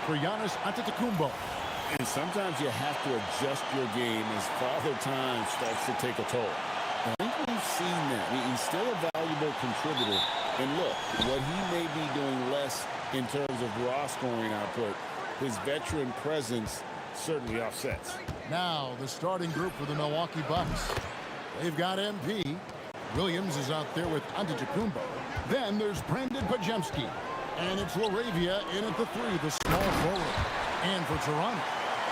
for Giannis Antetokounmpo. And sometimes you have to adjust your game as Father Time starts to take a toll. I think we've seen that. He's still a valuable contributor. And look, what he may be doing less in terms of raw scoring output, his veteran presence certainly offsets. Now the starting group for the Milwaukee Bucks. They've got MP. Williams is out there with Antetokounmpo. Then there's Brandon Podziemski. And it's LaRavia in at the 3, the small forward. And for Toronto,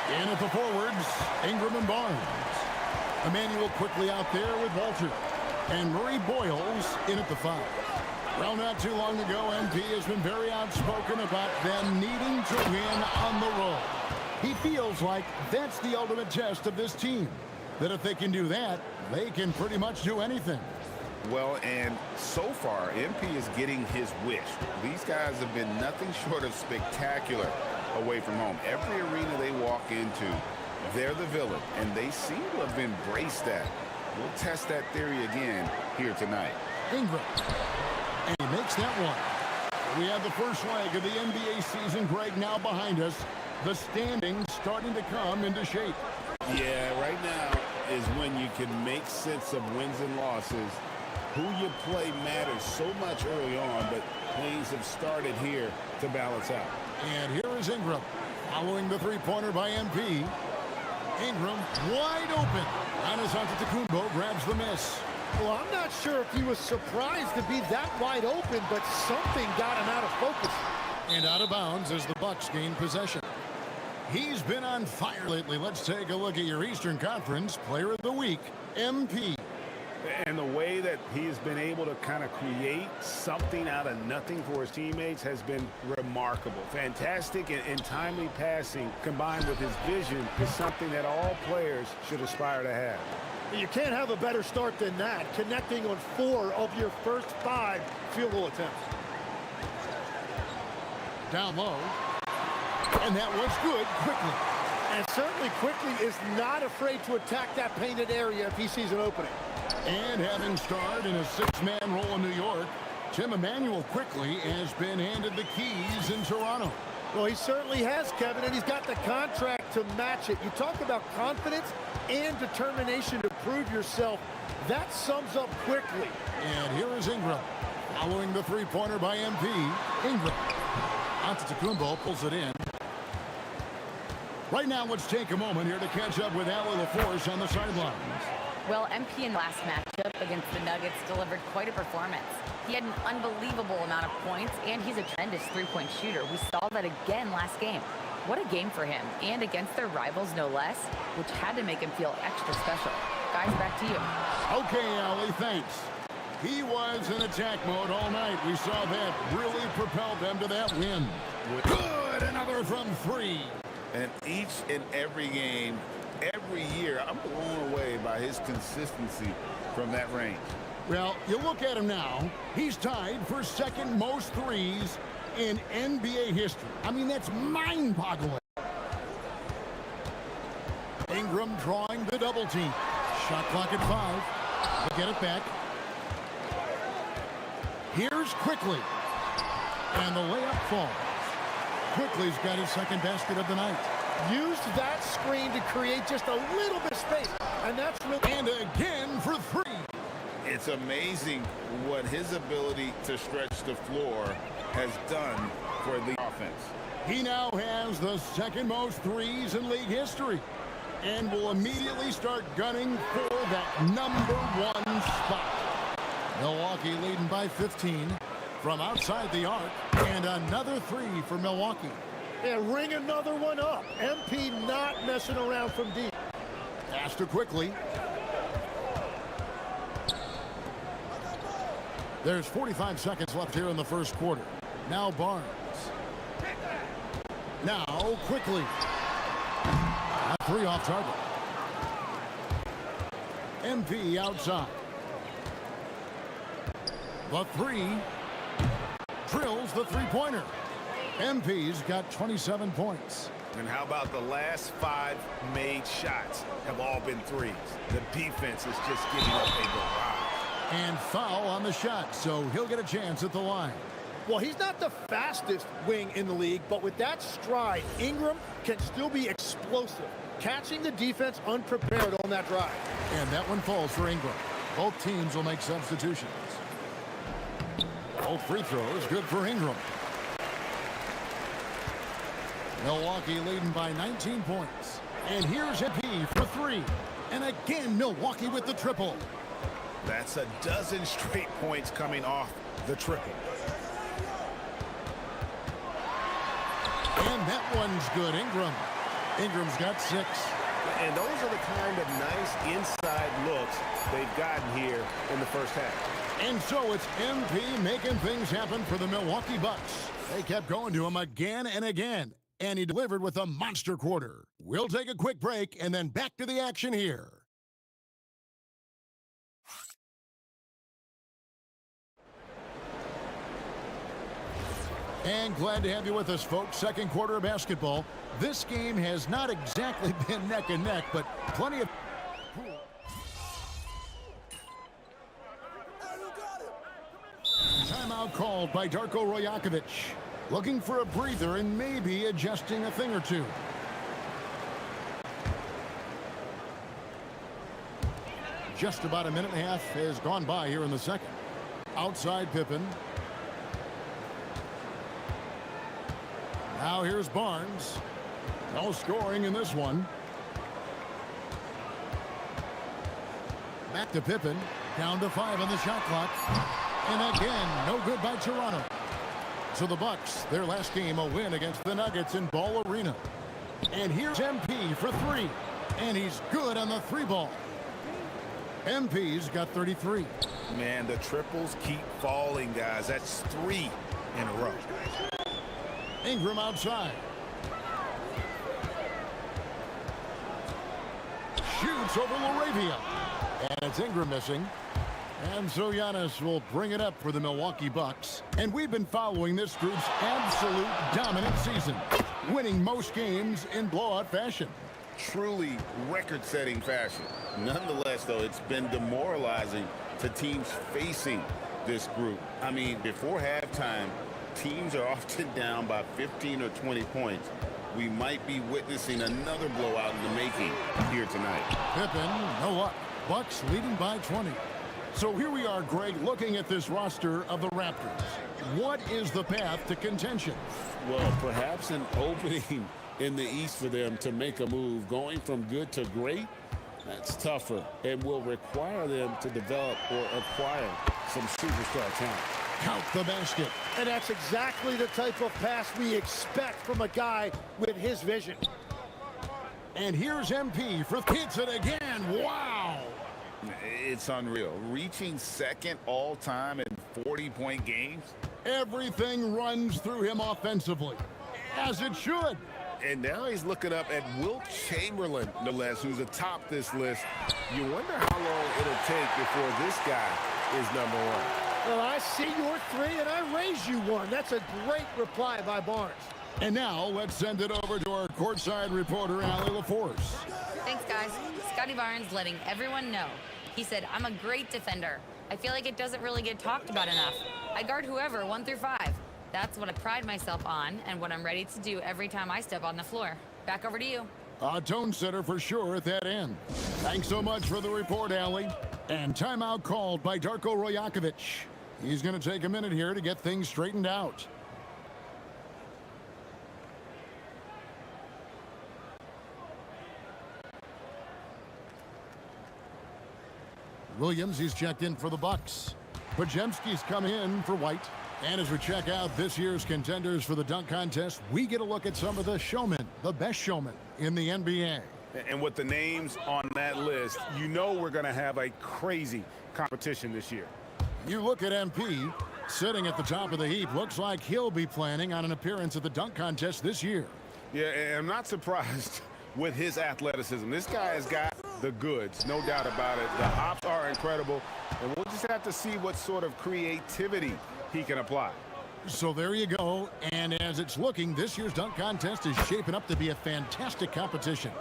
in at the forwards, Ingram and Barnes. Emmanuel quickly out there with Walter. And Murray Boyles in at the 5. Well, not too long ago, MP has been very outspoken about them needing to win on the road. He feels like that's the ultimate test of this team. That if they can do that, they can pretty much do anything. Well, and so far, MP is getting his wish. These guys have been nothing short of spectacular away from home. Every arena they walk into, they're the villain, and they seem to have embraced that. We'll test that theory again here tonight. Ingram. And he makes that one. We have the first leg of the NBA season, Greg, now behind us. The standings starting to come into shape. Yeah, right now is when you can make sense of wins and losses. Who you play matters so much early on, but things have started here to balance out. And here is Ingram, following the three-pointer by MP. Ingram wide open. Giannis Antetokounmpo grabs the miss. Well, I'm not sure if he was surprised to be that wide open, but something got him out of focus. And out of bounds as the Bucks gain possession. He's been on fire lately. Let's take a look at your Eastern Conference Player of the Week, MP. And the way that he has been able to kind of create something out of nothing for his teammates has been remarkable. Fantastic and timely passing combined with his vision is something that all players should aspire to have. You can't have a better start than that, connecting on 4 of your first 5 field goal attempts. Down low. And that was good quickly. And certainly quickly is not afraid to attack that painted area if he sees an opening. And having starred in a 6-man role in New York, Tim Emmanuel quickly has been handed the keys in Toronto. Well, he certainly has, Kevin, and he's got the contract to match it. You talk about confidence and determination to prove yourself. That sums up quickly. And here is Ingram. Following the three-pointer by MP. Ingram. Antetokounmpo pulls it in. Right now, let's take a moment here to catch up with Allie LaForce on the sidelines. Well, MP in the last matchup against the Nuggets delivered quite a performance. He had an unbelievable amount of points, and he's a tremendous three-point shooter. We saw that again last game. What a game for him, and against their rivals, no less, which had to make him feel extra special. Guys, back to you. Okay, Allie, thanks. He was in attack mode all night. We saw that really propelled them to that win. Good, another from 3. And each and every game, every year, I'm blown away by his consistency from that range. Well, you look at him now, he's tied for second most threes in NBA history. I mean, that's mind-boggling. Ingram drawing the double team. Shot clock at 5. We'll get it back. Here's Quickly. And the layup falls. Quickly's got his second basket of the night. Used that screen to create just a little bit of space. And that's really... And again for 3. It's amazing what his ability to stretch the floor has done for the offense. He now has the second most threes in league history and will immediately start gunning for that number 1 spot. Milwaukee leading by 15 from outside the arc, and another 3 for Milwaukee. And ring another one up. MP not messing around from deep. Pass to Quickly. There's 45 seconds left here in the first quarter. Now Barnes. Now Quickly. A 3 off target. MP outside. The 3 drills the three-pointer. MP's got 27 points. And how about the last 5 made shots have all been threes? The defense is just giving up a barrage. And foul on the shot, so he'll get a chance at the line. Well, he's not the fastest wing in the league, but with that stride, Ingram can still be explosive, catching the defense unprepared on that drive. And that one falls for Ingram. Both teams will make substitutions. Both free throws good for Ingram. Milwaukee leading by 19 points. And here's MP for three. And again, Milwaukee with the triple. That's a dozen straight points coming off the triple. And that one's good. Ingram's got 6. And those are the kind of nice inside looks they've gotten here in the first half. And so it's MP making things happen for the Milwaukee Bucks. They kept going to him again and again. And he delivered with a monster quarter. We'll take a quick break and then back to the action here. And glad to have you with us, folks. Second quarter of basketball. This game has not exactly been neck and neck, but plenty of... Timeout called by Darko Rajakovic. Looking for a breather and maybe adjusting a thing or two. Just about a minute and a half has gone by here in the second. Outside Pippen. Now here's Barnes. No scoring in this one. Back to Pippen. Down to 5 on the shot clock. And again, no good by Toronto. So the Bucks, their last game, a win against the Nuggets in Ball Arena. And here's MP for 3. And he's good on the 3 ball. MP's got 33. Man, the triples keep falling, guys. That's 3 in a row. Ingram outside. Shoots over Laravia. And it's Ingram missing. And so Giannis will bring it up for the Milwaukee Bucks. And we've been following this group's absolute dominant season, winning most games in blowout fashion. Truly record-setting fashion. Nonetheless, though, it's been demoralizing to teams facing this group. I mean, before halftime, teams are often down by 15 or 20 points. We might be witnessing another blowout in the making here tonight. Pippen, no luck. Bucks leading by 20. So here we are, Greg, looking at this roster of the Raptors. What is the path to contention? Well, perhaps an opening in the East for them to make a move. Going from good to great, that's tougher and will require them to develop or acquire some superstar talent. Count the basket. And that's exactly the type of pass we expect from a guy with his vision. And here's MP for hits it again. Wow. It's unreal. Reaching second all-time in 40-point games. Everything runs through him offensively, as it should. And now he's looking up at Wilt Chamberlain, no less, who's atop this list. You wonder how long it'll take before this guy is number 1. Well, I see your 3 and I raise you 1. That's a great reply by Barnes. And now let's send it over to our courtside reporter, Allie LaForce. Thanks, guys. Scotty Barnes letting everyone know. He said, I'm a great defender. I feel like it doesn't really get talked about enough. I guard whoever, 1 through 5. That's what I pride myself on and what I'm ready to do every time I step on the floor. Back over to you. A tone setter for sure at that end. Thanks so much for the report, Allie. And timeout called by Darko Rajakovic. He's going to take a minute here to get things straightened out. Williams, he's checked in for the Bucks. Podziemski's come in for White. And as we check out this year's contenders for the dunk contest, we get a look at some of the showmen, the best showmen in the NBA. And with the names on that list, you know we're going to have a crazy competition this year. You look at MP, sitting at the top of the heap. Looks like he'll be planning on an appearance at the dunk contest this year. Yeah, and I'm not surprised with his athleticism. This guy has got the goods, no doubt about it. The hops are incredible, and we'll just have to see what sort of creativity he can apply. So there you go. And as it's looking, this year's dunk contest is shaping up to be a fantastic competition.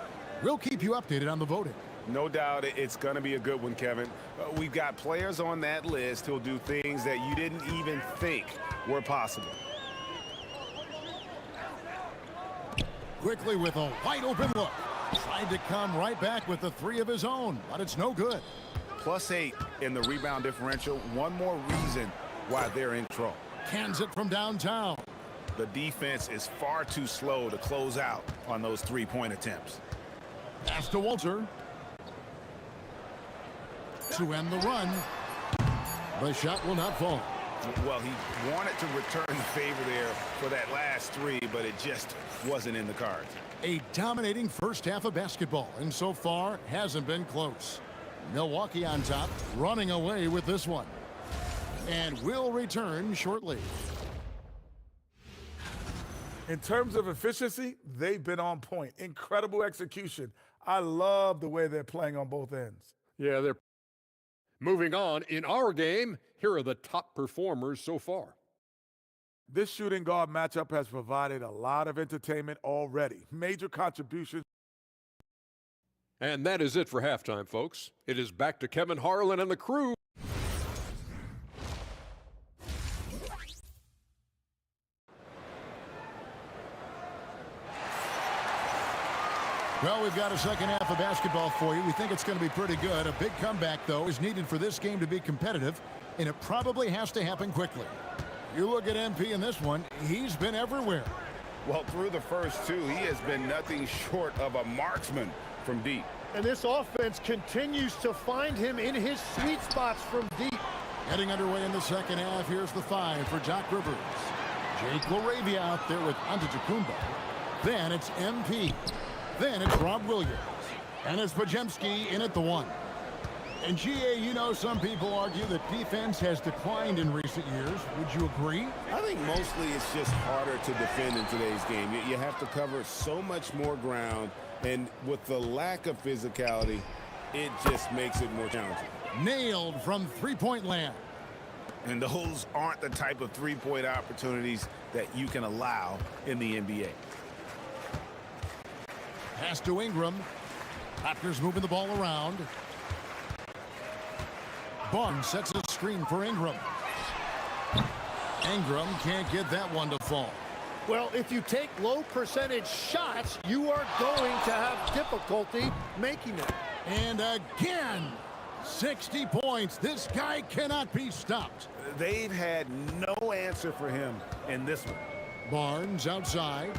We'll keep you updated on the voting. No doubt it's going to be a good one, Kevin. We've got players on that list who'll do things that you didn't even think were possible. Quickly with a wide open look. Tried to come right back with the three of his own, but it's no good. +8 in the rebound differential. One more reason why they're in trouble. Cans it from downtown. The defense is far too slow to close out on those three-point attempts. Pass to Walter. To end the run. The shot will not fall. Well, he wanted to return the favor there for that last three, but it just wasn't in the cards. A dominating first half of basketball, and so far hasn't been close. Milwaukee on top, running away with this one. And will return shortly. In terms of efficiency, they've been on point. Incredible execution. I love the way they're playing on both ends. Yeah, they're moving on. In our game, here are the top performers so far. This shooting guard matchup has provided a lot of entertainment already. Major contributions. And that is it for halftime, folks. It is back to Kevin Harlan and the crew. Well, we've got a second half of basketball for you. We think it's going to be pretty good. A big comeback, though, is needed for this game to be competitive, and it probably has to happen quickly. You look at MP in this one, he's been everywhere. Well, through the first two, he has been nothing short of a marksman from deep. And this offense continues to find him in his sweet spots from deep. Getting underway in the second half, here's the 5 for Doc Rivers. Jake LaRavia out there with Antetokounmpo. Then it's MP. Then it's Rob Williams. And it's Podziemski in at the 1. And GA, you know, some people argue that defense has declined in recent years. Would you agree? I think mostly it's just harder to defend in today's game. You have to cover so much more ground, and with the lack of physicality, it just makes it more challenging. Nailed from three-point land. And those aren't the type of three-point opportunities that you can allow in the NBA. Pass to Ingram. Raptors moving the ball around. Barnes sets a screen for Ingram. Ingram can't get that one to fall. Well, if you take low percentage shots, you are going to have difficulty making them. And again, 60 points. This guy cannot be stopped. They've had no answer for him in this one. Barnes outside.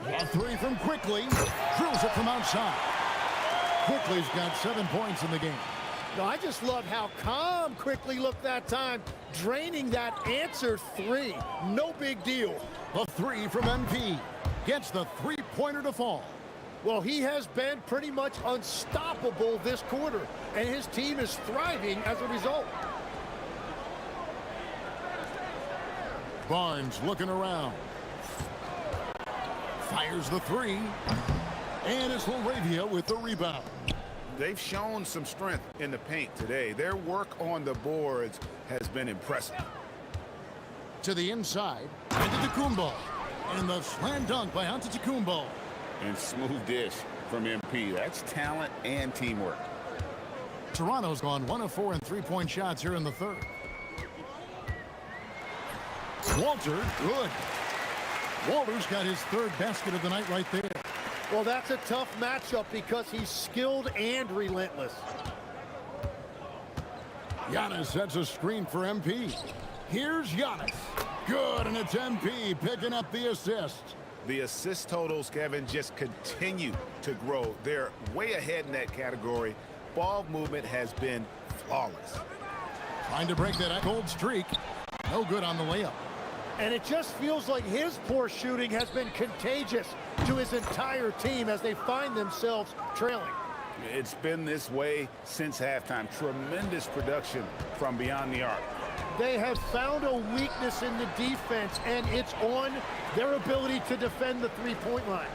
A 3 from Quickly. Drills it from outside. Quickly's got 7 points in the game. No, I just love how calm Quickly looked that time, draining that answer 3. No big deal. A 3 from MP. Gets the three-pointer to fall. Well, he has been pretty much unstoppable this quarter, and his team is thriving as a result. Barnes looking around. Fires the 3. And it's LaRavia with the rebound. They've shown some strength in the paint today. Their work on the boards has been impressive. To the inside, Antetokounmpo. And the slam dunk by Antetokounmpo. And smooth dish from MP. That's talent and teamwork. Toronto's gone 1 of 4 in three-point shots here in the third. Walter, good. Walter's got his third basket of the night right there. Well, that's a tough matchup because he's skilled and relentless. Giannis sets a screen for MP. Here's Giannis. Good, and it's MP picking up the assist. The assist totals, Kevin, just continue to grow. They're way ahead in that category. Ball movement has been flawless. Trying to break that cold streak. No good on the layup. And it just feels like his poor shooting has been contagious to his entire team as they find themselves trailing. It's been this way since halftime. Tremendous production from beyond the arc. They have found a weakness in the defense, and it's on their ability to defend the three-point line.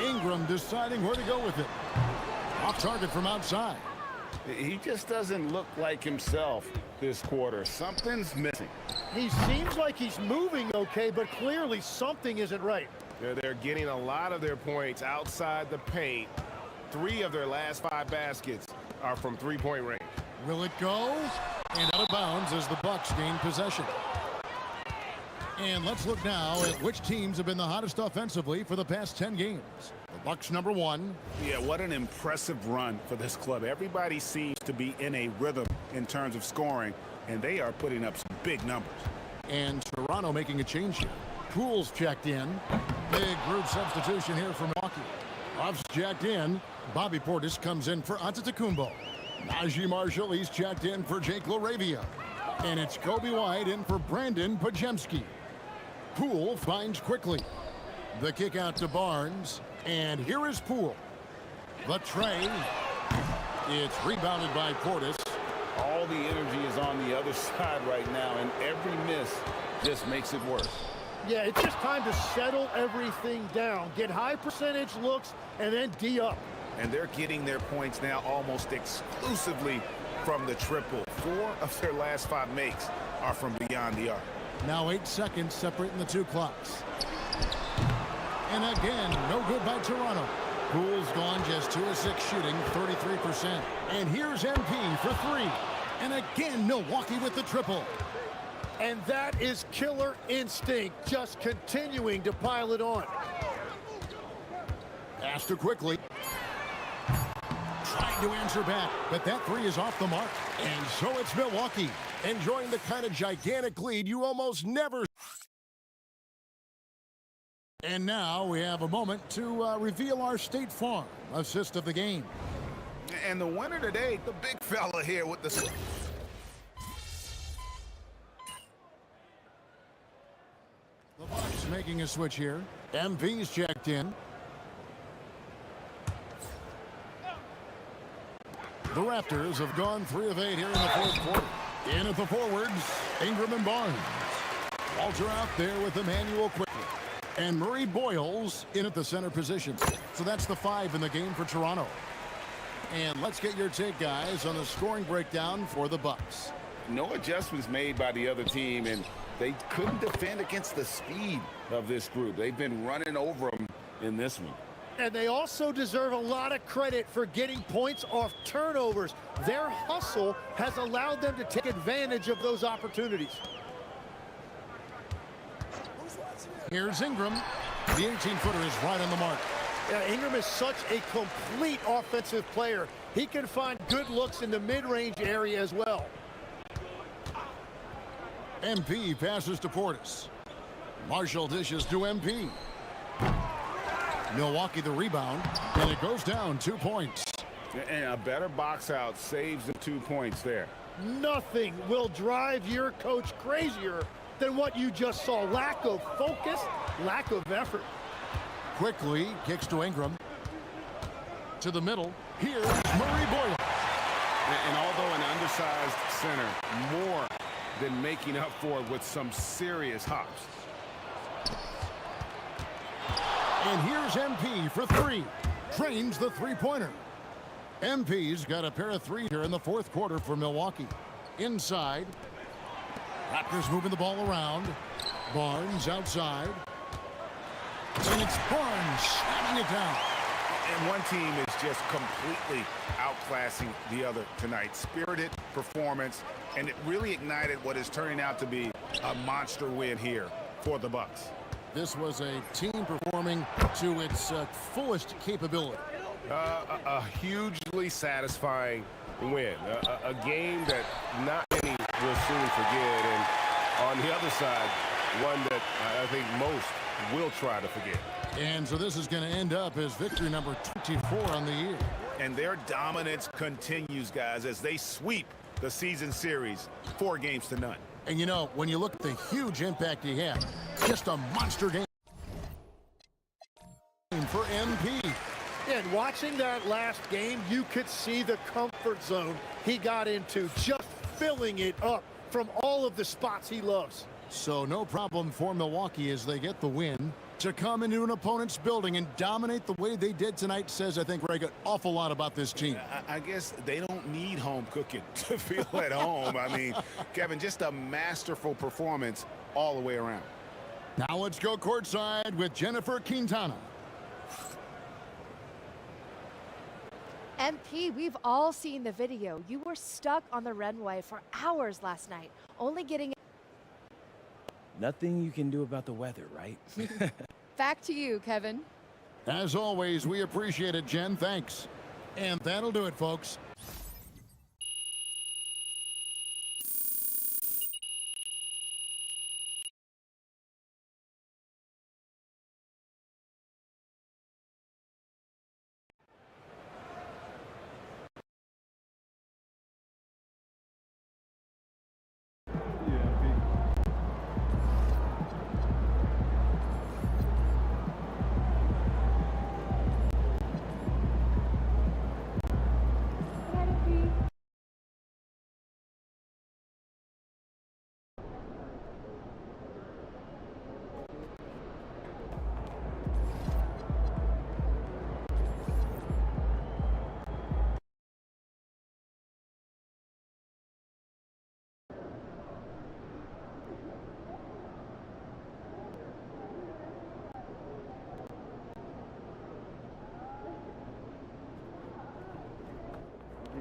Ingram deciding where to go with it. Off target from outside. He just doesn't look like himself this quarter. Something's missing. He seems like he's moving okay, but clearly something isn't right. They're getting a lot of their points outside the paint. 3 of their last 5 baskets are from three-point range. Will it go? And out of bounds as the Bucks gain possession. And let's look now at which teams have been the hottest offensively for the past 10 games. The Bucks number 1. Yeah, what an impressive run for this club. Everybody seems to be in a rhythm in terms of scoring, and they are putting up some big numbers. And Toronto making a change here. Poole's checked in. Big group substitution here for Milwaukee. Ruff's checked in. Bobby Portis comes in for Antetokounmpo. Najee Marshall, he's checked in for Jake LaRavia. And it's Kobe White in for Brandon Podziemski. Poole finds quickly. The kick out to Barnes. And here is Poole. The tray. It's rebounded by Portis. All the energy is on the other side right now, and every miss just makes it worse. Yeah, it's just time to settle everything down. Get high percentage looks and then D up. And they're getting their points now almost exclusively from the triple. 4 of their last 5 makes are from beyond the arc. Now 8 seconds separating the 2 clocks. And again, no good by Toronto. Poole's gone just 2 of 6 shooting, 33%. And here's MP for 3. And again, Milwaukee with the triple. And that is killer instinct, just continuing to pile it on. Astor quickly. Trying to answer back, but that 3 is off the mark. And so it's Milwaukee, enjoying the kind of gigantic lead you almost never. And now we have a moment to reveal our State Farm assist of the game. And the winner today, the big fella here with the... The Bucks making a switch here. MV's checked in. The Raptors have gone 3 of 8 here in the 4th quarter. In at the forwards, Ingram and Barnes. Walter out there with Emmanuel quickly. And Murray Boyles in at the center position. So that's the 5 in the game for Toronto. And let's get your take, guys, on the scoring breakdown for the Bucks. No adjustments made by the other team, and they couldn't defend against the speed of this group. They've been running over them in this one. And they also deserve a lot of credit for getting points off turnovers. Their hustle has allowed them to take advantage of those opportunities. Here's Ingram. The 18-footer is right on the mark. Yeah, Ingram is such a complete offensive player. He can find good looks in the mid-range area as well. MP passes to Portis. Marshall dishes to MP. Milwaukee the rebound, and it goes down 2 points. And a better box out saves the 2 points there. Nothing will drive your coach crazier than what you just saw. Lack of focus, lack of effort. Quickly kicks to Ingram. To the middle. Here's Murray Boyle. And although an undersized center, more than making up for it with some serious hops. And here's MP for 3. Trains the three-pointer. MP's got a pair of 3 here in the 4th quarter for Milwaukee. Inside. Raptors moving the ball around. Barnes outside. And it's Barnes slamming it down. And one team is just completely outclassing the other tonight. Spirited performance, and it really ignited what is turning out to be a monster win here for the Bucks. This was a team performing to its fullest capability. A hugely satisfying win. A game that not many will soon forget. And on the other side, one that I think most will try to forget. And so this is going to end up as victory number 24 on the year. And their dominance continues, guys, as they sweep the season series 4 games to none. And you know, when you look at the huge impact he had, just a monster game for MP. And watching that last game, you could see the comfort zone he got into, just filling it up from all of the spots he loves. So no problem for Milwaukee as they get the win. To come into an opponent's building and dominate the way they did tonight says, I think, Greg, an awful lot about this team. I guess they don't need home cooking to feel at home. I mean, Kevin, just a masterful performance all the way around. Now let's go courtside with Jennifer Quintana. MP, we've all seen the video. You were stuck on the runway for hours last night, only getting... Nothing you can do about the weather, right? Back to you, Kevin. As always, we appreciate it, Jen. Thanks. And that'll do it, folks.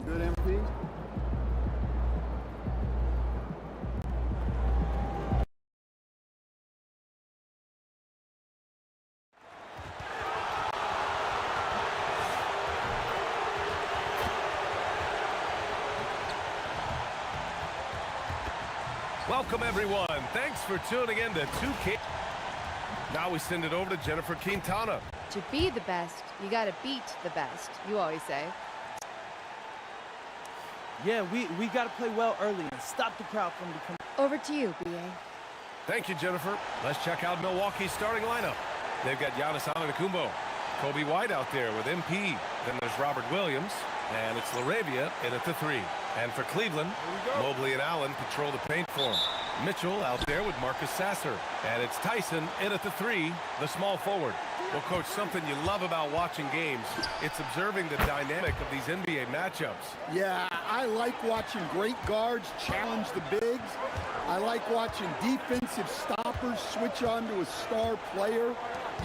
Good, MP. Welcome, everyone. Thanks for tuning in to 2K. Now we send it over to Jennifer Quintana. To be the best, you gotta beat the best, you always say. Yeah, we got to play well early and stop the crowd from becoming... Over to you, BA. Thank you, Jennifer. Let's check out Milwaukee's starting lineup. They've got Giannis Antetokounmpo, Kobe White out there with MP. Then there's Robert Williams, and it's LaRavia in at the 3. And for Cleveland, Mobley and Allen patrol the paint for him. Mitchell out there with Marcus Sasser. And it's Tyson in at the 3, the small forward. Well, Coach, something you love about watching games, it's observing the dynamic of these NBA matchups. Yeah, I like watching great guards challenge the bigs. I like watching defensive stoppers switch on to a star player.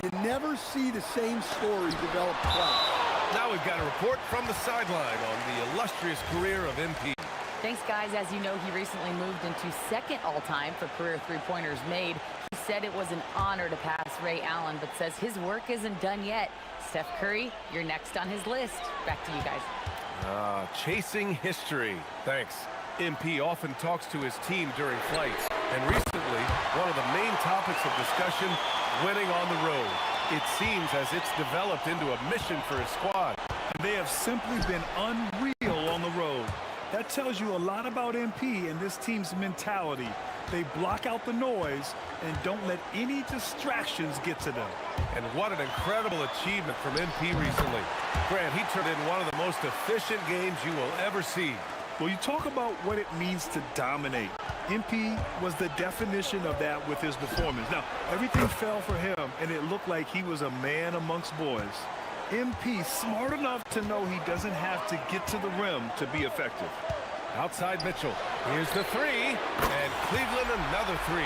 You never see the same story develop twice. Now we've got a report from the sideline on the illustrious career of MP. Thanks, guys. As you know, he recently moved into second all-time for career three-pointers made. He said it was an honor to pass Ray Allen, but says his work isn't done yet. Steph Curry, you're next on his list. Back to you guys. Chasing history. Thanks. MP often talks to his team during flights, and recently, one of the main topics of discussion, winning on the road. It seems as it's developed into a mission for his squad. And they have simply been unreal on the road. That tells you a lot about MP and this team's mentality. They block out the noise and don't let any distractions get to them. And what an incredible achievement from MP recently. Grant, he turned in one of the most efficient games you will ever see. Well, you talk about what it means to dominate. MP was the definition of that with his performance. Now, everything fell for him, and it looked like he was a man amongst boys. MP smart enough to know he doesn't have to get to the rim to be effective. Outside Mitchell. Here's the 3, and Cleveland another 3.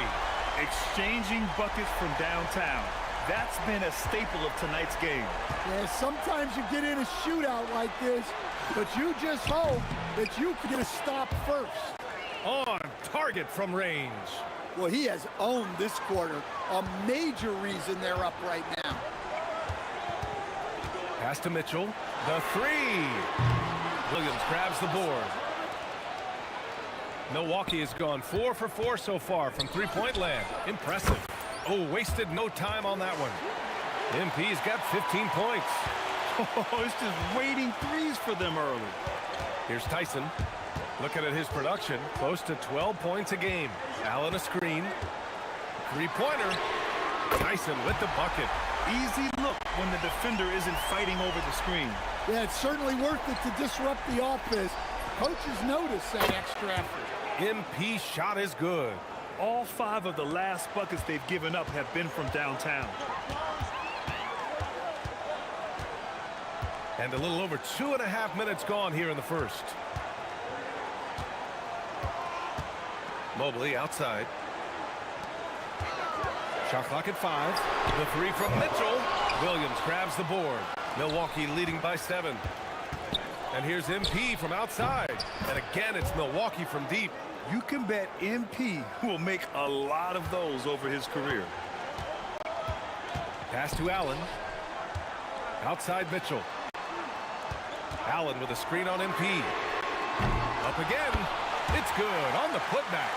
Exchanging buckets from downtown. That's been a staple of tonight's game. Yeah, sometimes you get in a shootout like this, but you just hope that you can get a stop first. On target from range. Well, he has owned this quarter. A major reason they're up right now. Pass to Mitchell. The 3. Williams grabs the board. Milwaukee has gone 4 for 4 so far from three-point land. Impressive. Oh, wasted no time on that one. MP's got 15 points. Oh, it's just waiting threes for them early. Here's Tyson. Looking at his production, close to 12 points a game. Allen a screen. Three-pointer. Tyson with the bucket. Easy look when the defender isn't fighting over the screen. Yeah, it's certainly worth it to disrupt the offense. Coaches notice that extra effort. MP shot is good. All 5 of the last buckets they've given up have been from downtown. And a little over 2.5 minutes gone here in the first. Mobley outside. Shot clock at 5. The 3 from Mitchell. Williams grabs the board. Milwaukee leading by 7. And here's MP from outside. And again, it's Milwaukee from deep. You can bet MP will make a lot of those over his career. Pass to Allen. Outside Mitchell. Allen with a screen on MP. Up again. It's good on the putback.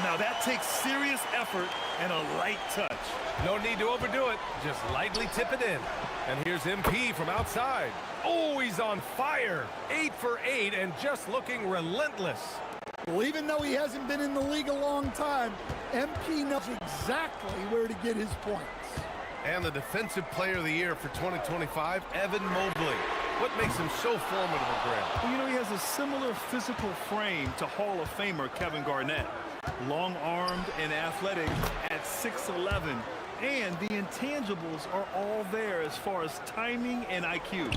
Now that takes serious effort and a light touch. No need to overdo it. Just lightly tip it in. And here's MP from outside. Oh, he's on fire. 8 for 8 and just looking relentless. Well, even though he hasn't been in the league a long time, MP knows exactly where to get his points. And the Defensive Player of the Year for 2025, Evan Mobley. What makes him so formidable, Graham? Well, you know, he has a similar physical frame to Hall of Famer Kevin Garnett. Long-armed and athletic at 6'11", and the intangibles are all there as far as timing and IQ.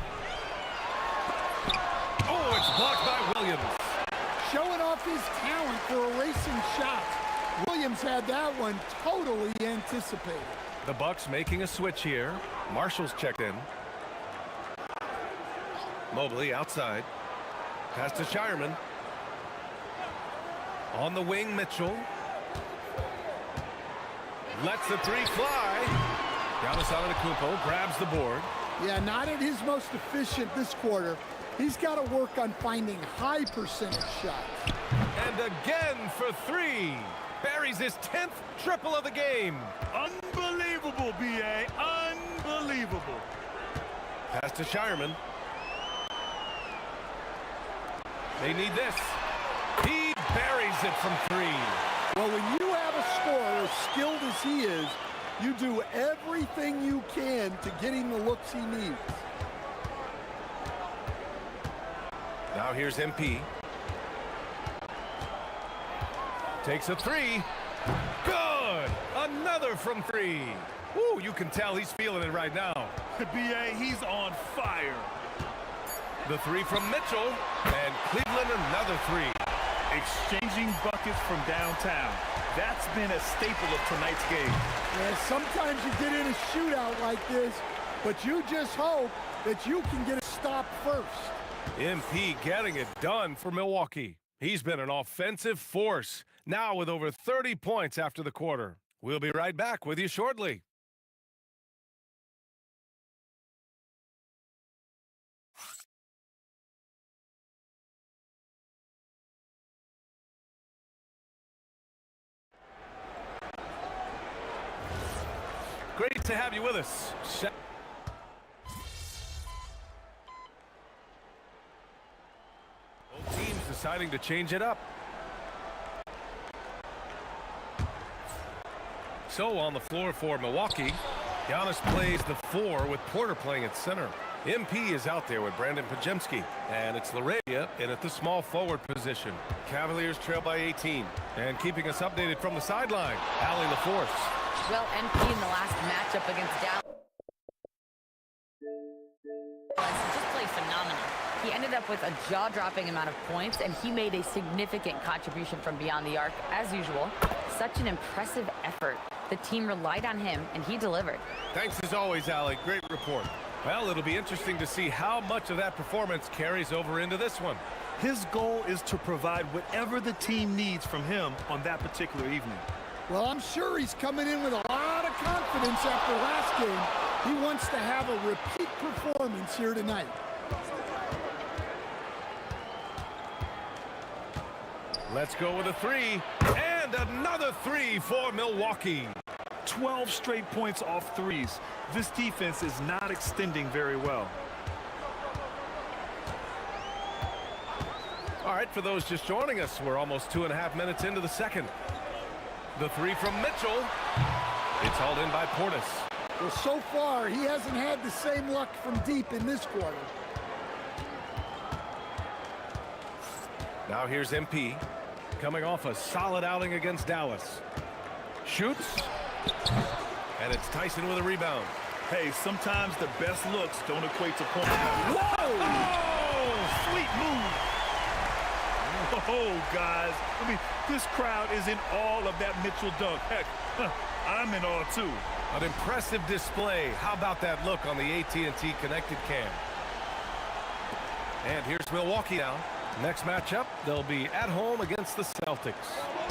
Oh, it's blocked by Williams. Showing off his talent for erasing shots. Williams had that one totally anticipated. The Bucks making a switch here. Marshall's checked in. Mobley outside. Pass to Shireman. On the wing, Mitchell. Lets the 3 fly. Giannis Antetokounmpo grabs the board. Yeah, not at his most efficient this quarter. He's got to work on finding high percentage shots. And again for 3. Buries his 10th triple of the game. Unbelievable, B.A. Unbelievable. Pass to Shireman. They need this. He buries it from 3. Well, when you have a scorer as skilled as he is, you do everything you can to get him the looks he needs. Now here's MP. Takes a 3. Good! Another from 3. Woo, you can tell he's feeling it right now. B.A., he's on fire. The 3 from Mitchell. And Cleveland another 3. Exchanging buckets from downtown. That's been a staple of tonight's game. Yeah, sometimes you get in a shootout like this, but you just hope that you can get a stop first. MP getting it done for Milwaukee. He's been an offensive force, now with over 30 points after the quarter. We'll be right back with you shortly. Great to have you with us. Both teams deciding to change it up. So on the floor for Milwaukee, Giannis plays the 4 with Porter playing at center. MP is out there with Brandon Podziemski, and it's LaRavia in at the small forward position. Cavaliers trail by 18, and keeping us updated from the sideline, Allie LaForce. Well, MP in the last matchup against Dallas just played phenomenal. He ended up with a jaw-dropping amount of points, and he made a significant contribution from beyond the arc, as usual. Such an impressive effort. The team relied on him, and he delivered. Thanks as always, Allie. Great report. Well, it'll be interesting to see how much of that performance carries over into this one. His goal is to provide whatever the team needs from him on that particular evening. Well, I'm sure he's coming in with a lot of confidence after last game. He wants to have a repeat performance here tonight. Let's go with a 3, and another 3 for Milwaukee. 12 straight points off threes. This defense is not extending very well. All right, for those just joining us, we're almost 2.5 minutes into the second. The 3 from Mitchell. It's hauled in by Portis. Well, so far, he hasn't had the same luck from deep in this quarter. Now here's MP. coming off a solid outing against Dallas. Shoots. And it's Tyson with a rebound. Hey, sometimes the best looks don't equate to points. Whoa! Oh, sweet move. Oh, guys. I mean, this crowd is in awe of that Mitchell dunk. Heck, I'm in awe, too. An impressive display. How about that look on the AT&T connected cam? And here's Milwaukee now. Next matchup, they'll be at home against the Celtics.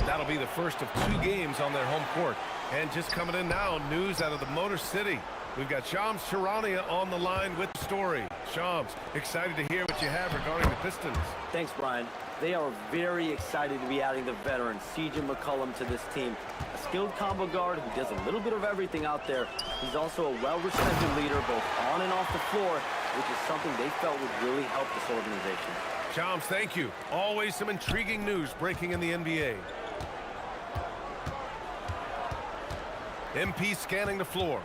That'll be the first of 2 games on their home court. And just coming in now, news out of the Motor City. We've got Shams Charania on the line with the story. Shams, excited to hear what you have regarding the Pistons. Thanks, Brian. They are very excited to be adding the veteran C.J. McCollum to this team. A skilled combo guard who does a little bit of everything out there. He's also a well-respected leader both on and off the floor, which is something they felt would really help this organization. Shams, thank you. Always some intriguing news breaking in the NBA. MP scanning the floor.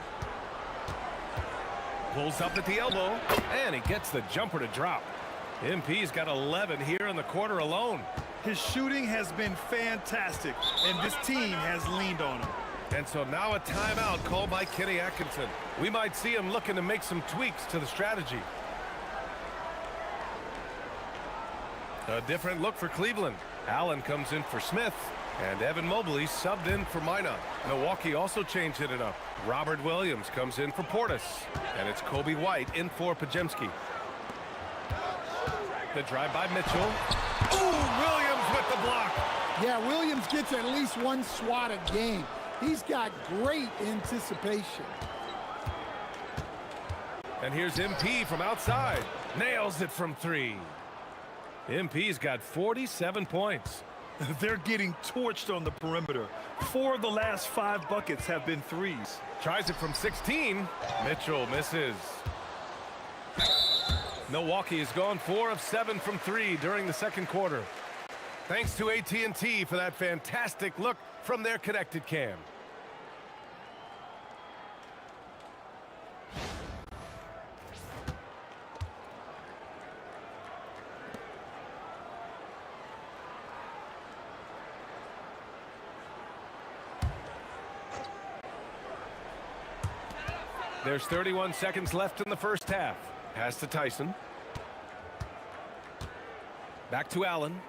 Pulls up at the elbow, and he gets the jumper to drop. MP's got 11 here in the quarter alone. His shooting has been fantastic, and this team has leaned on him. And so now a timeout called by Kenny Atkinson. We might see him looking to make some tweaks to the strategy. A different look for Cleveland. Allen comes in for Smith, and Evan Mobley subbed in for Minot. Milwaukee also changed it up. Robert Williams comes in for Portis, and it's Kobe White in for Podziemski. The drive by Mitchell. Ooh, Williams with the block. Yeah, Williams gets at least one swat a game. He's got great anticipation. And here's MP from outside. Nails it from 3. MP's got 47 points. They're getting torched on the perimeter. 4 of the last 5 buckets have been threes. Tries it from 16. Mitchell misses. Milwaukee has gone 4 of 7 from 3 during the second quarter. Thanks to AT&T for that fantastic look from their connected cam. There's 31 seconds left in the first half. Pass to Tyson. Back to Allen.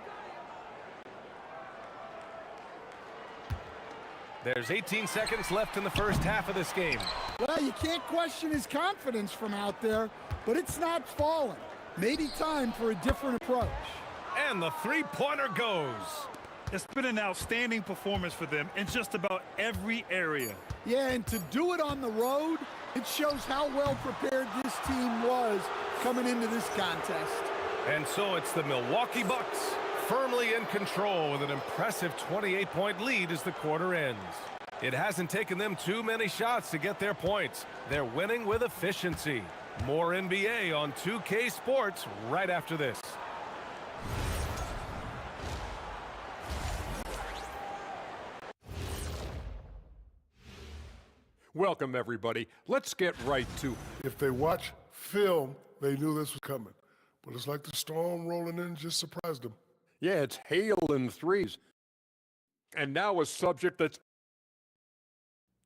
There's 18 seconds left in the first half of this game. Well, you can't question his confidence from out there, but it's not falling. Maybe time for a different approach. And the three-pointer goes. It's been an outstanding performance for them in just about every area. Yeah, and to do it on the road, it shows how well prepared this team was coming into this contest. And so it's the Milwaukee Bucks firmly in control with an impressive 28-point lead as the quarter ends. It hasn't taken them too many shots to get their points. They're winning with efficiency. More NBA on 2K Sports right after this. Welcome, everybody. Let's get right to it. If they watch film, they knew this was coming. But it's like the storm rolling in just surprised them. Yeah, it's hail and threes. And now a subject that's...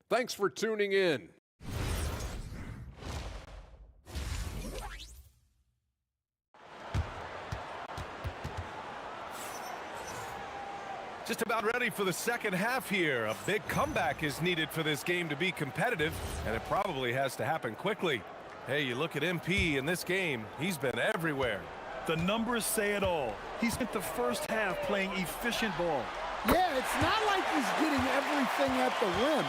Thanks for tuning in. Just about ready for the second half here. A big comeback is needed for this game to be competitive, and it probably has to happen quickly. Hey, you look at MP in this game, he's been everywhere. The numbers say it all. He spent the first half playing efficient ball. Yeah, it's not like he's getting everything at the rim.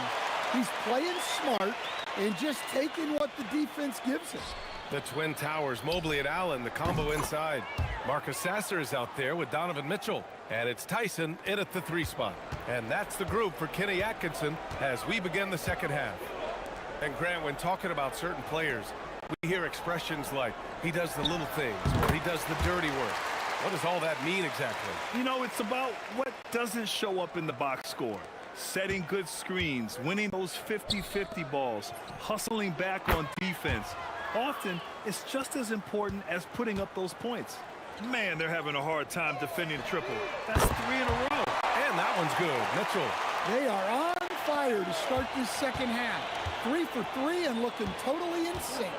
He's playing smart and just taking what the defense gives him. The Twin Towers, Mobley and Allen, the combo inside. Marcus Sasser is out there with Donovan Mitchell. And it's Tyson in at the 3 spot. And that's the group for Kenny Atkinson as we begin the second half. And Grant, when talking about certain players, we hear expressions like, he does the little things, or he does the dirty work. What does all that mean exactly? You know, it's about what doesn't show up in the box score. Setting good screens, winning those 50-50 balls, hustling back on defense. Often, it's just as important as putting up those points. Man, they're having a hard time defending the triple. That's 3 in a row. That one's good. Mitchell. They are on fire to start this second half. 3 for 3 and looking totally in sync.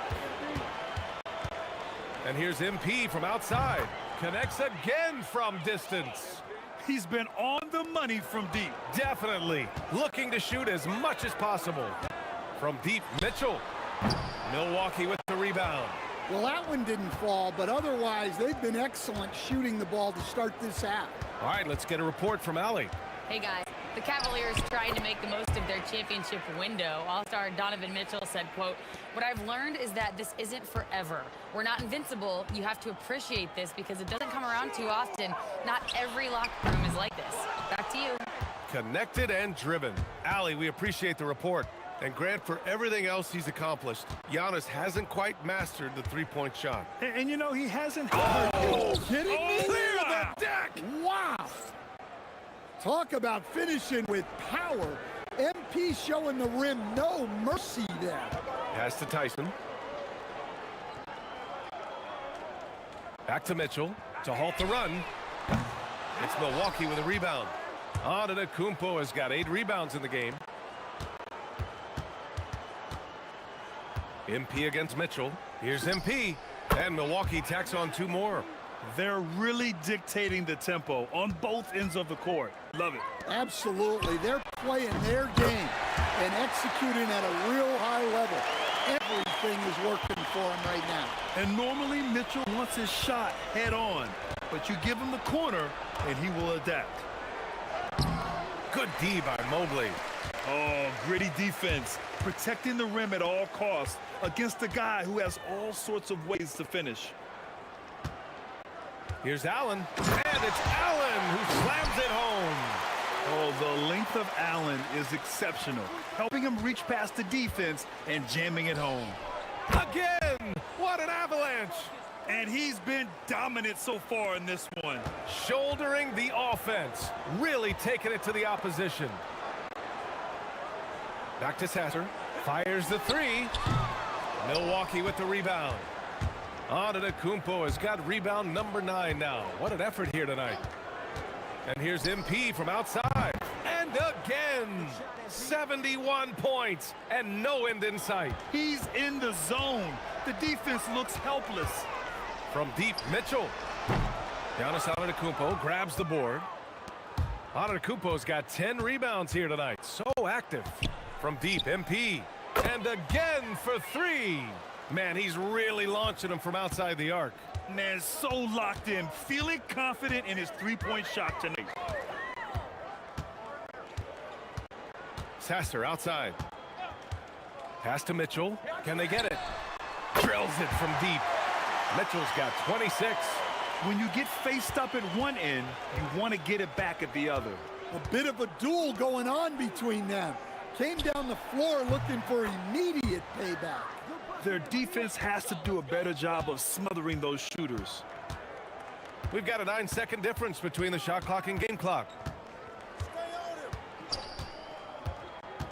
And here's MP from outside. Connects again from distance. He's been on the money from deep. Definitely looking to shoot as much as possible. From deep, Mitchell. Milwaukee with the rebound. Well, that one didn't fall, but otherwise they've been excellent shooting the ball to start this half. All right, let's get a report from Allie. Hey guys, the Cavaliers trying to make the most of their championship window. All-star Donovan Mitchell said, quote, "What I've learned is that this isn't forever. We're not invincible. You have to appreciate this because it doesn't come around too often. Not every locker room is like this." Back to you. Connected and driven. Allie, we appreciate the report. And Grant, for everything else he's accomplished, Giannis hasn't quite mastered the three-point shot. And you know, he hasn't. Are you kidding me? Clear the deck! Wow! Talk about finishing with power. MP showing the rim no mercy there. Pass to Tyson. Back to Mitchell to halt the run. It's Milwaukee with a rebound. Antetokounmpo has got 8 rebounds in the game. MP against Mitchell. Here's MP. And Milwaukee tacks on 2 more. They're really dictating the tempo on both ends of the court. Love it. Absolutely. They're playing their game and executing at a real high level. Everything is working for them right now. And normally Mitchell wants his shot head on, but you give him the corner and he will adapt. Good D by Mobley. Oh, gritty defense, protecting the rim at all costs against a guy who has all sorts of ways to finish. Here's Allen, and it's Allen who slams it home. Oh, the length of Allen is exceptional, helping him reach past the defense and jamming it home. Again, what an avalanche. And he's been dominant so far in this one. Shouldering the offense, really taking it to the opposition. Back to Sasser, fires the 3. Milwaukee with the rebound. Antetokounmpo has got rebound number 9 now. What an effort here tonight. And here's MP from outside. And again, 71 points and no end in sight. He's in the zone. The defense looks helpless. From deep, Mitchell. Giannis Antetokounmpo grabs the board. Antetokounmpo's got 10 rebounds here tonight. So active. From deep, MP. And again for 3. Man, he's really launching them from outside the arc. Man, so locked in, feeling confident in his three-point shot tonight. Sasser outside. Pass to Mitchell. Can they get it? Drills it from deep. Mitchell's got 26. When you get faced up at one end, you want to get it back at the other. A bit of a duel going on between them. Came down the floor looking for immediate payback. Their defense has to do a better job of smothering those shooters. We've got a 9-second difference between the shot clock and game clock.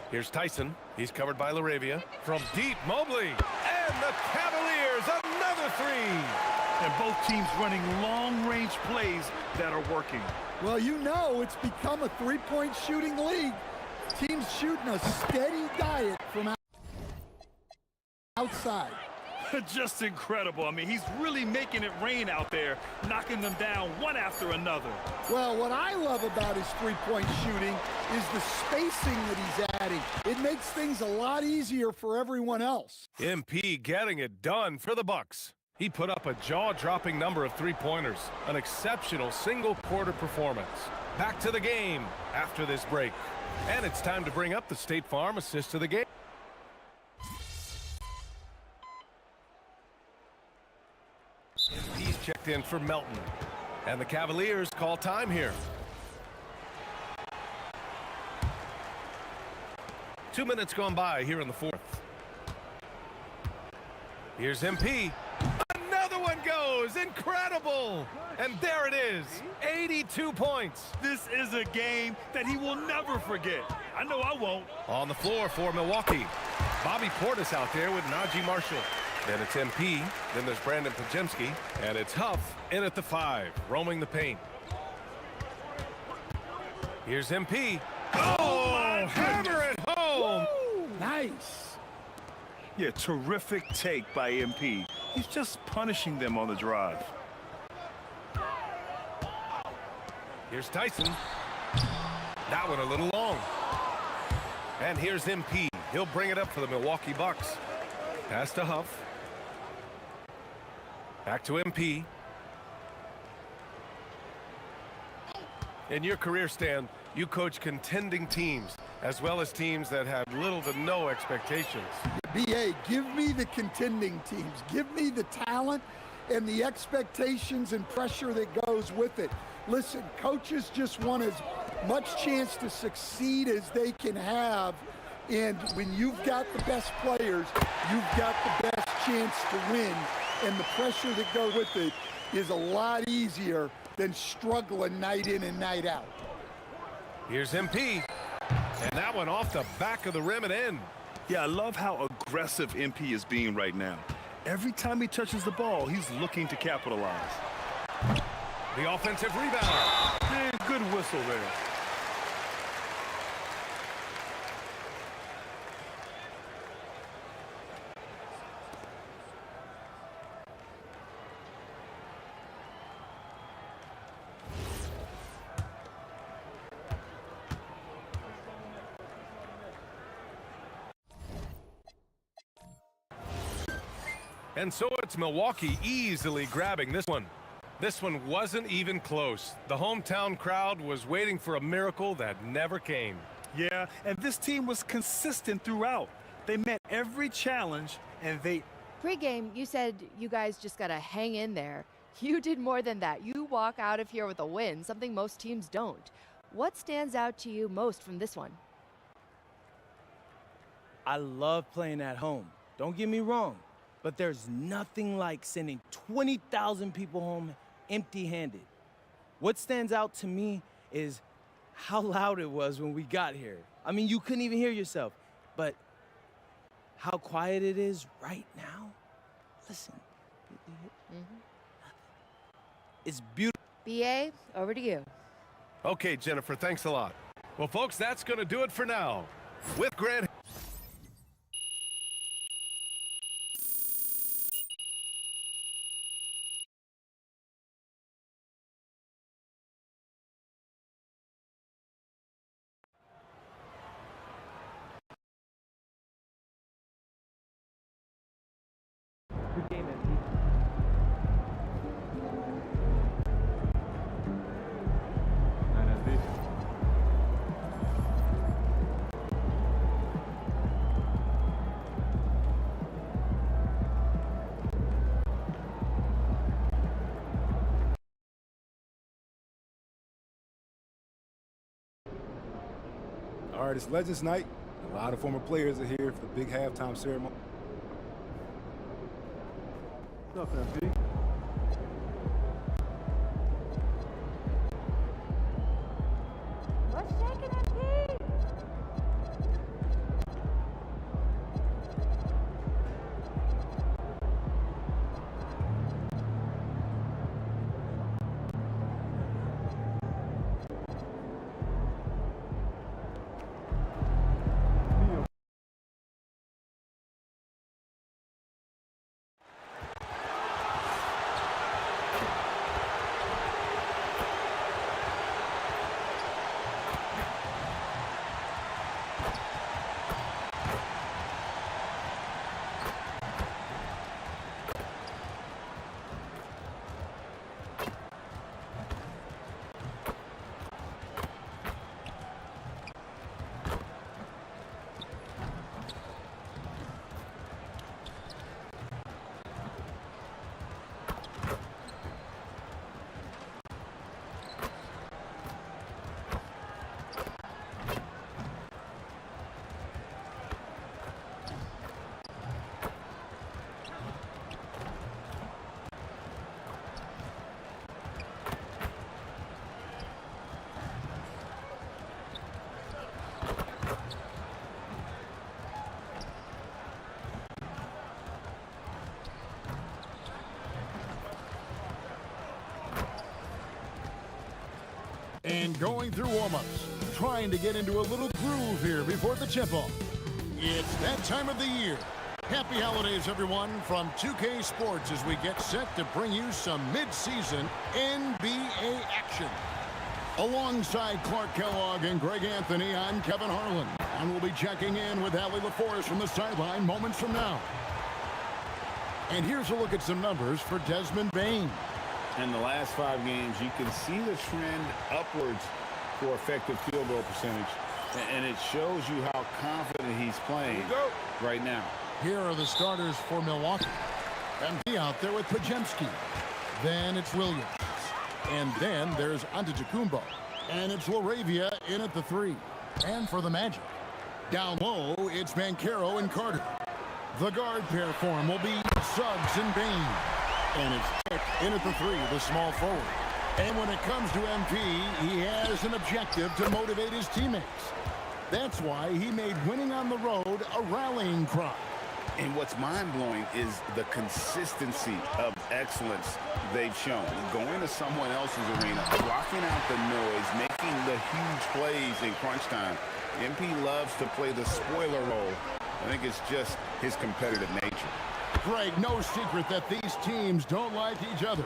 Here's Tyson. He's covered by LaRavia. From deep, Mobley. And the Cavaliers, another 3. And both teams running long-range plays that are working. Well, you know it's become a three-point shooting league. Teams shooting a steady diet from outside. Just incredible. I mean, he's really making it rain out there, knocking them down one after another. Well, what I love about his three-point shooting is the spacing that he's adding. It makes things a lot easier for everyone else. MP getting it done for the Bucks. He put up a jaw-dropping number of three-pointers. An exceptional single-quarter performance. Back to the game after this break. And it's time to bring up the State Farm assist of the game. He's checked in for Melton. And the Cavaliers call time here. 2 minutes gone by here in the 4th. Here's MP. Another one goes. Incredible. And there it is. 82 points. This is a game that he will never forget. I know I won't. On the floor for Milwaukee. Bobby Portis out there with Najee Marshall. Then it's MP. Then there's Brandon Podziemski. And it's Huff in at the 5, roaming the paint. Here's MP. Oh, hammer it home. Nice. Yeah, terrific take by MP. He's just punishing them on the drive. Here's Tyson. That one a little long. And here's MP. He'll bring it up for the Milwaukee Bucks. Pass to Huff. Back to MP. In your career, Stan, you coach contending teams as well as teams that have little to no expectations. BA, give me the contending teams. Give me the talent and the expectations and pressure that goes with it. Listen, coaches just want as much chance to succeed as they can have. And when you've got the best players, you've got the best chance to win. And the pressure that goes with it is a lot easier than struggling night in and night out. Here's MP. And that one off the back of the rim and in. Yeah, I love how aggressive MP is being right now. Every time he touches the ball, he's looking to capitalize. The offensive rebound. And good whistle there. And so it's Milwaukee easily grabbing this one. This one wasn't even close. The hometown crowd was waiting for a miracle that never came. Yeah, and this team was consistent throughout. They met every challenge, and they... Pre-game, you said you guys just got to hang in there. You did more than that. You walk out of here with a win, something most teams don't. What stands out to you most from this one? I love playing at home. Don't get me wrong. But there's nothing like sending 20,000 people home empty-handed. What stands out to me is how loud it was when we got here. I mean, you couldn't even hear yourself. But how quiet it is right now. Listen. It's beautiful. BA, over to you. Okay, Jennifer, thanks a lot. Well, folks, that's going to do it for now. With Grant... Good game, MP. All right, it's Legends Night. A lot of former players are here for the big halftime ceremony. What's up, MP? What's shaking, MP? And going through warm-ups, trying to get into a little groove here before the tip-off. It's that time of the year. Happy holidays, everyone, from 2K Sports as we get set to bring you some mid-season NBA action. Alongside Clark Kellogg and Greg Anthony, I'm Kevin Harlan, and we'll be checking in with Allie LaForce from the sideline moments from now. And here's a look at some numbers for Desmond Bane. In the last 5 games, you can see the trend upwards for effective field goal percentage. And it shows you how confident he's playing right now. Here are the starters for Milwaukee. MP out there with Podziemski. Then it's Williams. And then there's Antetokounmpo. And it's LaRavia in at the 3. And for the Magic, down low, it's Banchero and Carter. The guard pair for him will be Suggs and Bane. And it's Pick in at the 3, the small forward. And when it comes to MP, he has an objective to motivate his teammates. That's why he made winning on the road a rallying cry. And what's mind-blowing is the consistency of excellence they've shown. Going to someone else's arena, blocking out the noise, making the huge plays in crunch time. MP loves to play the spoiler role. I think it's just his competitive nature. Greg, no secret that these teams don't like each other.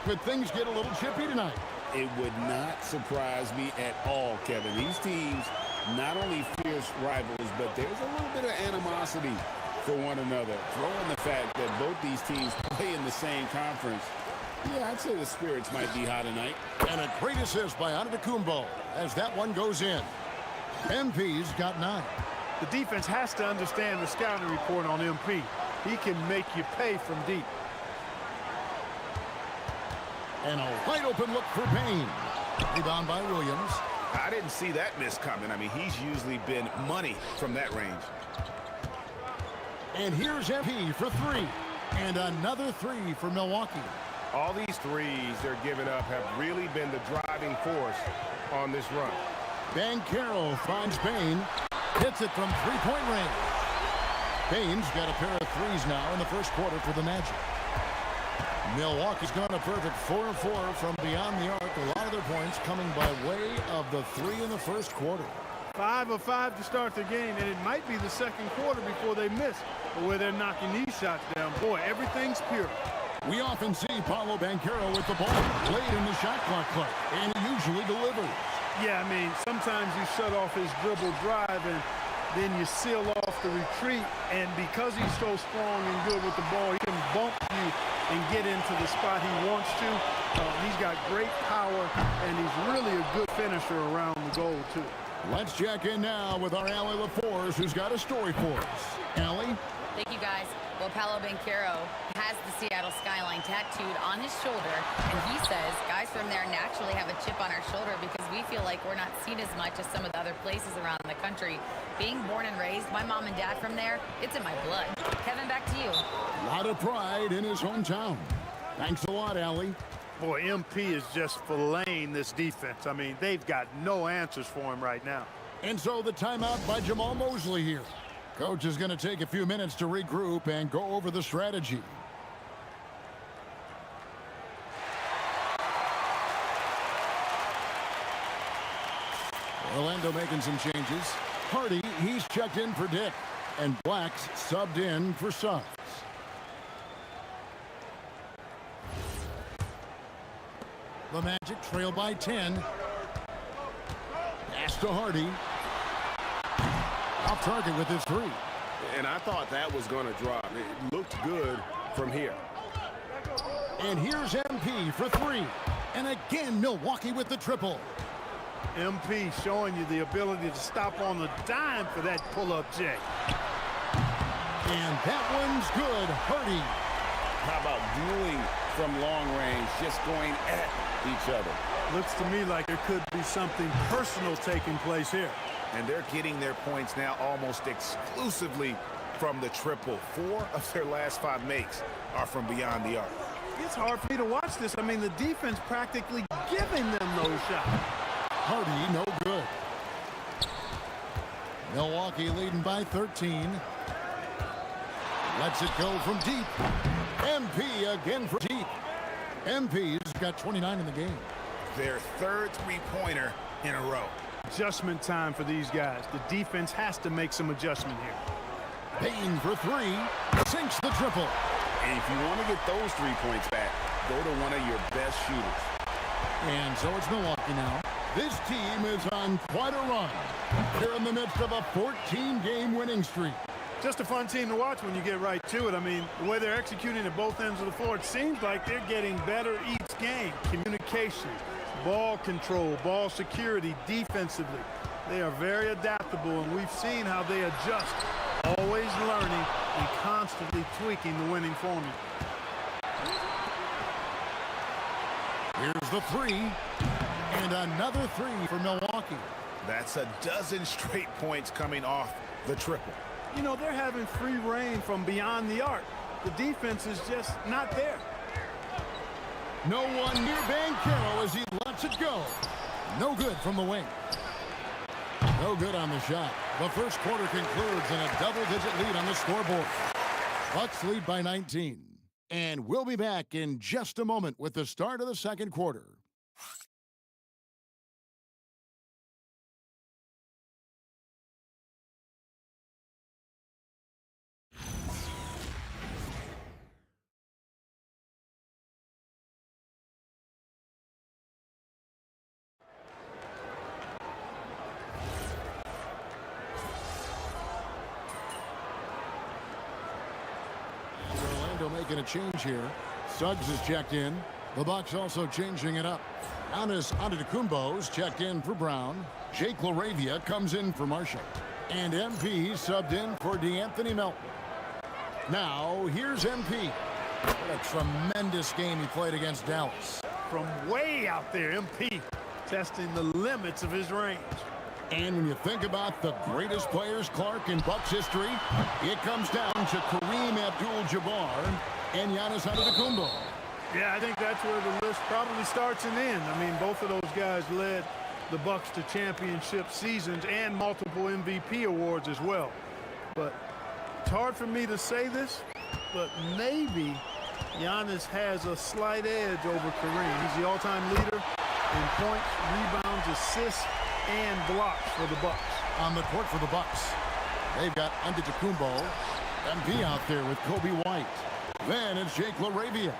Could things get a little chippy tonight? It would not surprise me at all, Kevin. These teams not only fierce rivals, but there's a little bit of animosity for one another. Throw in the fact that both these teams play in the same conference. Yeah, I'd say the spirits might be high tonight. And a great assist by Antetokounmpo as that one goes in. MP's got 9. The defense has to understand the scouting report on MP. He can make you pay from deep. And a wide open look for Bane. Rebound by Williams. I didn't see that miss coming. I mean, he's usually been money from that range. And here's MP for 3. And another 3 for Milwaukee. All these threes they're giving up have really been the driving force on this run. Banchero finds Bane. Hits it from 3-point range. Bane's got a pair of 3s now in the first quarter for the Magic. Milwaukee's gone a perfect 4 of 4 from beyond the arc. A lot of their points coming by way of the 3 in the first quarter. 5 of 5 to start the game, and it might be the second quarter before they miss, but where they're knocking these shots down. Boy, everything's pure. We often see Paolo Banchero with the ball late in the shot clock, and he usually delivers. Yeah, I mean, sometimes you shut off his dribble drive, and then you seal off the retreat, and because he's so strong and good with the ball, he can bump you and get into the spot he wants to. He's got great power, and he's really a good finisher around the goal, too. Let's check in now with our Allie LaForce, who's got a story for us. Allie? Thank you, guys. Well, Paolo Banchero has the Seattle skyline tattooed on his shoulder, and he says guys from there naturally have a chip on our shoulder because we feel like we're not seen as much as some of the other places around the country. Being born and raised, my mom and dad from there, it's in my blood. Kevin, back to you. A lot of pride in his hometown. Thanks a lot, Allie. Boy, MP is just filleting this defense. I mean, they've got no answers for him right now. And so the timeout by Jamal Mosley here. Coach is going to take a few minutes to regroup and go over the strategy. Orlando making some changes. Hardy, he's checked in for Dick. And Black's subbed in for Suggs. The Magic trail by 10. Pass to Hardy. Off target with his 3. And I thought that was going to drop. It looked good from here. And here's MP for 3. And again, Milwaukee with the triple. MP showing you the ability to stop on the dime for that pull-up J. And that one's good. Hardy. How about dueling from long range, just going at each other? Looks to me like there could be something personal taking place here. And they're getting their points now almost exclusively from the triple. 4 of their last 5 makes are from beyond the arc. It's hard for me to watch this. I mean, the defense practically giving them those shots. Hardy, no good. Milwaukee leading by 13. Lets it go from deep. MP again for deep. MP's got 29 in the game. Their 3rd three-pointer in a row. adjustment time for these guys. The defense has to make some adjustment here. Payne for three, sinks the triple. And if you want to get those 3 points back, go to one of your best shooters. And so it's Milwaukee now. This team is on quite a run. They're in the midst of a 14-game winning streak. Just a fun team to watch when you get right to it. I mean, the way they're executing at both ends of the floor, it seems like they're getting better each game. Communication, ball control, ball security, defensively. They are very adaptable, and we've seen how they adjust, always learning and constantly tweaking the winning formula. Here's the three, and another three for Milwaukee. That's a dozen straight points coming off the triple. You know, they're having free reign from beyond the arc. The defense is just not there. No one near Banchero as he lets it go. No good from the wing. No good on the shot. The first quarter concludes in a double-digit lead on the scoreboard. Bucks lead by 19. And we'll be back in just a moment with the start of the second quarter. Making a change here. Suggs is checked in. The Bucks also changing it up. Giannis Antetokounmpo is checked in for Brown. Jake LaRavia comes in for Marshall. And MP subbed in for DeAnthony Melton. Now, here's MP. What a tremendous game he played against Dallas. From way out there, MP testing the limits of his range. And when you think about the greatest players, Clark, in Bucks history, it comes down to Kareem Abdul-Jabbar and Giannis Antetokounmpo. Yeah, I think that's where the list probably starts and ends. I mean, both of those guys led the Bucks to championship seasons and multiple MVP awards as well. But it's hard for me to say this, but maybe Giannis has a slight edge over Kareem. He's the all-time leader in points, rebounds, assists, and blocks for the Bucks. On the court for the Bucks, they've got Antetokounmpo, MP out there with Kobe White. Then it's Jake LaRavia.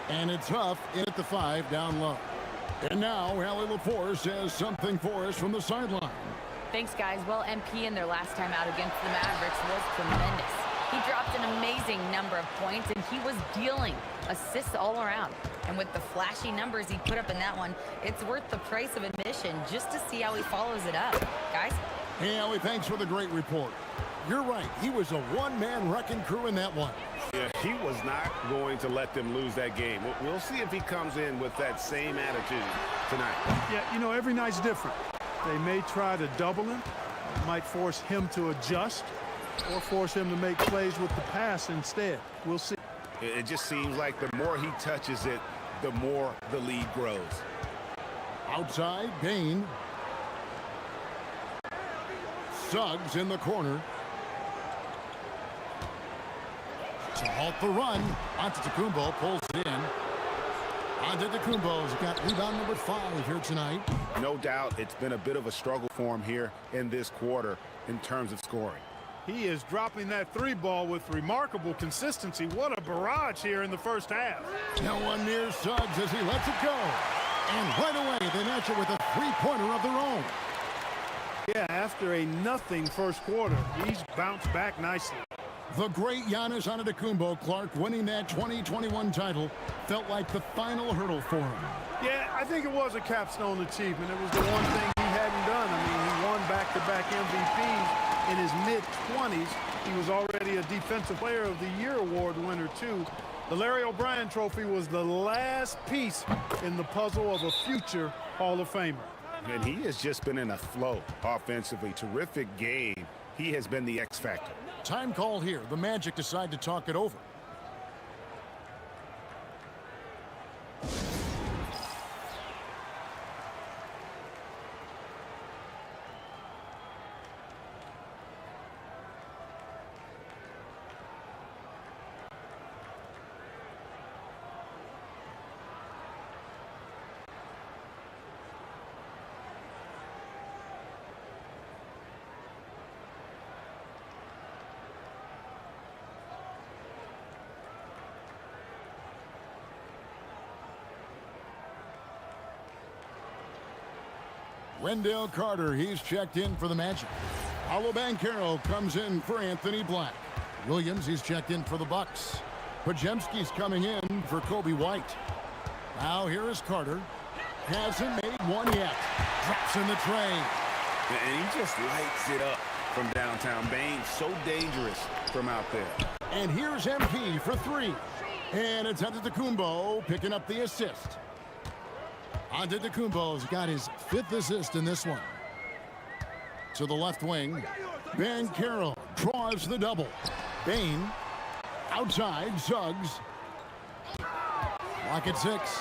And it's Huff in at the 5 down low. And now Allie LaForce says something for us from the sideline. Thanks, guys. Well, MP in their last time out against the Mavericks was tremendous. He dropped an amazing number of points, and he was dealing assists all around. And with the flashy numbers he put up in that one, it's worth the price of admission just to see how he follows it up. Guys? Hey, Allie, thanks for the great report. You're right. He was a one-man wrecking crew in that one. Yeah, he was not going to let them lose that game. We'll see if he comes in with that same attitude tonight. Yeah, you know, every night's different. They may try to double him. It might force him to adjust or force him to make plays with the pass instead. We'll see. It just seems like the more he touches it, the more the lead grows. Outside, Payne. Suggs in the corner. To halt the run, Antetokounmpo pulls it in. Antetokounmpo's got rebound number 5 here tonight. No doubt it's been a bit of a struggle for him here in this quarter in terms of scoring. He is dropping that 3 ball with remarkable consistency. What a barrage here in the first half. No one near Suggs as he lets it go. And right away, they match it with a 3-pointer of their own. Yeah, after a nothing first quarter, he's bounced back nicely. The great Giannis Antetokounmpo, Clark, winning that 2021 title felt like the final hurdle for him. Yeah, I think it was a capstone achievement. It was the one thing he hadn't done. I mean, he won back-to-back MVPs in his mid-20s. He was already a Defensive Player of the Year award winner, too. The Larry O'Brien Trophy was the last piece in the puzzle of a future Hall of Famer. And he has just been in a flow offensively. Terrific game. He has been the X factor. Time call here. The Magic decide to talk it over. Wendell Carter, he's checked in for the Magic. Paolo Banchero comes in for Anthony Black. Williams, he's checked in for the Bucks. Podziemski's coming in for Kobe White. Now here is Carter. Hasn't made one yet. Drops in the tray. And he just lights it up from downtown. Bane so dangerous from out there. And here's MP for three. And it's Antetokounmpo picking up the assist. Antetokounmpo's got his 5th assist in this one. To the left wing, Banchero draws the double. Bane outside, Suggs. Clock at 6.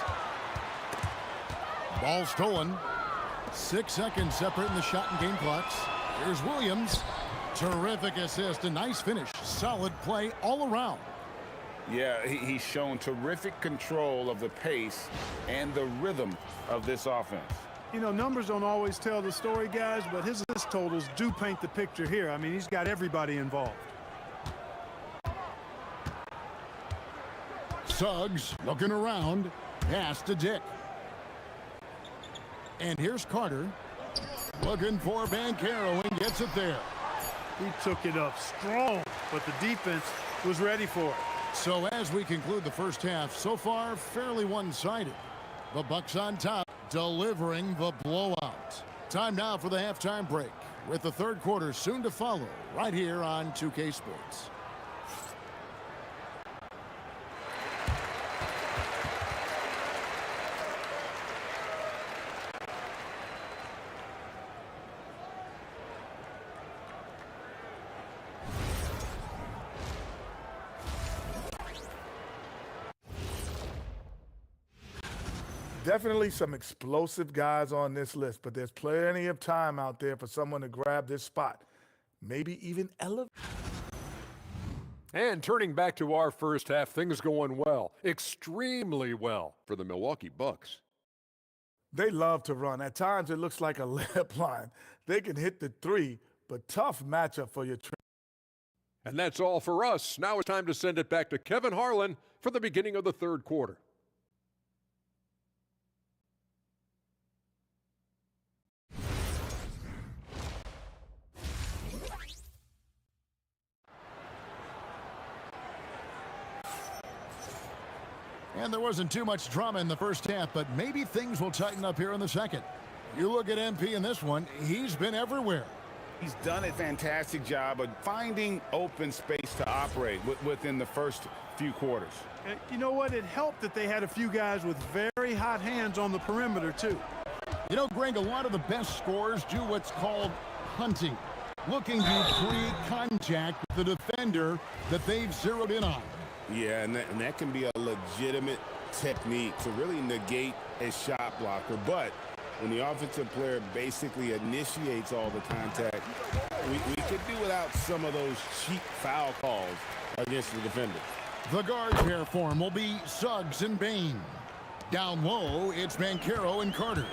Ball stolen. 6 seconds separating the shot and game clocks. Here's Williams. Terrific assist, a nice finish. Solid play all around. Yeah, he's shown terrific control of the pace and the rhythm of this offense. You know, numbers don't always tell the story, guys, but his assist totals do paint the picture here. I mean, he's got everybody involved. Suggs looking around. Pass to Dick. And here's Carter. Looking for Banchero and gets it there. He took it up strong, but the defense was ready for it. So as we conclude the first half, so far fairly one-sided. The Bucks on top, delivering the blowout. Time now for the halftime break, with the third quarter soon to follow, right here on 2K Sports. Definitely some explosive guys on this list, but there's plenty of time out there for someone to grab this spot. Maybe even elevate. And turning back to our first half, things going well, extremely well for the Milwaukee Bucks. They love to run. At times it looks like a layup line. They can hit the three, but tough matchup for your. And that's all for us. Now it's time to send it back to Kevin Harlan for the beginning of the third quarter. And there wasn't too much drama in the first half, but maybe things will tighten up here in the second. You look at MP in this one, he's been everywhere. He's done a fantastic job of finding open space to operate within the first few quarters. You know what? It helped that they had a few guys with very hot hands on the perimeter, too. You know, Greg, a lot of the best scorers do what's called hunting, looking to create contact with the defender that they've zeroed in on. Yeah, and that can be a legitimate technique to really negate a shot blocker. But when the offensive player basically initiates all the contact, we could do without some of those cheap foul calls against the defender. The guard pair form will be Suggs and Bane. Down low, it's Banchero and Carter.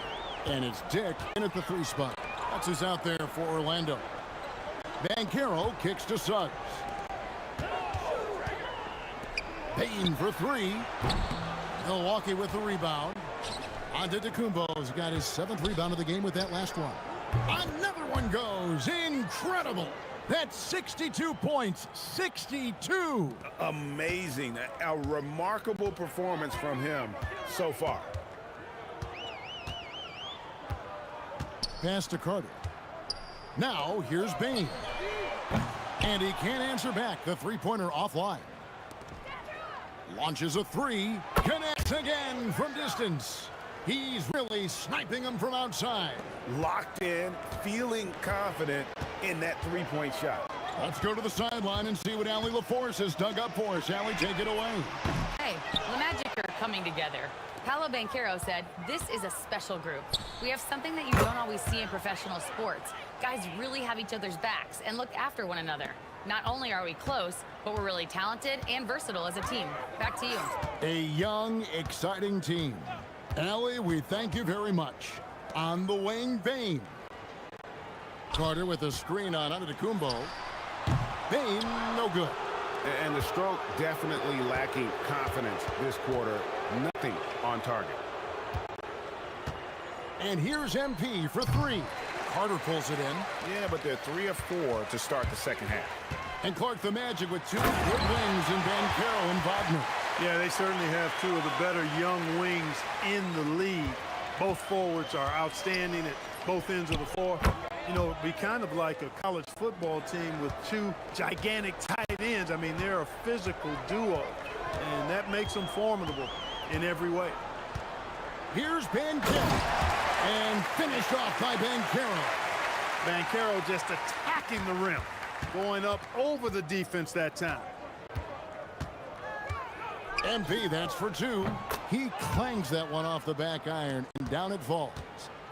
And it's Dick in at the 3 spot. That's who's out there for Orlando. Banchero kicks to Suggs. Payton for 3. Milwaukee with the rebound. Antetokounmpo's got his 7th rebound of the game with that last one. Another one goes. Incredible. That's 62 points. 62. Amazing. A remarkable performance from him so far. Pass to Carter. Now here's Bane. And he can't answer back. The three-pointer offline. Launches a 3, connects again from distance. He's really sniping them from outside. Locked in, feeling confident in that three-point shot. Let's go to the sideline and see what Allie LaForce has dug up for us. Allie, take it away. Hey, the Magic are coming together. Paolo Banchero said, "This is a special group. We have something that you don't always see in professional sports. Guys really have each other's backs and look after one another. Not only are we close, but we're really talented and versatile as a team." Back to you. A young, exciting team. Allie, we thank you very much. On the wing, Bane. Carter with a screen on Antetokounmpo. Bane, no good. And the stroke definitely lacking confidence this quarter. Nothing on target. And here's MP for three. Carter pulls it in. Yeah, but they're 3 of 4 to start the second half. And Clark the Magic with two good wings in Banchero and Wagner. Yeah, they certainly have two of the better young wings in the league. Both forwards are outstanding at both ends of the floor. You know, it'd be kind of like a college football team with two gigantic tight ends. I mean, they're a physical duo, and that makes them formidable in every way. Here's Banchero, and finished off by Banchero. Banchero just attacking the rim, going up over the defense that time. MP, that's for two. He clangs that one off the back iron, and down it falls.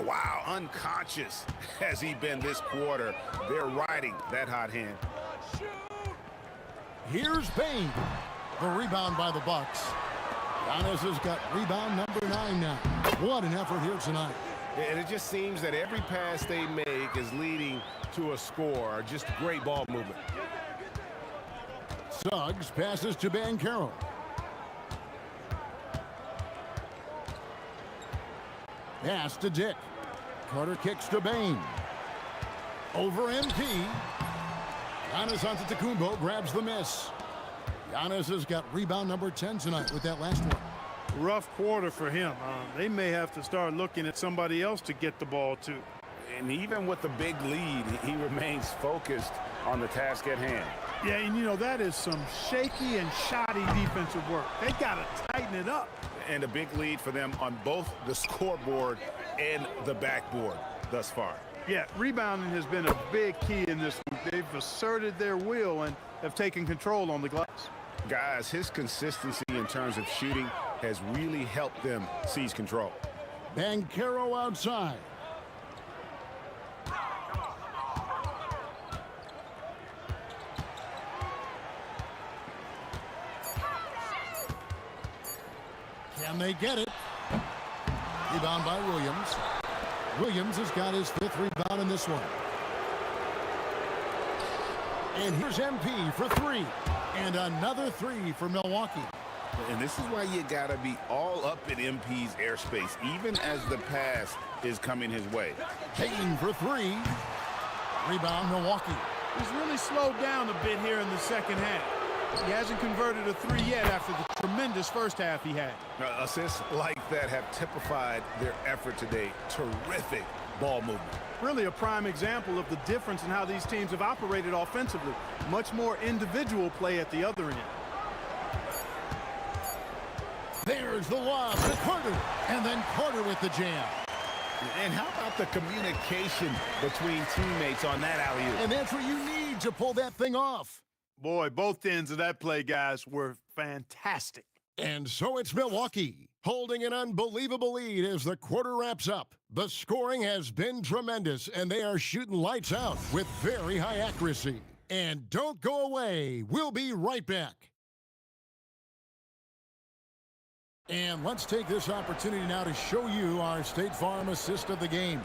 Wow, unconscious has he been this quarter. They're riding that hot hand. Here's Bane. The rebound by the Bucks. Giannis has got rebound number 9 now. What an effort here tonight. And it just seems that every pass they make is leading to a score. Just great ball movement. Suggs passes to Banchero. Pass to Dick. Carter kicks to Bane. Over MP. Giannis Antetokounmpo grabs the miss. Giannis has got rebound number 10 tonight with that last one. Rough quarter for him. They may have to start looking at somebody else to get the ball to. And even with the big lead, he remains focused on the task at hand. Yeah, and you know, that is some shaky and shoddy defensive work. They got to tighten it up. And a big lead for them on both the scoreboard and the backboard thus far. Yeah, rebounding has been a big key in this one. They've asserted their will and have taken control on the glass. Guys, his consistency in terms of shooting has really helped them seize control. Banchero outside. Can they get it? Rebound by Williams. Williams has got his 5th rebound in this one. And here's MP for 3. And another 3 for Milwaukee. And this is why you got to be all up in MP's airspace, even as the pass is coming his way. Payton for 3. Rebound Milwaukee. He's really slowed down a bit here in the second half. He hasn't converted a 3 yet after the tremendous first half he had. Assists like that have typified their effort today. Terrific ball movement. Really a prime example of the difference in how these teams have operated offensively. Much more individual play at the other end. There's the lob to Carter, and then Carter with the jam. And how about the communication between teammates on that alley-oop? And that's what you need to pull that thing off. Boy, both ends of that play, guys, were fantastic. And so it's Milwaukee holding an unbelievable lead as the quarter wraps up. The scoring has been tremendous, and they are shooting lights out with very high accuracy. And don't go away. We'll be right back. And let's take this opportunity now to show you our State Farm assist of the game.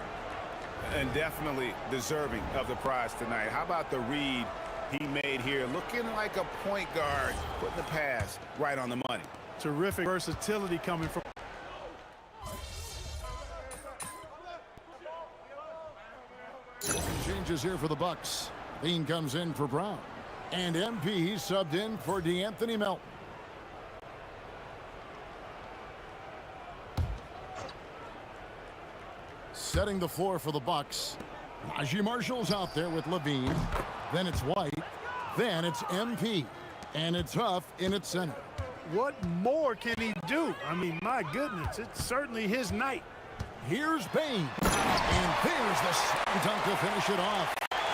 And definitely deserving of the prize tonight. How about the read he made here, looking like a point guard, putting the pass right on the money. Terrific versatility coming from. Changes here for the Bucks. Lean comes in for Brown. And MP subbed in for DeAnthony Melton. Setting the floor for the Bucks. Najee Marshall's out there with Levine. Then it's White. Then it's MP. And it's Huff in its center. What more can he do? I mean, my goodness, it's certainly his night. Here's Bane. And there's the slam dunk to finish it off.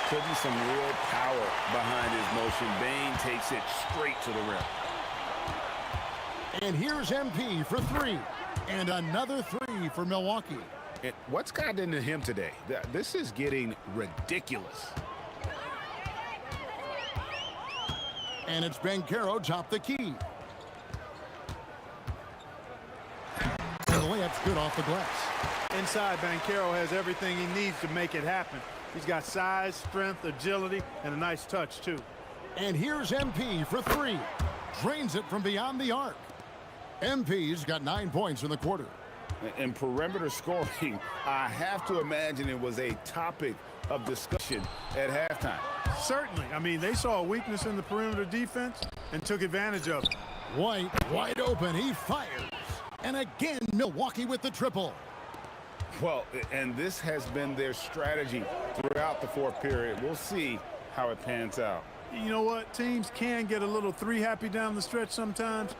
Putting some real power behind his motion. Bane takes it straight to the rim. And here's MP for 3. And another 3 for Milwaukee. What's gotten into him today? This is getting ridiculous. And it's Banchero top the key. And the layup's good off the glass. Inside, Banchero has everything he needs to make it happen. He's got size, strength, agility, and a nice touch, too. And here's MP for 3. Drains it from beyond the arc. MP's got 9 points in the quarter. And perimeter scoring, I have to imagine it was a topic of discussion at halftime. Certainly. I mean, they saw a weakness in the perimeter defense and took advantage of it. White wide open. He fires. And again, Milwaukee with the triple. Well, and this has been their strategy throughout the fourth period. We'll see how it pans out. You know what? Teams can get a little three-happy down the stretch sometimes,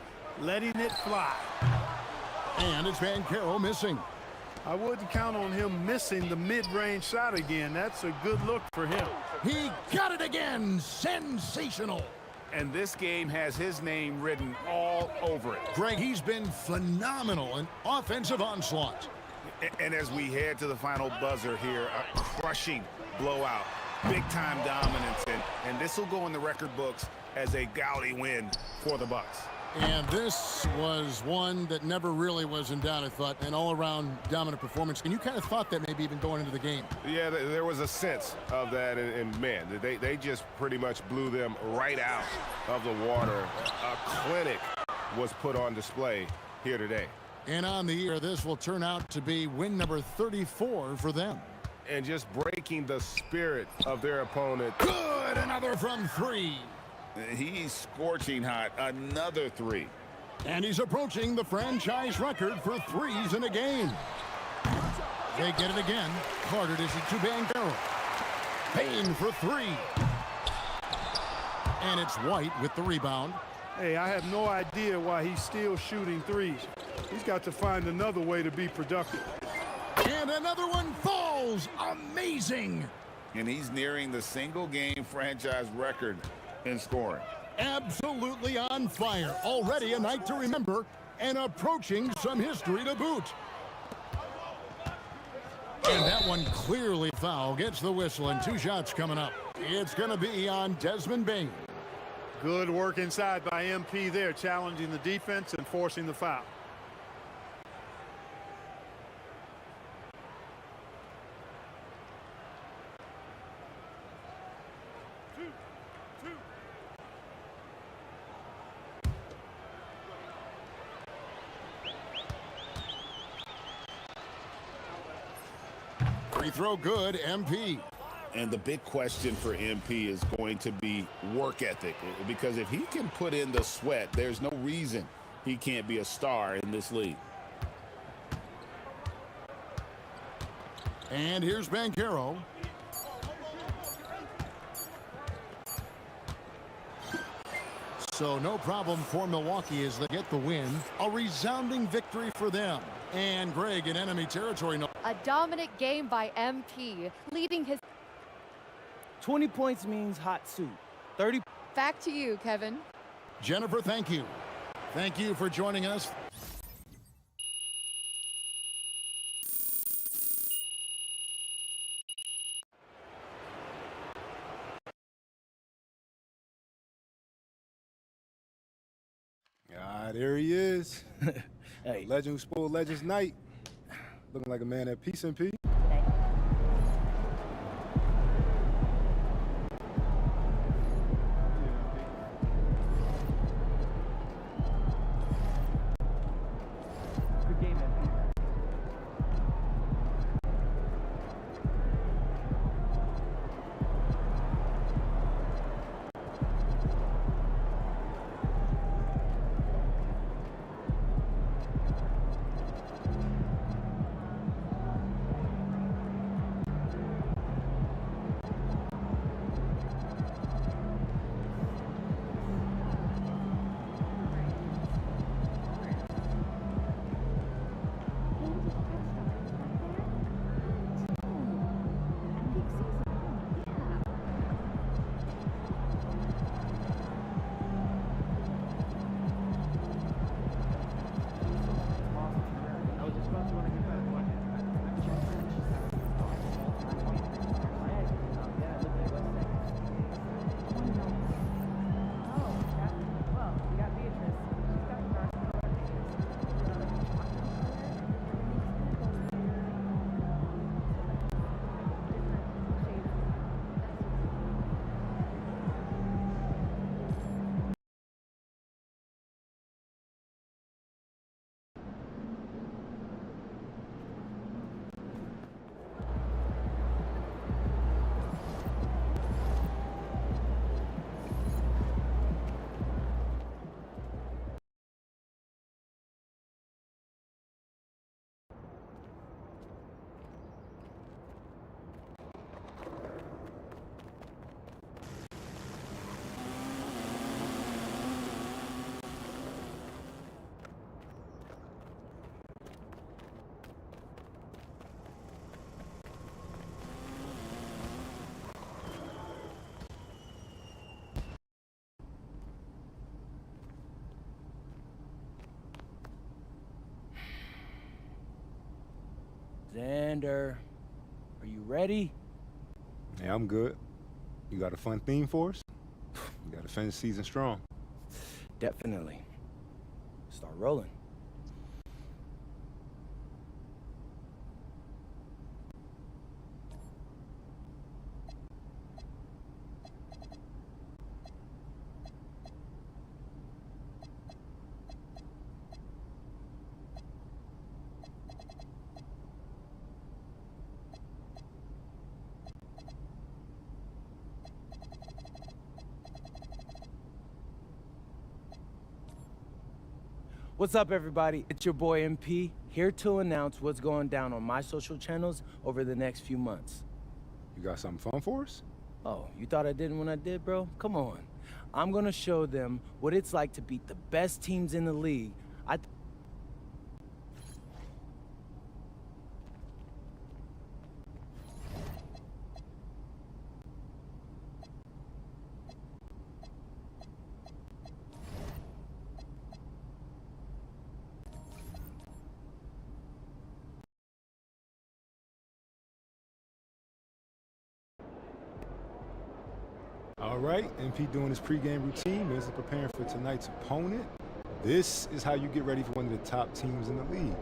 letting it fly. And it's Banchero missing. I wouldn't count on him missing the mid-range shot again. That's a good look for him. He got it again. Sensational. And this game has his name written all over it. Greg, he's been phenomenal in offensive onslaught. And as we head to the final buzzer here, a crushing blowout, big-time dominance, and this will go in the record books as a gaudy win for the Bucks. And this was one that never really was in doubt, I thought, an all-around dominant performance. And you kind of thought that maybe even going into the game. Yeah, there was a sense of that, and man, they just pretty much blew them right out of the water. A clinic was put on display here today. And on the year, this will turn out to be win number 34 for them. And just breaking the spirit of their opponent. Good, another from three. He's scorching hot, another three. And he's approaching the franchise record for threes in a game. They get it again. Carter dishes to Banchero. Payne for three. And it's White with the rebound. Hey, I have no idea why he's still shooting threes. He's got to find another way to be productive. And another one falls. Amazing. And he's nearing the single-game franchise record in scoring. Absolutely on fire. Already a night to remember and approaching some history to boot. And that one clearly foul. Gets the whistle and two shots coming up. It's going to be on Desmond Bane. Good work inside by MP there, challenging the defense and forcing the foul. Free throw good, MP. And the big question for MP is going to be work ethic, because if he can put in the sweat, there's no reason he can't be a star in this league. And here's Banchero. So no problem for Milwaukee as they get the win. A resounding victory for them. And Greg in enemy territory. A dominant game by MP, leading his... 20 points means hot soup. 30... Back to you, Kevin. Jennifer, thank you. Thank you for joining us. There he is. Hey. Legend who spoiled Legends Night. Looking like a man at peace, MP. Good game, MP. Xander, are you ready? Hey, I'm good. You got a fun theme for us? We got to finish the season strong. Definitely. Start rolling. What's up, everybody? It's your boy MP, here to announce what's going down on my social channels over the next few months. You got something fun for us? Oh, you thought I didn't when I did, bro? Come on. I'm gonna show them what it's like to beat the best teams in the league. All right, MP doing his pregame routine, is preparing for tonight's opponent. This is how you get ready for one of the top teams in the league.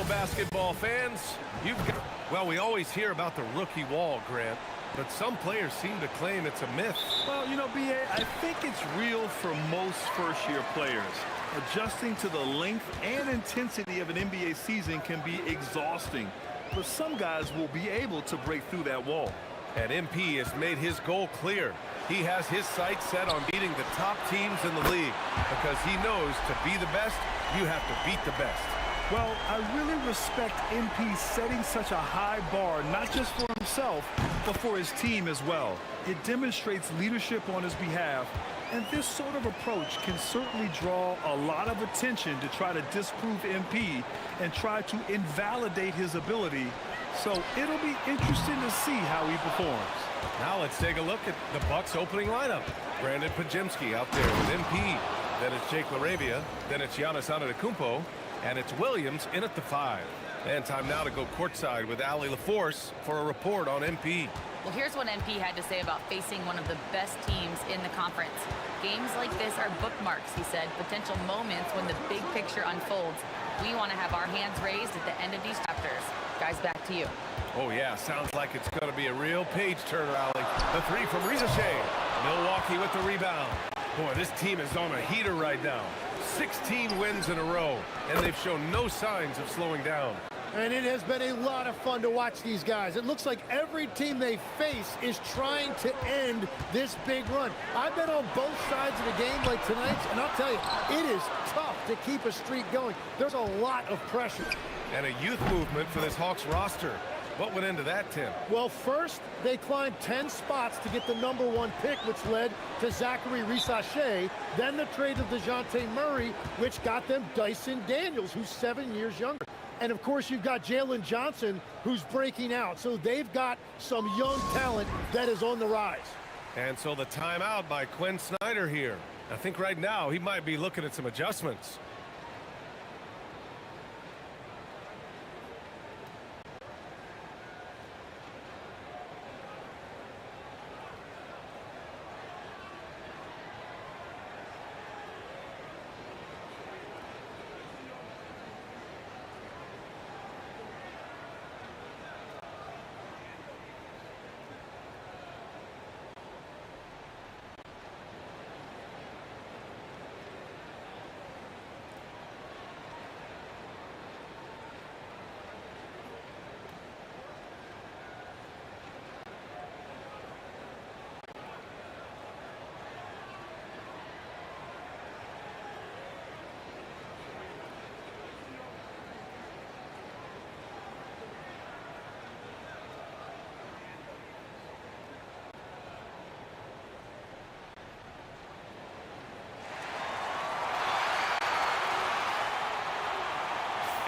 basketball fans. Well, we always hear about the rookie wall, Grant, but some players seem to claim it's a myth. Well, you know, B.A., I think it's real for most first-year players. Adjusting to the length and intensity of an NBA season can be exhausting, but some guys will be able to break through that wall. And MP has made his goal clear. He has his sights set on beating the top teams in the league because he knows to be the best, you have to beat the best. Well, I really respect MP setting such a high bar, not just for himself, but for his team as well. It demonstrates leadership on his behalf, and this sort of approach can certainly draw a lot of attention to try to disprove MP and try to invalidate his ability. So it'll be interesting to see how he performs. Now let's take a look at the Bucks opening lineup. Brandon Pajemski out there with MP. Then it's Jake LaRavia. Then it's Giannis Antetokounmpo. And it's Williams in at the 5. And time now to go courtside with Allie LaForce for a report on MP. Well, here's what MP had to say about facing one of the best teams in the conference. Games like this are bookmarks, he said, potential moments when the big picture unfolds. We want to have our hands raised at the end of these chapters. Guys, back to you. Oh, yeah, sounds like it's going to be a real page-turner, Allie. The 3 from Riza Shea. Milwaukee with the rebound. Boy, this team is on a heater right now. 16 wins in a row, and they've shown no signs of slowing down. And it has been a lot of fun to watch these guys. It looks like every team they face is trying to end this big run. I've been on both sides of a game like tonight's, and I'll tell you, it is tough to keep a streak going. There's a lot of pressure. And a youth movement for this Hawks roster. What went into that, Tim? Well, first, they climbed 10 spots to get the #1 pick, which led to Zachary Risache. Then the trade of DeJounte Murray, which got them Dyson Daniels, who's 7 years younger. And, of course, you've got Jalen Johnson, who's breaking out. So they've got some young talent that is on the rise. And so the timeout by Quinn Snyder here. I think right now he might be looking at some adjustments.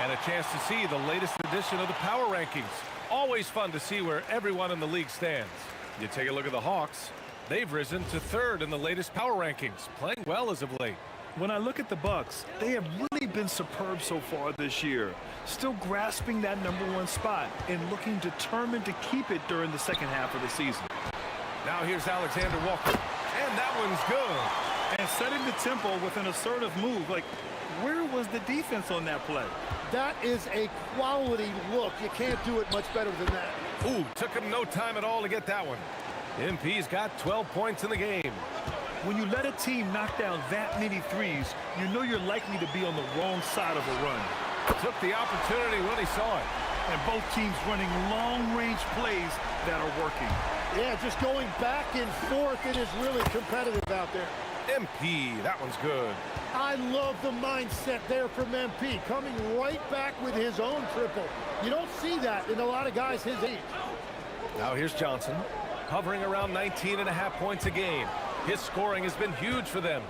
And a chance to see the latest edition of the Power Rankings. Always fun to see where everyone in the league stands. You take a look at the Hawks. They've risen to 3rd in the latest Power Rankings, playing well as of late. When I look at the Bucks, they have really been superb so far this year. Still grasping that #1 spot and looking determined to keep it during the second half of the season. Now here's Alexander Walker. And that one's good. And setting the tempo with an assertive move. Like, where was the defense on that play? That is a quality look. You can't do it much better than that. Ooh, took him no time at all to get that one. MP's got 12 points in the game. When you let a team knock down that many threes, you know you're likely to be on the wrong side of a run. Took the opportunity when he saw it. And both teams running long-range plays that are working. Yeah, just going back and forth. It is really competitive out there. MP, that one's good. I love the mindset there from MP, coming right back with his own triple. You don't see that in a lot of guys his age. Now here's Johnson, hovering around 19.5 points a game. His scoring has been huge for them.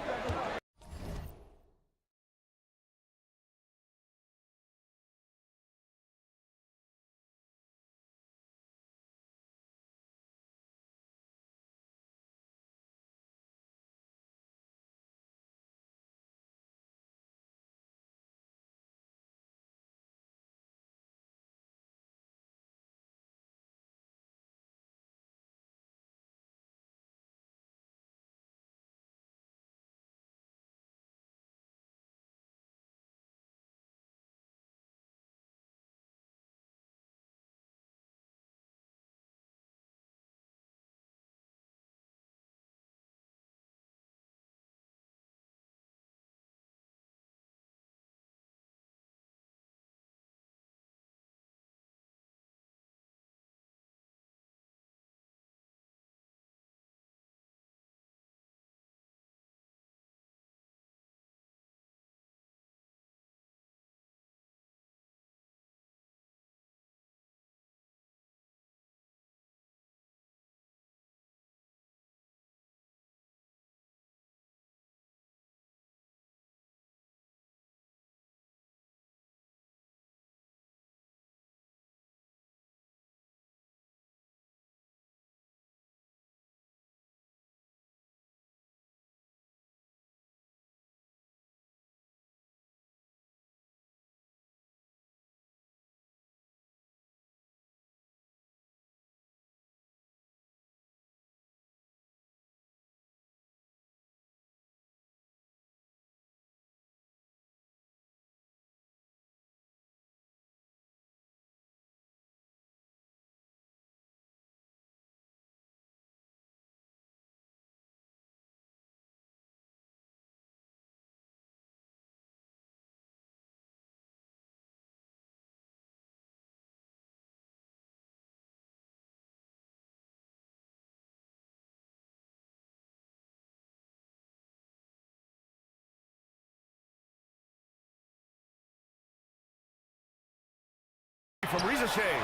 from Rizachet.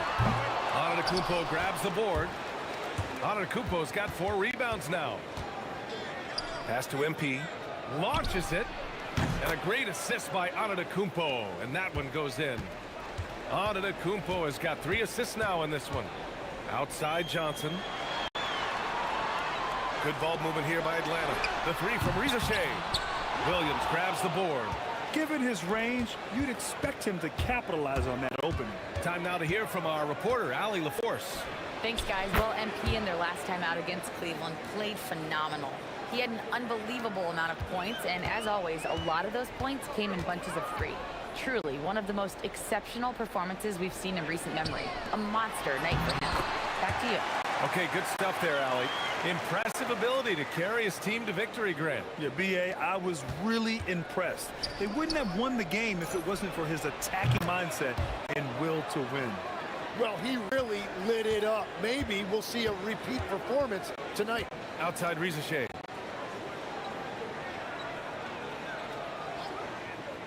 Antetokounmpo grabs the board. Antetokounmpo's got 4 rebounds now. Pass to MP. Launches it. And a great assist by Antetokounmpo. And that one goes in. Antetokounmpo has got 3 assists now in this one. Outside Johnson. Good ball movement here by Atlanta. The 3 from Rizachet. Williams grabs the board. Given his range, you'd expect him to capitalize on that opening. Time now to hear from our reporter, Allie LaForce. Thanks, guys. Well, MP in their last time out against Cleveland played phenomenal. He had an unbelievable amount of points, and as always, a lot of those points came in bunches of 3. Truly, one of the most exceptional performances we've seen in recent memory. A monster night for him. Back to you. Okay, good stuff there, Allie. Impressive ability to carry his team to victory, Grant. Yeah, B.A., I was really impressed. They wouldn't have won the game if it wasn't for his attacking mindset and will to win. Well, he really lit it up. Maybe we'll see a repeat performance tonight. Outside Rizachet.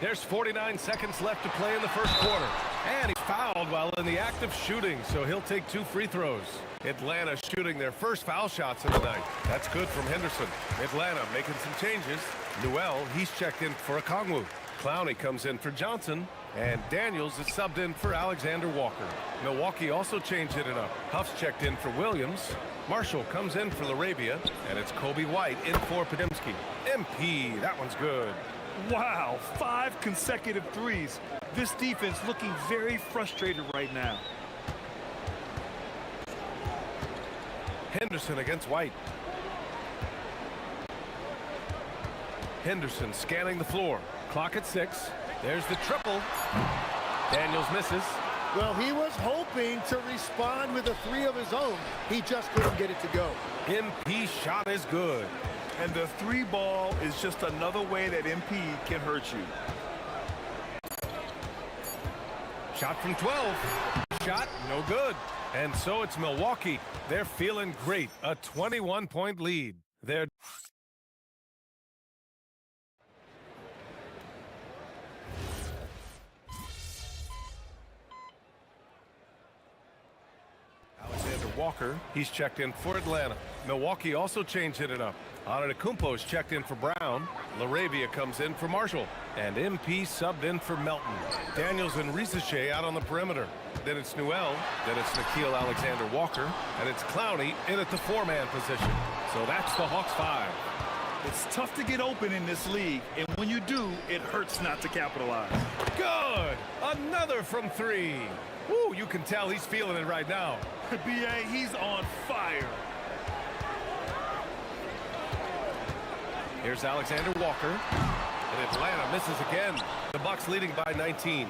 There's 49 seconds left to play in the first quarter. And he's fouled while in the act of shooting, so he'll take 2 free throws. Atlanta shooting their first foul shots of the night. That's good from Henderson. Atlanta making some changes. Newell, he's checked in for Okongwu. Clowney comes in for Johnson. And Daniels is subbed in for Alexander Walker. Milwaukee also changed it up. Huff's checked in for Williams. Marshall comes in for LaRavia. And it's Kobe White in for Podziemski. MP, that one's good. Wow, 5 consecutive threes. This defense looking very frustrated right now. Henderson against White. Henderson scanning the floor. Clock at 6. There's the triple. Daniels misses. Well, he was hoping to respond with a 3 of his own. He just couldn't get it to go. MP shot is good. And the 3 ball is just another way that MP can hurt you. Shot from 12. Shot no good. And so it's Milwaukee. They're feeling great. A 21-point lead. They're Alexander Walker, he's checked in for Atlanta. Milwaukee also changed it up. Antetokounmpo's checked in for Brown. LaRavia comes in for Marshall. And MP subbed in for Melton. Daniels and Rizachet out on the perimeter. Then it's Newell. Then it's Nickeil Alexander-Walker. And it's Clowney in at the 4-man position. So that's the Hawks 5. It's tough to get open in this league, and when you do, it hurts not to capitalize. Good! Another from 3. Woo, you can tell he's feeling it right now. B.A., he's on fire. Here's Alexander Walker. And Atlanta misses again. The Bucks leading by 19.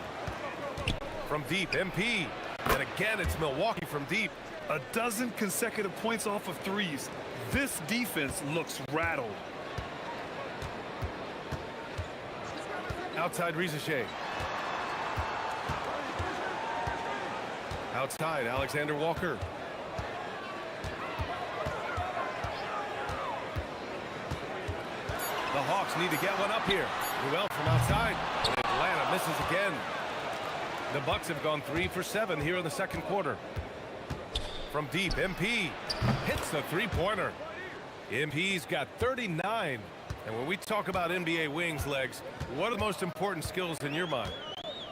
From deep, MP. And again, it's Milwaukee from deep. A dozen consecutive points off of threes. This defense looks rattled. Outside Rizachet. Outside, Alexander Walker. The Hawks need to get one up here. Newell from outside. And Atlanta misses again. The Bucks have gone 3 for 7 here in the second quarter. From deep, MP hits the 3-pointer. MP's got 39. And when we talk about NBA wings, Legs, what are the most important skills in your mind?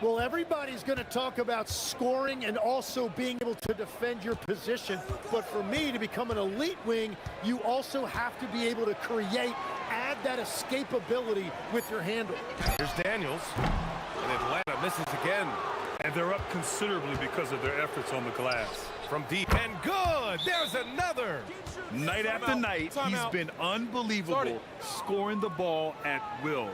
Well, everybody's going to talk about scoring and also being able to defend your position. But for me, to become an elite wing, you also have to be able to create, add that escapability with your handle. Here's Daniels. And Atlanta misses again. And they're up considerably because of their efforts on the glass. From deep and good. There's another. Night after night, he's been unbelievable scoring the ball at will.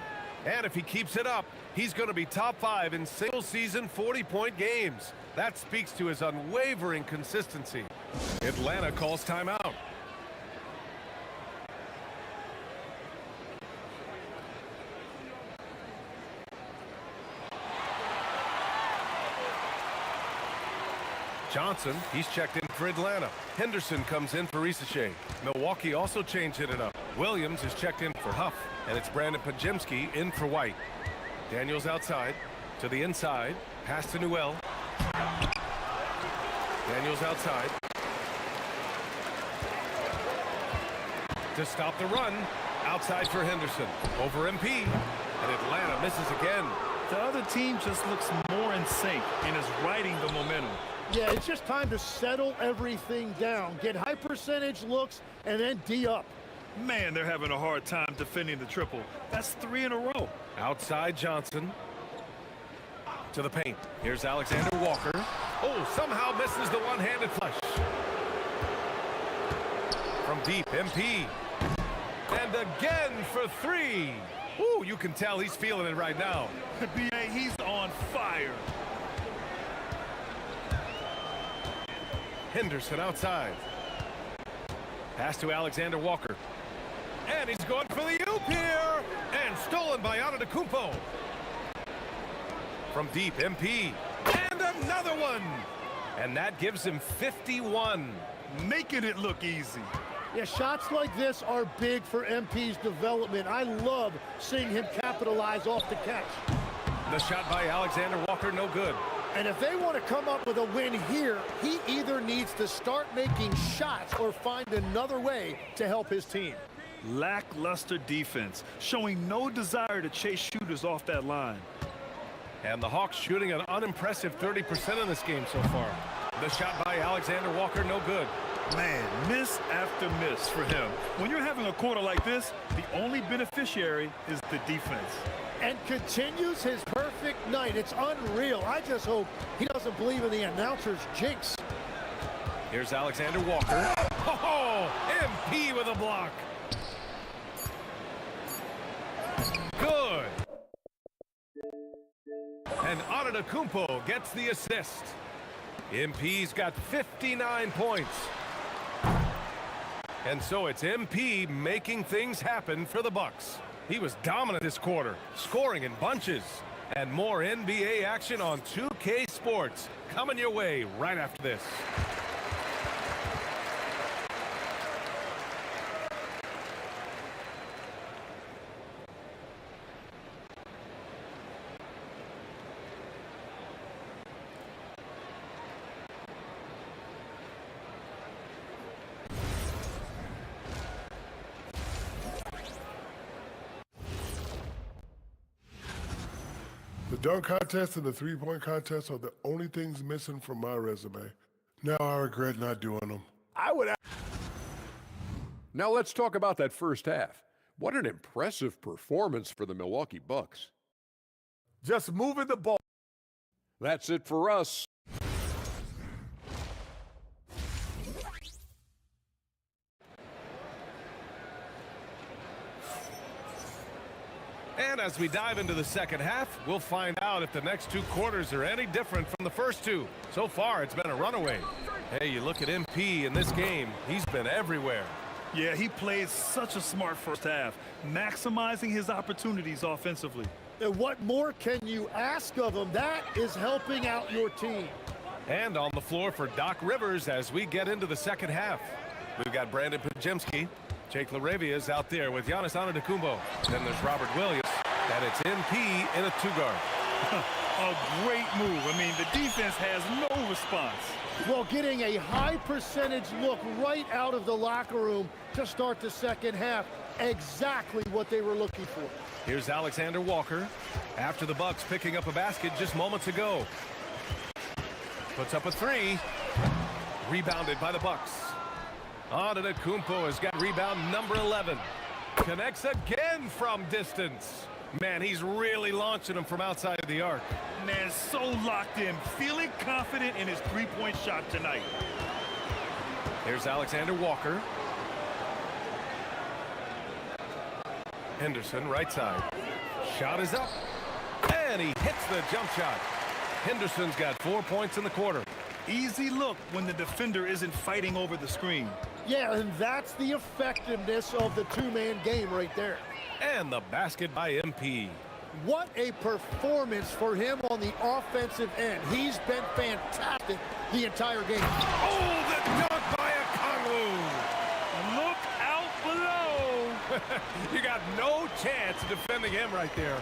And if he keeps it up, he's going to be top 5 in single-season 40-point games. That speaks to his unwavering consistency. Atlanta calls timeout. Johnson, he's checked in for Atlanta. Henderson comes in for Rizachet. Milwaukee also changed it up. Williams is checked in for Huff. And it's Brandon Podziemski in for White. Daniels outside to the inside. Pass to Newell. Daniels outside. To stop the run. Outside for Henderson. Over MP. And Atlanta misses again. The other team just looks more in sync and is riding the momentum. Yeah, it's just time to settle everything down. Get high percentage looks and then D up. Man, they're having a hard time defending the triple. That's 3 in a row. Outside Johnson. To the paint. Here's Alexander Walker. Oh, somehow misses the one-handed flush. From deep, MP. And again for 3. Ooh, you can tell he's feeling it right now. B.A., he's on fire. Henderson outside. Pass to Alexander Walker. And he's going for the oop here. And stolen by Antetokounmpo. From deep, MP. And another one. And that gives him 51. Making it look easy. Yeah, shots like this are big for MP's development. I love seeing him capitalize off the catch. The shot by Alexander Walker, no good. And if they want to come up with a win here, he either needs to start making shots or find another way to help his team. Lackluster defense, showing no desire to chase shooters off that line. And the Hawks shooting an unimpressive 30% in this game so far. The shot by Alexander Walker, no good. Man, miss after miss for him. When you're having a quarter like this, the only beneficiary is the defense. And continues his perfect night. It's unreal. I just hope he doesn't believe in the announcer's jinx. Here's Alexander Walker. Oh, MP with a block. Good. And Antetokounmpo gets the assist. MP's got 59 points. And so it's MP making things happen for the Bucks. He was dominant this quarter, scoring in bunches. And more NBA action on 2K Sports coming your way right after this. The dunk contest and the three-point contest are the only things missing from my resume. Now I regret not doing them. Now let's talk about that first half. What an impressive performance for the Milwaukee Bucks. Just moving the ball. That's it for us. And as we dive into the second half, we'll find out if the next 2 quarters are any different from the first 2. So far, it's been a runaway. Hey, you look at MP in this game, he's been everywhere. Yeah, he played such a smart first half, maximizing his opportunities offensively. And what more can you ask of him? That is helping out your team. And on the floor for Doc Rivers as we get into the second half. We've got Brandon Podziemski. Jake LaRavia is out there with Giannis Antetokounmpo. Then there's Robert Williams. And it's MP in a 2-guard. A great move. I mean, the defense has no response. Well, getting a high percentage look right out of the locker room to start the second half. Exactly what they were looking for. Here's Alexander Walker. After the Bucks picking up a basket just moments ago. Puts up a 3. Rebounded by the Bucks. Antetokounmpo has got rebound number 11. Connects again from distance. Man, he's really launching them from outside of the arc. Man, so locked in, feeling confident in his three-point shot tonight. Here's Alexander Walker. Henderson, right side. Shot is up. And he hits the jump shot. Henderson's got 4 points in the quarter. Easy look when the defender isn't fighting over the screen. Yeah, and that's the effectiveness of the two-man game right there. And the basket by MP. What a performance for him on the offensive end. He's been fantastic the entire game. Oh, the dunk by Okongwu. Look out below. You got no chance defending him right there.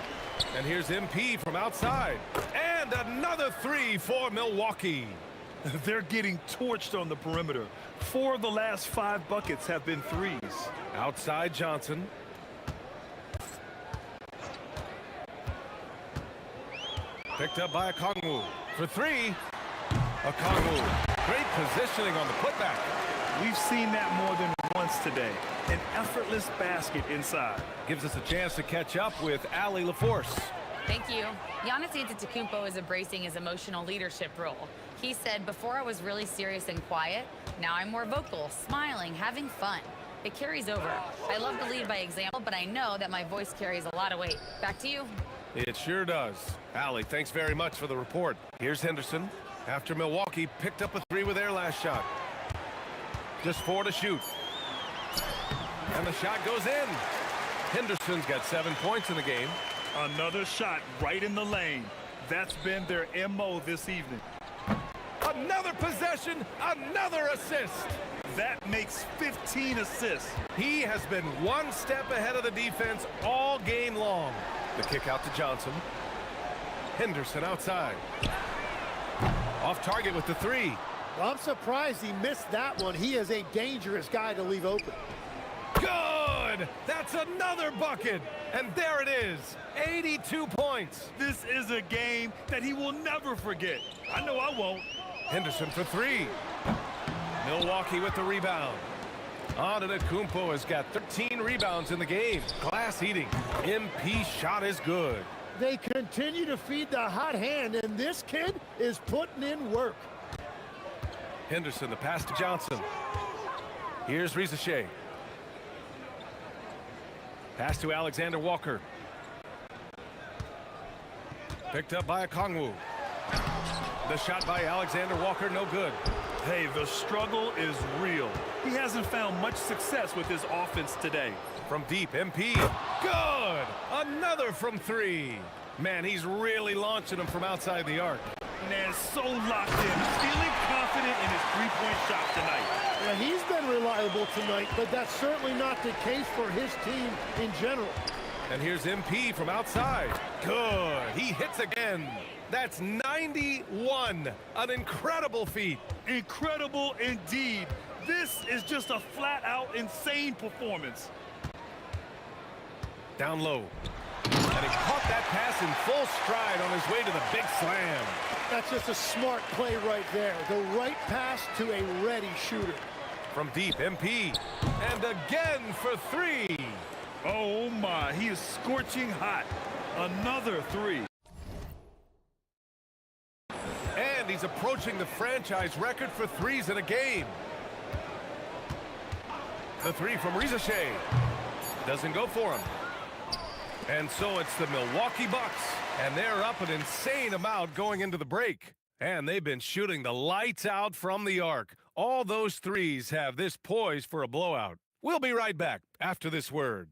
And here's MP from outside. And another 3 for Milwaukee. They're getting torched on the perimeter. 4 of the last 5 buckets have been threes. Outside Johnson. Picked up by Okongwu for 3. Okongwu, great positioning on the putback. We've seen that more than once today. An effortless basket inside. Gives us a chance to catch up with Allie LaForce. Thank you. Giannis Antetokounmpo is embracing his emotional leadership role. He said, before I was really serious and quiet, now I'm more vocal, smiling, having fun. It carries over. I love to lead by example, but I know that my voice carries a lot of weight. Back to you. It sure does. Allie, thanks very much for the report. Here's Henderson. After Milwaukee picked up a 3 with their last shot. Just 4 to shoot. And the shot goes in. Henderson's got 7 points in the game. Another shot right in the lane. That's been their MO this evening. Another possession, another assist. That makes 15 assists. He has been one step ahead of the defense all game long. The kick out to Johnson. Henderson outside. Off target with the 3. Well, I'm surprised he missed that one. He is a dangerous guy to leave open. Good! That's another bucket. And there it is, 82 points. This is a game that he will never forget. I know I won't. Henderson for 3. Milwaukee with the rebound. Antetokounmpo has got 13 rebounds in the game. Glass eating. MP shot is good. They continue to feed the hot hand, and this kid is putting in work. Henderson, the pass to Johnson. Here's Risacher. Pass to Alexander Walker. Picked up by Okongwu. The shot by Alexander Walker, no good. Hey, the struggle is real. He hasn't found much success with his offense today. From deep, MP. Good! Another from 3. Man, he's really launching them from outside the arc. Man, so locked in. Feeling confident in his three-point shot tonight. Yeah, he's been reliable tonight, but that's certainly not the case for his team in general. And here's MP from outside. Good. He hits again. That's 91. An incredible feat. Incredible indeed. This is just a flat-out insane performance. Down low. And he caught that pass in full stride on his way to the big slam. That's just a smart play right there. The right pass to a ready shooter. From deep, MP. And again for 3. Oh, my. He is scorching hot. Another 3. And he's approaching the franchise record for 3s in a game. The 3 from Risacher. Doesn't go for him. And so it's the Milwaukee Bucks. And they're up an insane amount going into the break. And they've been shooting the lights out from the arc. All those 3s have this poised for a blowout. We'll be right back after this word.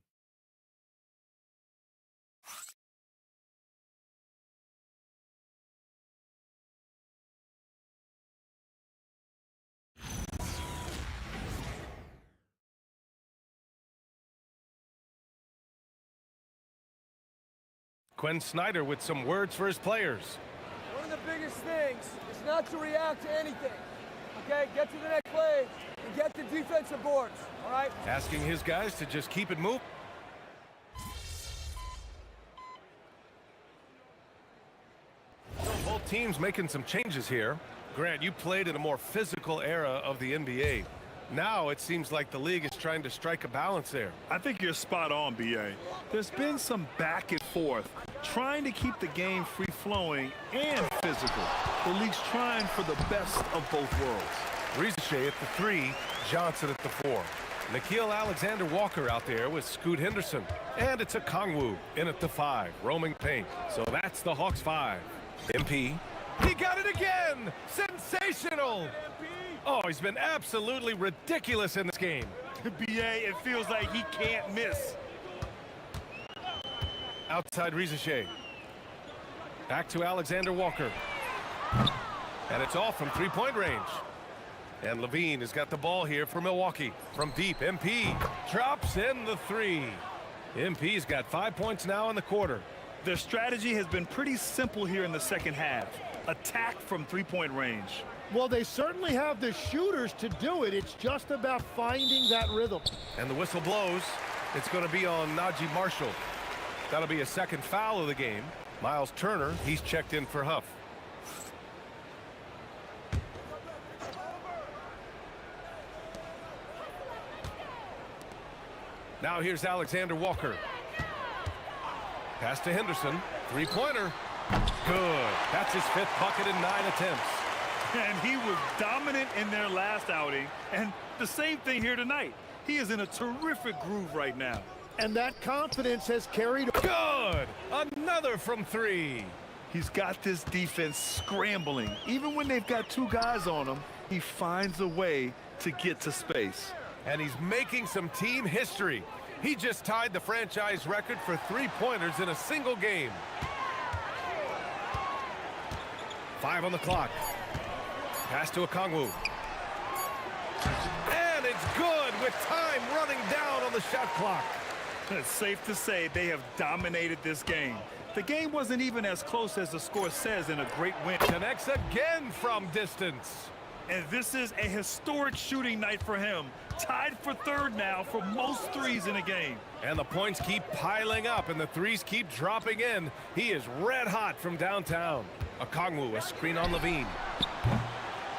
Quinn Snyder with some words for his players. One of the biggest things is not to react to anything. Okay, get to the next play and get the defensive boards, all right? Asking his guys to just keep it moving. So both teams making some changes here. Grant, you played in a more physical era of the NBA. Now it seems like the league is trying to strike a balance there. I think you're spot on, B.A. There's been some back and forth, trying to keep the game free-flowing and physical. The league's trying for the best of both worlds. Risacher at the 3, Johnson at the 4. Nickeil Alexander-Walker out there with Scoot Henderson. And it's Okongwu in at the 5, roaming paint. So that's the Hawks 5. MP. He got it again! Sensational! Oh, he's been absolutely ridiculous in this game. B.A., it feels like he can't miss. Outside Risacher. Back to Alexander Walker. And it's off from three-point range. And Levine has got the ball here for Milwaukee. From deep, MP drops in the 3. MP's got 5 points now in the quarter. Their strategy has been pretty simple here in the second half. Attack from three-point range. Well, they certainly have the shooters to do it. It's just about finding that rhythm. And the whistle blows. It's going to be on Najee Marshall. That'll be a second foul of the game. Miles Turner, he's checked in for Huff. Now here's Alexander Walker. Pass to Henderson. Three-pointer. Good. That's his 5th bucket in 9 attempts. And he was dominant in their last outing. And the same thing here tonight. He is in a terrific groove right now. And that confidence has carried. Good. Another from 3. He's got this defense scrambling. Even when they've got 2 guys on him, he finds a way to get to space. And he's making some team history. He just tied the franchise record for 3-pointers in a single game. 5 on the clock. Pass to Okongwu. And it's good with time running down on the shot clock. It's safe to say they have dominated this game. The game wasn't even as close as the score says in a great win. Connects again from distance. And this is a historic shooting night for him. Tied for 3rd now for most threes in a game. And the points keep piling up and the threes keep dropping in. He is red hot from downtown. Okongwu, a screen on Levine.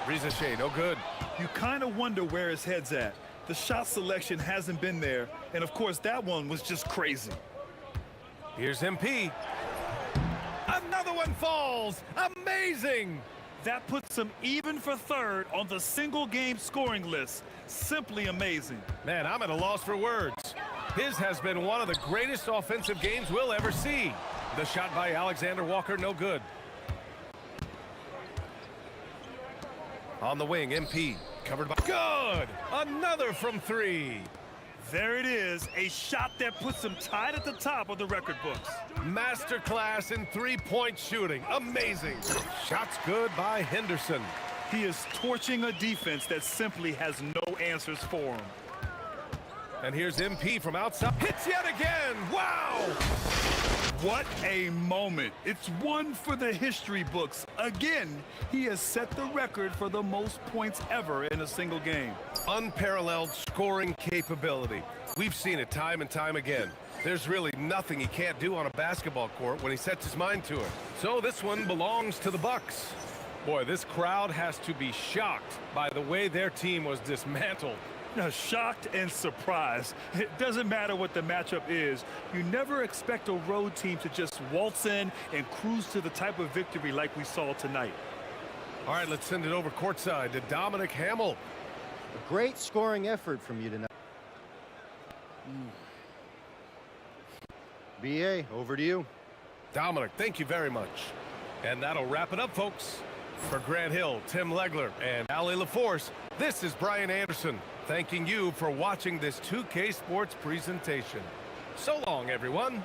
Rizachet, no good. You kind of wonder where his head's at. The shot selection hasn't been there. And of course, that one was just crazy. Here's MP. Another one falls. Amazing. That puts him even for 3rd on the single game scoring list. Simply amazing. Man, I'm at a loss for words. His has been one of the greatest offensive games we'll ever see. The shot by Alexander Walker, no good. On the wing, MP. Covered by... Good! Another from 3. There it is, a shot that puts him tied at the top of the record books. Masterclass in 3-point shooting. Amazing. Shots good by Henderson. He is torching a defense that simply has no answers for him. And here's MP from outside. Hits yet again. Wow! What a moment. It's one for the history books. Again, he has set the record for the most points ever in a single game. Unparalleled scoring capability. We've seen it time and time again. There's really nothing he can't do on a basketball court when he sets his mind to it. So this one belongs to the Bucks. Boy, this crowd has to be shocked by the way their team was dismantled. Shocked and surprised. It doesn't matter what the matchup is. You never expect a road team to just waltz in and cruise to the type of victory like we saw tonight. All right, let's send it over courtside to Dominic Hamill. A great scoring effort from you tonight. BA, over to you. Dominic, thank you very much. And that'll wrap it up, folks. For Grant Hill, Tim Legler, and Allie LaForce, this is Brian Anderson, thanking you for watching this 2K Sports presentation. So long, everyone.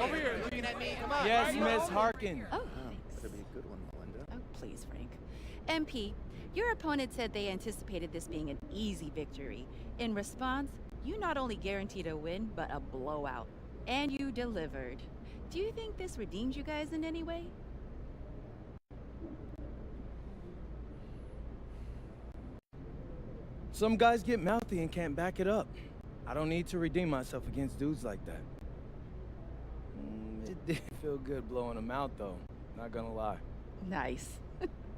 Over here. Looking at me. Come on. Yes, Miss Harkin. Oh, That'll be a good one, Melinda. oh, please, Frank. MP, your opponent said they anticipated this being an easy victory. In response, you not only guaranteed a win, but a blowout. And you delivered. Do you think this redeems you guys in any way? Some guys get mouthy and can't back it up. I don't need to redeem myself against dudes like that. It did feel good blowing them out, though. Not gonna lie. Nice.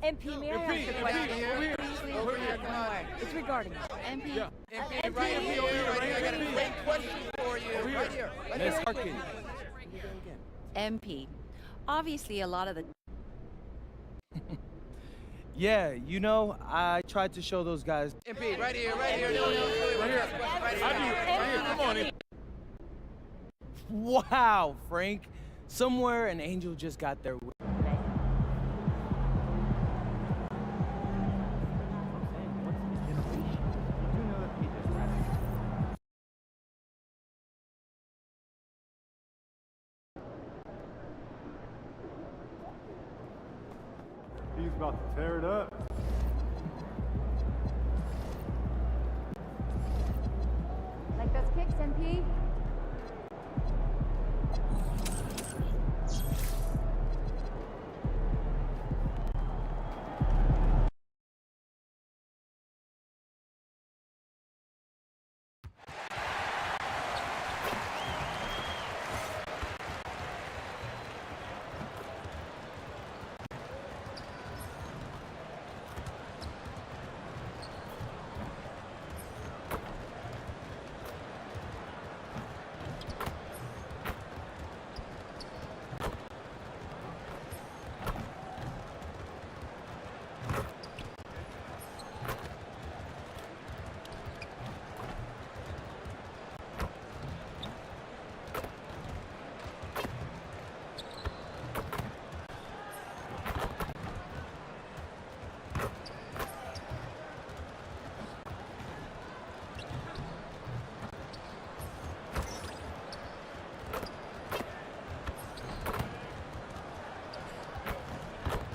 MP, may I ask a question? Please, Over here, one more. It's regarding MP. Yeah. MP, right here, over here, right here. I got a great question for you. Right here. Right Miss here. Harkin. MP. Obviously, a lot of the... Yeah, you know, I tried to show those guys. MP, right here, right here. No, right here. Right here. Come on, MP. Wow, Frank. Somewhere an angel just got their MP's about to tear it up. Like those kicks, MP?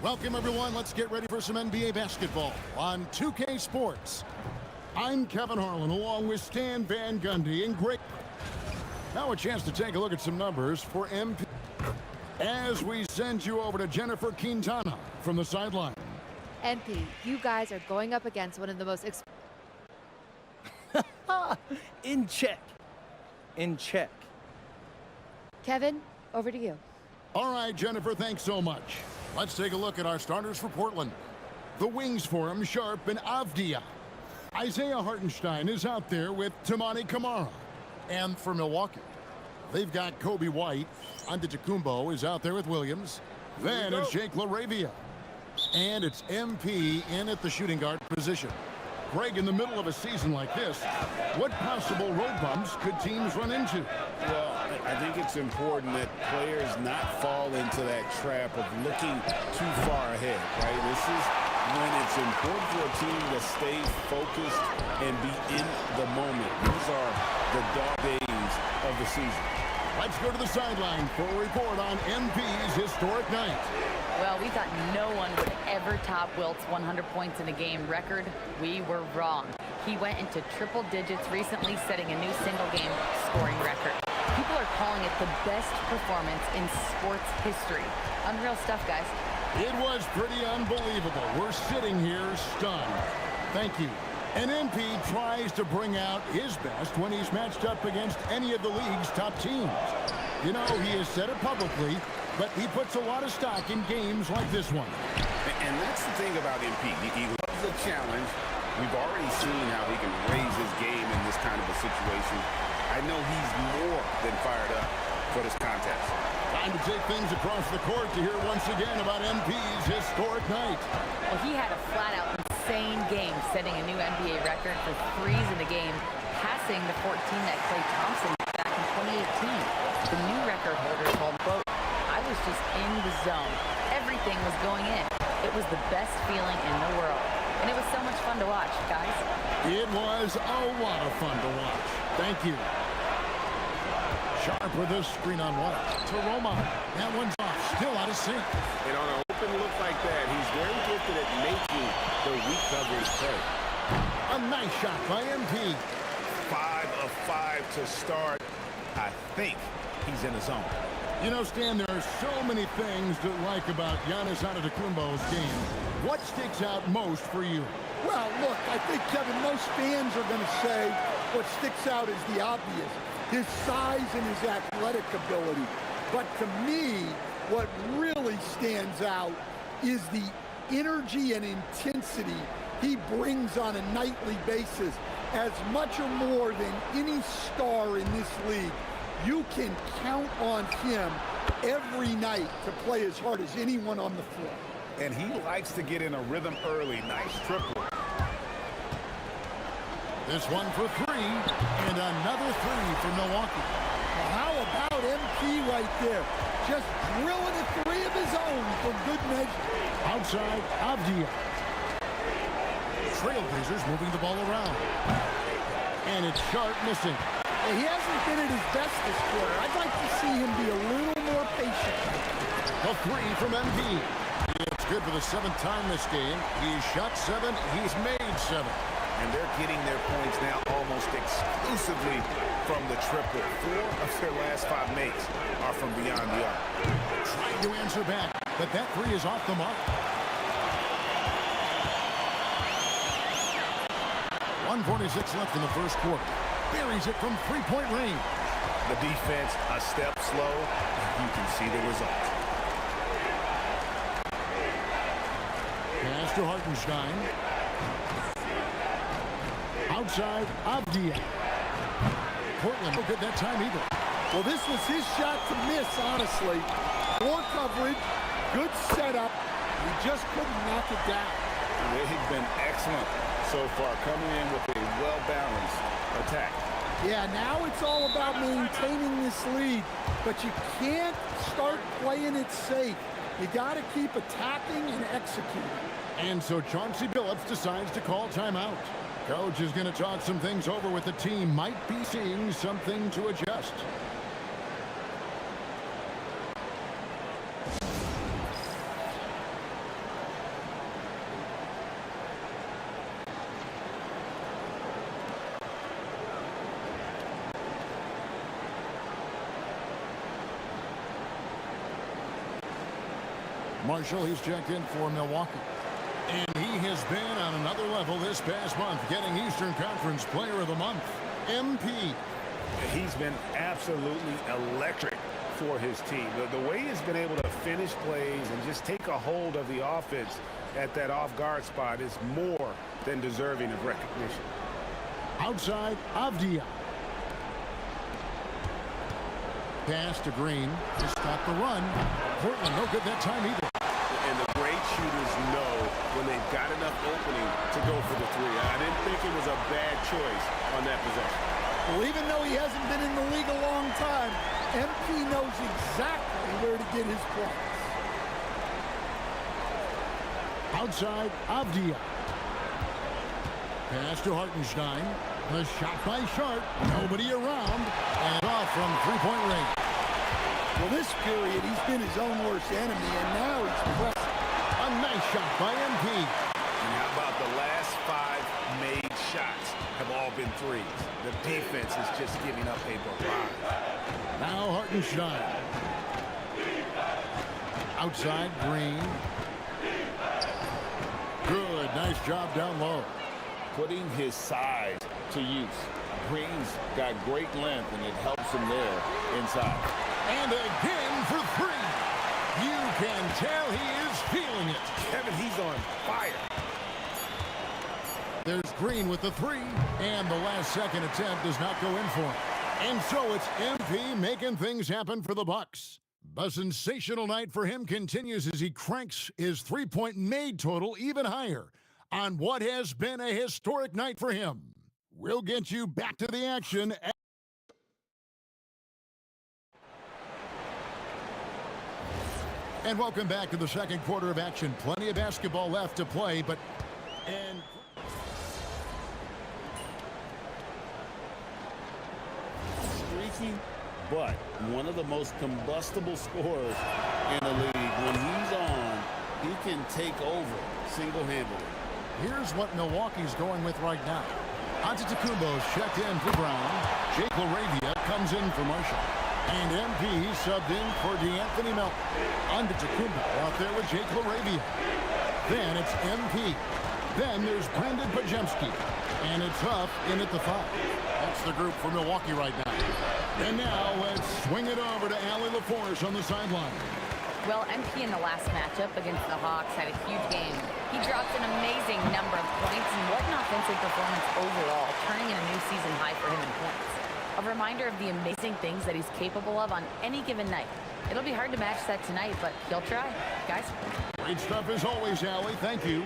Welcome, everyone. Let's get ready for some NBA basketball on 2K Sports. I'm Kevin Harlan, along with Stan Van Gundy and Greg. Now a chance to take a look at some numbers for MP as we send you over to Jennifer Quintana from the sideline. MP, you guys are going up against one of the most In check. In check. Kevin, over to you. All right, Jennifer, thanks so much. Let's take a look at our starters for Portland. The wings for him, Sharp and Avdia. Isaiah Hartenstein is out there with Tamani Kamara. And for Milwaukee, they've got Kobe White. Antetokounmpo is out there with Williams. Then it's Jake LaRavia. And it's MP in at the shooting guard position. Greg, in the middle of a season like this, what possible road bumps could teams run into? Well, I think it's important that players not fall into that trap of looking too far ahead, right? This is when it's important for a team to stay focused and be in the moment. These are the dog days of the season. Let's go to the sideline for a report on MP's historic night. Well, we thought no one would ever top Wilt's 100 points in a game record. We were wrong. He went into triple digits recently, setting a new single-game scoring record. People are calling it the best performance in sports history. Unreal stuff, guys. It was pretty unbelievable. We're sitting here stunned. Thank you. And MP tries to bring out his best when he's matched up against any of the league's top teams. You know, he has said it publicly, but he puts a lot of stock in games like this one. And that's the thing about MP. He loves a challenge. We've already seen how he can raise his game in this kind of a situation. I know he's more than fired up for this contest. Time to take things across the court to hear once again about MP's historic night. Well, he had a flat-out insane game, setting a new NBA record for threes in the game, passing the 14 that Klay Thompson back in 2018. The new record holder told, quote, "I was just in the zone. Everything was going in. It was the best feeling in the world. And it was so much fun to watch, guys." It was a lot of fun to watch. Thank you. Sharp with a screen on White. To Roma. That one's off. Still out of sync. And on an open look like that, he's very gifted at making the weak coverage play. A nice shot by MP. 5 of 5 to start. I think he's in the zone. You know, Stan, there are so many things to like about Giannis Antetokounmpo's game. What sticks out most for you? Well, look, I think, Kevin, most fans are going to say what sticks out is the obvious, his size and his athletic ability. But to me, what really stands out is the energy and intensity he brings on a nightly basis, as much or more than any star in this league. You can count on him every night to play as hard as anyone on the floor. And he likes to get in a rhythm early. Nice triple. This one for three, and another three for Milwaukee. Well, how about MP right there? Just drilling a three of his own for good measure. Outside, Avdia. Trailblazers moving the ball around. And it's Sharp missing. He hasn't been at his best this quarter. I'd like to see him be a little more patient. The three from MP. It's good for the 7th time this game. He's shot 7. He's made 7. And they're getting their points now almost exclusively from the triple. 4 of their last 5 makes are from beyond the arc. Trying to answer back, but that 3 is off the mark. 1:46 left in the first quarter. Buries it from three-point range. The defense a step slow. You can see the result. Pass to Hartenstein. Outside, Avdia. Portland no good that time either. Well, this was his shot to miss, honestly. Poor coverage, good setup. He just couldn't knock it down. They've been excellent so far, coming in with a well-balanced attack. Yeah, now it's all about maintaining this lead, but you can't start playing it safe. You got to keep attacking and executing. And so Chauncey Billups decides to call timeout. Coach is going to talk some things over with the team. Might be seeing something to adjust. Marshall, he's checked in for Milwaukee. And he has been on another level this past month, getting Eastern Conference Player of the Month, MP. He's been absolutely electric for his team. The way he's been able to finish plays and just take a hold of the offense at that off-guard spot is more than deserving of recognition. Outside, Avdia. Pass to Green to stop the run. Portland no good that time either. And the great shooters know when they've got enough opening to go for the 3. I didn't think it was a bad choice on that possession. Well, even though he hasn't been in the league a long time, MP knows exactly where to get his points. Outside, Avdia. Pass to Hartenstein. The shot by Sharp. Nobody around. And off from three-point range. Well, this period, he's been his own worst enemy, and now he's pressing. A nice shot by MP. And how about the last 5 made shots have all been 3s? The defense is just giving up a barrage. Now Hartenstein. Outside, Green. Good, nice job down low. Putting his size to use. Green's got great length, and it helps him there inside. And again for 3. You can tell he is feeling it. Kevin, he's on fire. There's Green with the 3, and the last second attempt does not go in for him. And so it's MP making things happen for the Bucks. A sensational night for him continues as he cranks his three-point made total even higher on what has been a historic night for him. We'll get you back to the action. And welcome back to the second quarter of action. Plenty of basketball left to play, but streaky, but one of the most combustible scorers in the league. When he's on, he can take over single-handedly. Here's what Milwaukee's going with right now. Antetokounmpo's checked in for Brown. Jake LaRavia comes in for Marshall. And MP subbed in for D'Anthony Melton. Antetokounmpo out there with Jake LaRavia. Then it's MP. Then there's Brandon Podziemski. And it's Huff in at the 5. That's the group for Milwaukee right now. And now let's swing it over to Allie LaForce on the sideline. Well, MP in the last matchup against the Hawks had a huge game. He dropped an amazing number of points, and what an offensive performance overall, turning in a new season high for him in points. A reminder of the amazing things that he's capable of on any given night. It'll be hard to match that tonight, but he'll try. Guys? Great stuff as always, Allie. Thank you.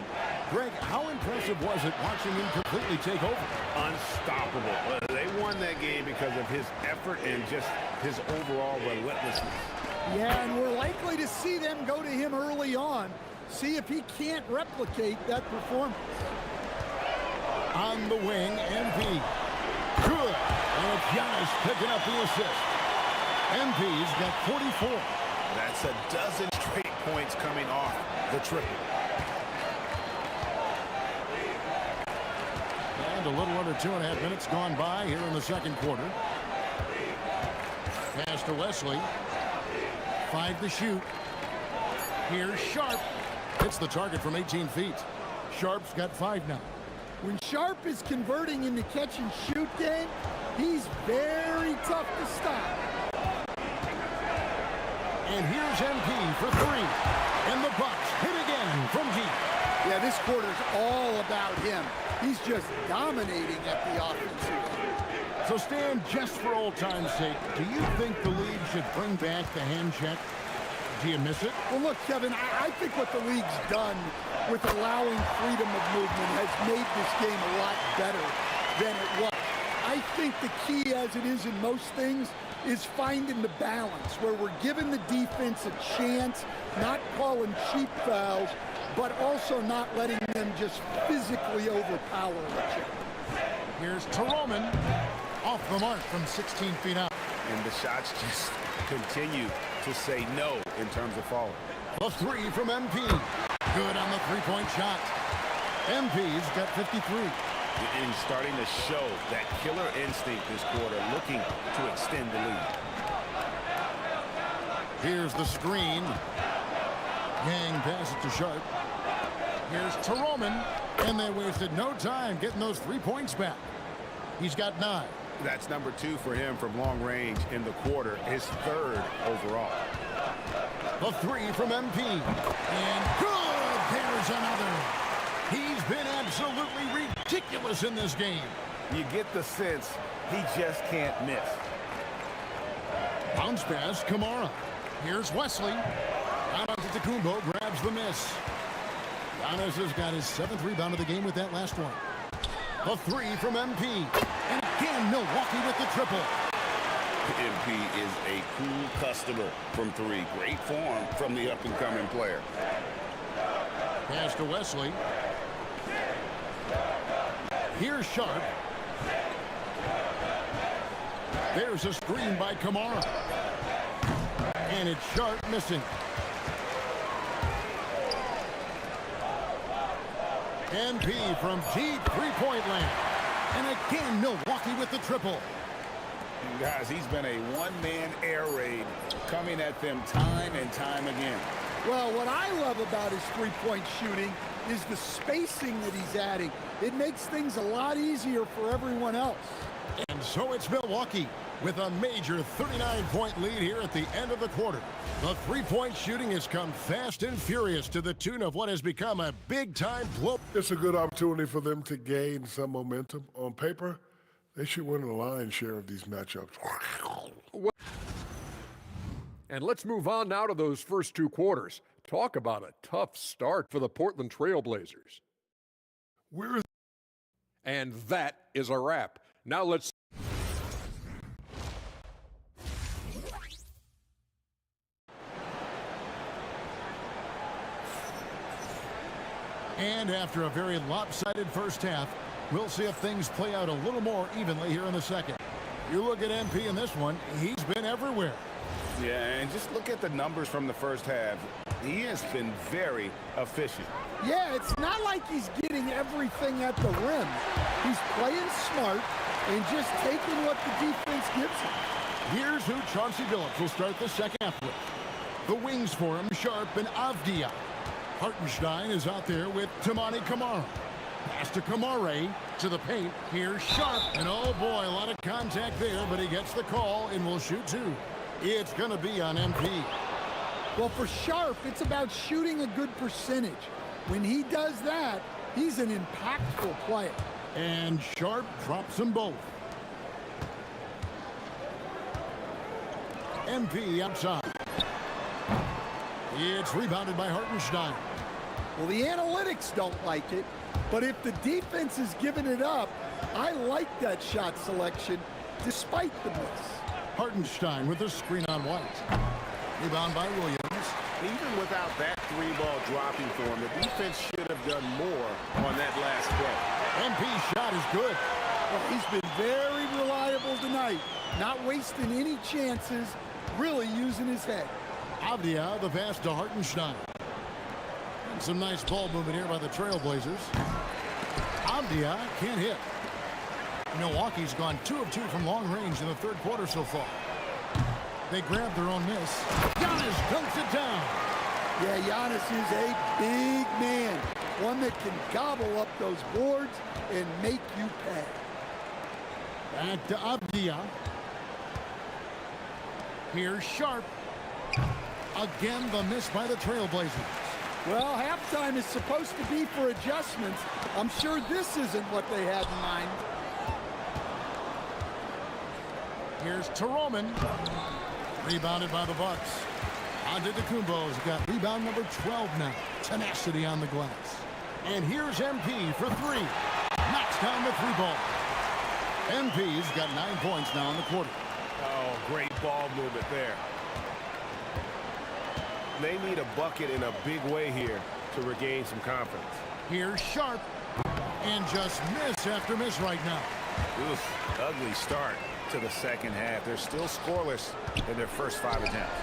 Greg, how impressive was it watching him completely take over? Unstoppable. They won that game because of his effort and just his overall relentlessness. Yeah, and we're likely to see them go to him early on. See if he can't replicate that performance. On the wing, MP. Good. And it's Giannis picking up the assist. MP's got 44. That's a dozen straight points coming off the triple. And a little under 2.5 minutes gone by here in the second quarter. Pass to Wesley. 5 to shoot. Here's Sharp. Hits the target from 18 feet. Sharp's got 5 now. When Sharp is converting in the catch-and-shoot game, he's very tough to stop. And here's MP for 3. And the Bucks hit again from deep. Yeah, this quarter's all about him. He's just dominating at the offensive end. So, Stan, just for old time's sake, do you think the league should bring back the hand check? Do you miss it? Well, look, Kevin, I think what the league's done with allowing freedom of movement has made this game a lot better than it was. I think the key, as it is in most things, is finding the balance where we're giving the defense a chance, not calling cheap fouls, but also not letting them just physically overpower each other. Here's Teroman off the mark from 16 feet out. And the shots just continue to say no in terms of falling. A 3 from MP. Good on the three-point shot. MP's got 53. And he's starting to show that killer instinct this quarter, looking to extend the lead. Here's the screen. Yang passes to Sharp. Here's Teroman. And they wasted no time getting those 3 points back. He's got 9. That's number 2 for him from long range in the quarter, his 3rd overall. A 3 from MP. And good! There's another. He's been absolutely ridiculous in this game. You get the sense he just can't miss. Bounce pass, Kamara. Here's Wesley. Antetokounmpo grabs the miss. Giannis has got his 7th rebound of the game with that last one. A 3 from MP. And again, Milwaukee with the triple. MP is a cool customer from 3. Great form from the up-and-coming player. Pass to Wesley. Here's Sharp. There's a screen by Kamara. And it's Sharp missing. MP from deep three-point land. And again, Milwaukee with the triple. Guys, he's been a one-man air raid coming at them time and time again. Well, what I love about his three-point shooting is the spacing that he's adding. It makes things a lot easier for everyone else. And so it's Milwaukee with a major 39-point lead here at the end of the quarter. The three-point shooting has come fast and furious to the tune of what has become a big-time blow. It's a good opportunity for them to gain some momentum. On paper, they should win a lion's share of these matchups. And let's move on now to those first 2 quarters. Talk about a tough start for the Portland Trail Blazers. And that is a wrap. Now let's... And after a very lopsided first half, we'll see if things play out a little more evenly here in the second. You look at MP in this one, he's been everywhere. Yeah, and just look at the numbers from the first half. He has been very efficient. Yeah, it's not like he's getting everything at the rim. He's playing smart and just taking what the defense gives him. Here's who Chauncey Billups will start the second half with. The wings for him, Sharp and Avdia. Hartenstein is out there with Toumani Camara. Pass to Kamara to the paint. Here's Sharp. And oh boy, a lot of contact there, but he gets the call and will shoot 2. It's going to be on MP. Well, for Sharp, it's about shooting a good percentage. When he does that, he's an impactful player. And Sharp drops them both. MP outside. It's rebounded by Hartenstein. Well, the analytics don't like it, but if the defense is giving it up, I like that shot selection despite the miss. Hartenstein with a screen on White. Rebound by Williams. Even without that 3-ball dropping for him, the defense should have done more on that last play. MP's shot is good. Well, he's been very reliable tonight, not wasting any chances, really using his head. Avdia, the pass to Hartenstein. And some nice ball movement here by the Trailblazers. Avdia can't hit. Milwaukee's gone 2 of 2 from long range in the third quarter so far. They grab their own miss. Giannis dunks it down. Yeah, Giannis is a big man. One that can gobble up those boards and make you pay. Back to Avdia. Here's Sharp. Again, the miss by the Trailblazers. Well, halftime is supposed to be for adjustments. I'm sure this isn't what they had in mind. Here's Toroman. Rebounded by the Bucks. Antetokounmpo's got rebound number 12 now. Tenacity on the glass. And here's MP for 3. Knocks down the 3-ball. MP's got 9 points now in the quarter. Oh, great ball movement there. They need a bucket in a big way here to regain some confidence. Here's Sharp. And just miss after miss right now. Oof, ugly start to the second half. They're still scoreless in their first 5 attempts.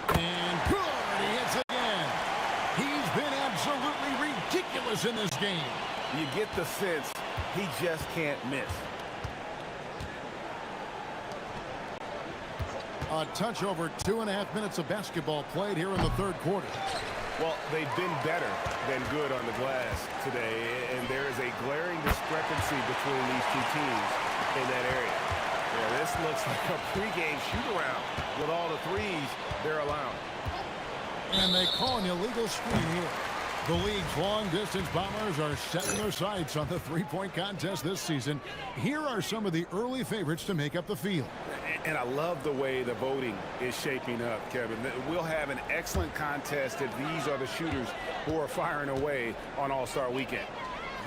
And good, he hits again. He's been absolutely ridiculous in this game. You get the sense he just can't miss. A touch over 2.5 minutes of basketball played here in the third quarter. Well, they've been better than good on the glass today, and there is a glaring discrepancy between these two teams in that area. Yeah, this looks like a pregame shoot-around with all the threes they're allowing. And they call an illegal screen here. The league's long-distance bombers are setting their sights on the three-point contest this season. Here are some of the early favorites to make up the field. And I love the way the voting is shaping up, Kevin. We'll have an excellent contest if these are the shooters who are firing away on All-Star Weekend.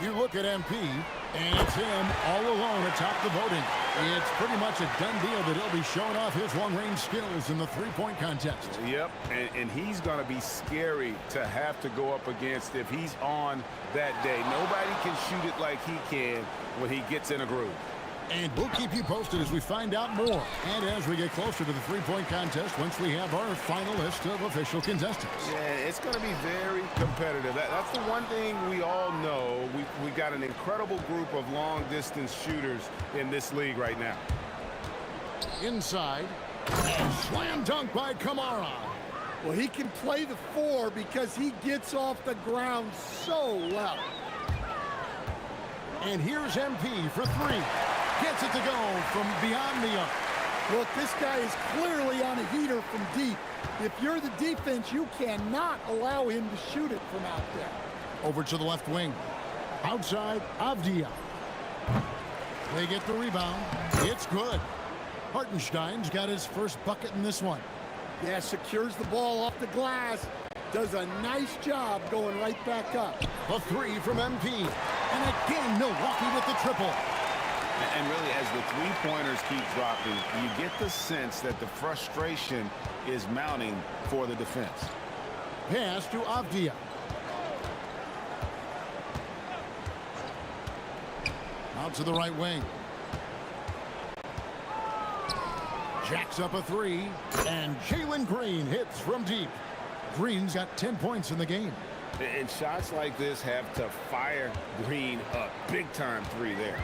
You look at MP, and it's him all alone atop the voting. It's pretty much a done deal that he'll be showing off his long-range skills in the three-point contest. Yep, and he's going to be scary to have to go up against if he's on that day. Nobody can shoot it like he can when he gets in a groove. And we'll keep you posted as we find out more. And as we get closer to the three-point contest, once we have our final list of official contestants. Yeah, it's going to be very competitive. That's the one thing we all know. We got an incredible group of long-distance shooters in this league right now. Inside, and slam dunk by Kamara. Well, he can play the 4 because he gets off the ground so well. And here's MP for 3. Gets it to go from beyond the arc. Look, this guy is clearly on a heater from deep. If you're the defense, you cannot allow him to shoot it from out there. Over to the left wing. Outside, Avdia. They get the rebound. It's good. Hartenstein's got his first bucket in this one. Yeah, secures the ball off the glass. Does a nice job going right back up. A 3 from MP. And again, Milwaukee with the triple. And really, as the three-pointers keep dropping, you get the sense that the frustration is mounting for the defense. Pass to Avdia. Out to the right wing. Jacks up a 3. And Jalen Green hits from deep. Green's got 10 points in the game. And shots like this have to fire Green up. Big-time 3 there.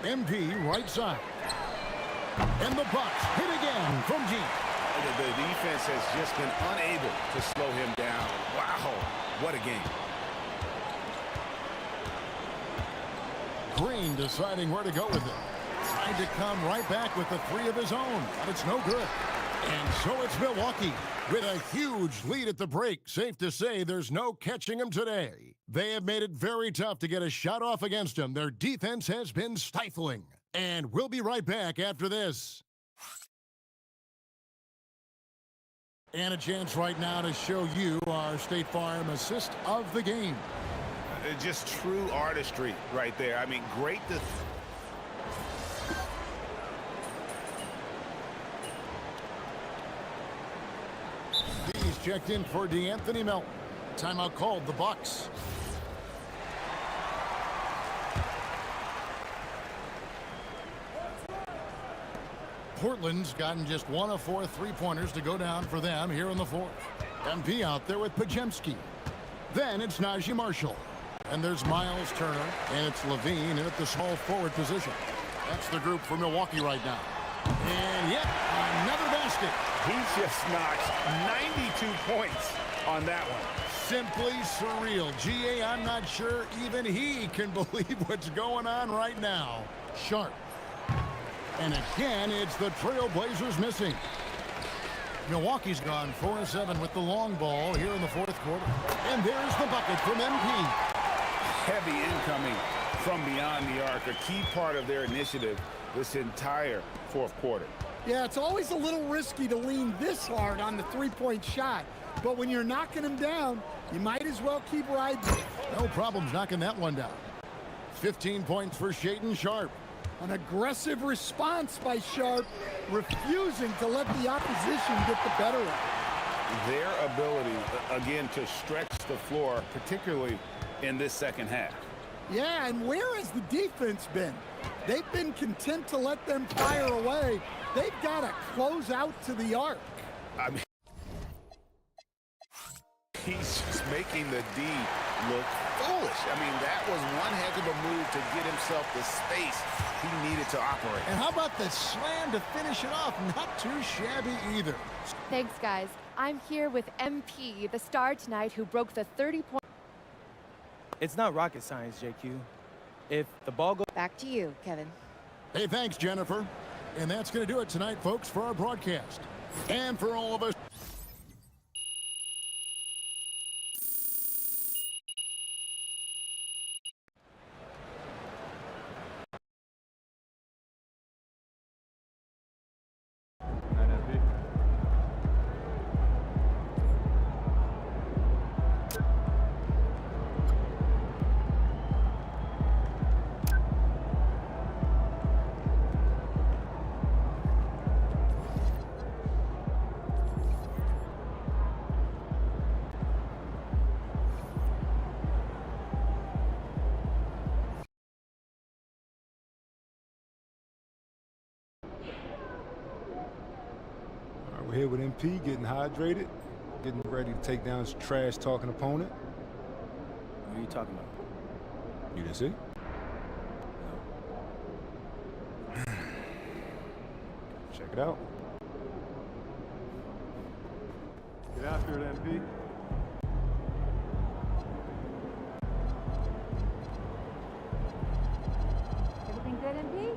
MP right side. And the Bucks hit again from deep. The defense has just been unable to slow him down. Wow, what a game. Green deciding where to go with it. Tried to come right back with the 3 of his own, but it's no good. And so it's Milwaukee with a huge lead at the break. Safe to say there's no catching them today. They have made it very tough to get a shot off against them. Their defense has been stifling. And we'll be right back after this. And a chance right now to show you our State Farm assist of the game. Just true artistry right there. I mean, great to... He's checked in for DeAnthony Melton. Timeout called the Bucks. Portland's gotten just 1 of 4 three-pointers to go down for them here in the fourth. MP out there with Pajemski. Then it's Najee Marshall. And there's Miles Turner, and it's Levine in at the small forward position. That's the group for Milwaukee right now. And yet, another basket. He just knocked 92 points on that one. Simply surreal. GA, I'm not sure even he can believe what's going on right now. Sharp. And again, it's the Trailblazers missing. Milwaukee's gone 4-7 with the long ball here in the fourth quarter. And there's the bucket from MP. Heavy incoming from beyond the arc, a key part of their initiative this entire fourth quarter. Yeah, it's always a little risky to lean this hard on the three-point shot. But when you're knocking them down, you might as well keep riding. No problems knocking that one down. 15 points for Shaedon Sharpe. An aggressive response by Sharpe, refusing to let the opposition get the better of it. Their ability, again, to stretch the floor, particularly in this second half. Yeah, and where has the defense been? They've been content to let them fire away. They've got to close out to the arc. I mean, he's just making the D look foolish. I mean, that was one heck of a move to get himself the space he needed to operate. And how about the slam to finish it off? Not too shabby either. Thanks, guys. I'm here with MP, the star tonight who broke the 30-point. It's not rocket science, JQ. If the ball goes... Back to you, Kevin. Hey, thanks, Jennifer. And that's going to do it tonight, folks, for our broadcast. And for all of us. We're here with MP, getting hydrated, getting ready to take down his trash-talking opponent. What are you talking about? You didn't see? No. Check it out. Get after it, MP. Everything good, MP?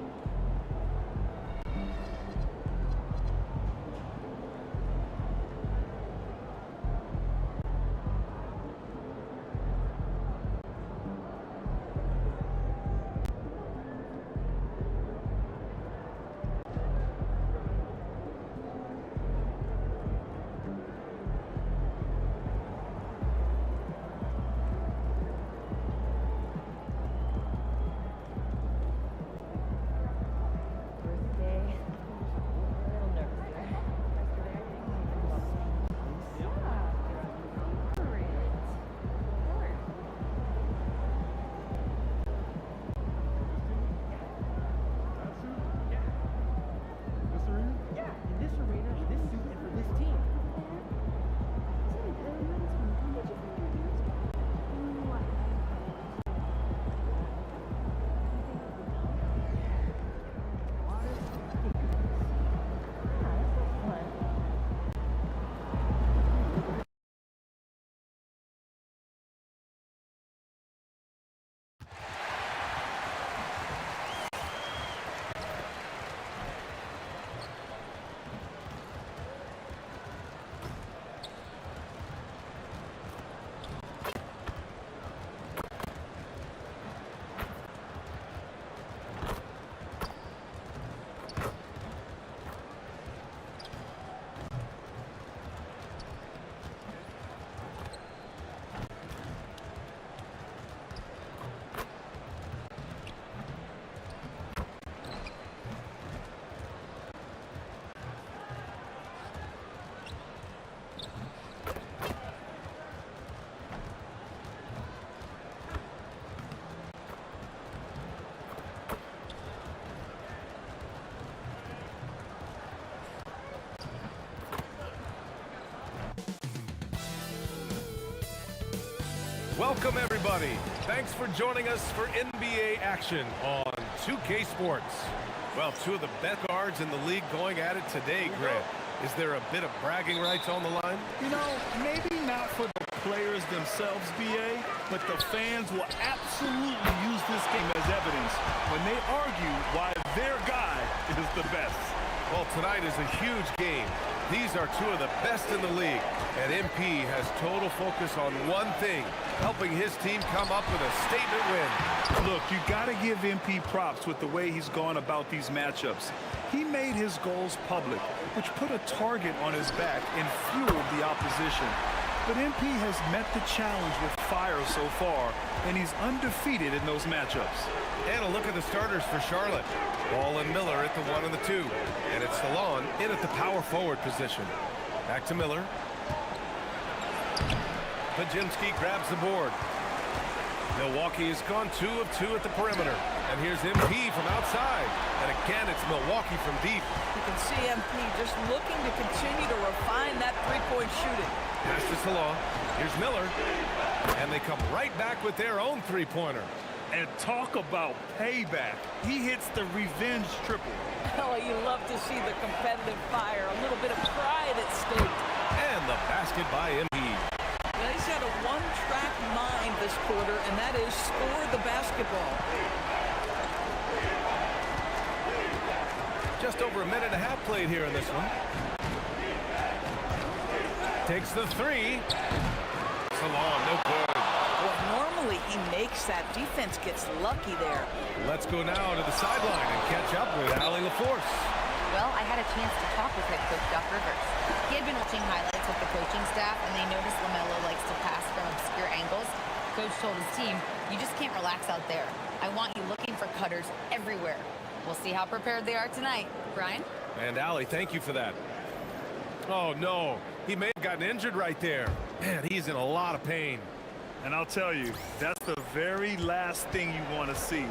Welcome, everybody. Thanks for joining us for NBA action on 2K Sports. Well, two of the best guards in the league going at it today, Grant. Is there a bit of bragging rights on the line? You know, maybe not for the players themselves, BA, but the fans will absolutely use this game as evidence when they argue why their guy is the best. Well, tonight is a huge game. These are two of the best in the league, and MP has total focus on one thing, helping his team come up with a statement win. Look, you got to give MP props with the way he's gone about these matchups. He made his goals public, which put a target on his back and fueled the opposition. But MP has met the challenge with fire so far, and he's undefeated in those matchups. And a look at the starters for Charlotte. Ball and Miller at the 1 and the 2. And it's Salon in at the power forward position. Back to Miller. Pajemski grabs the board. Milwaukee has gone 2 of 2 at the perimeter. And here's MP from outside. And again, it's Milwaukee from deep. You can see MP just looking to continue to refine that three-point shooting. Pass to Salon. Here's Miller. And they come right back with their own three-pointer. And talk about payback. He hits the revenge triple. Oh, you love to see the competitive fire. A little bit of pride at stake. And the basket by MP. Yeah, he's had a one-track mind this quarter, and that is score the basketball. Just over a minute and a half played here in this one. Takes the 3. Salon, no good. Well, normally he makes that. Defense gets lucky there. Let's go now to the sideline and catch up with Allie LaForce. Well, I had a chance to talk with head coach Doc Rivers. He had been watching highlights with the coaching staff, and they noticed LaMelo likes to pass from obscure angles. Coach told his team, you just can't relax out there. I want you looking for cutters everywhere. We'll see how prepared they are tonight. Brian? And Allie, thank you for that. Oh, no. He may have gotten injured right there. Man, he's in a lot of pain. And I'll tell you, that's the very last thing you want to see.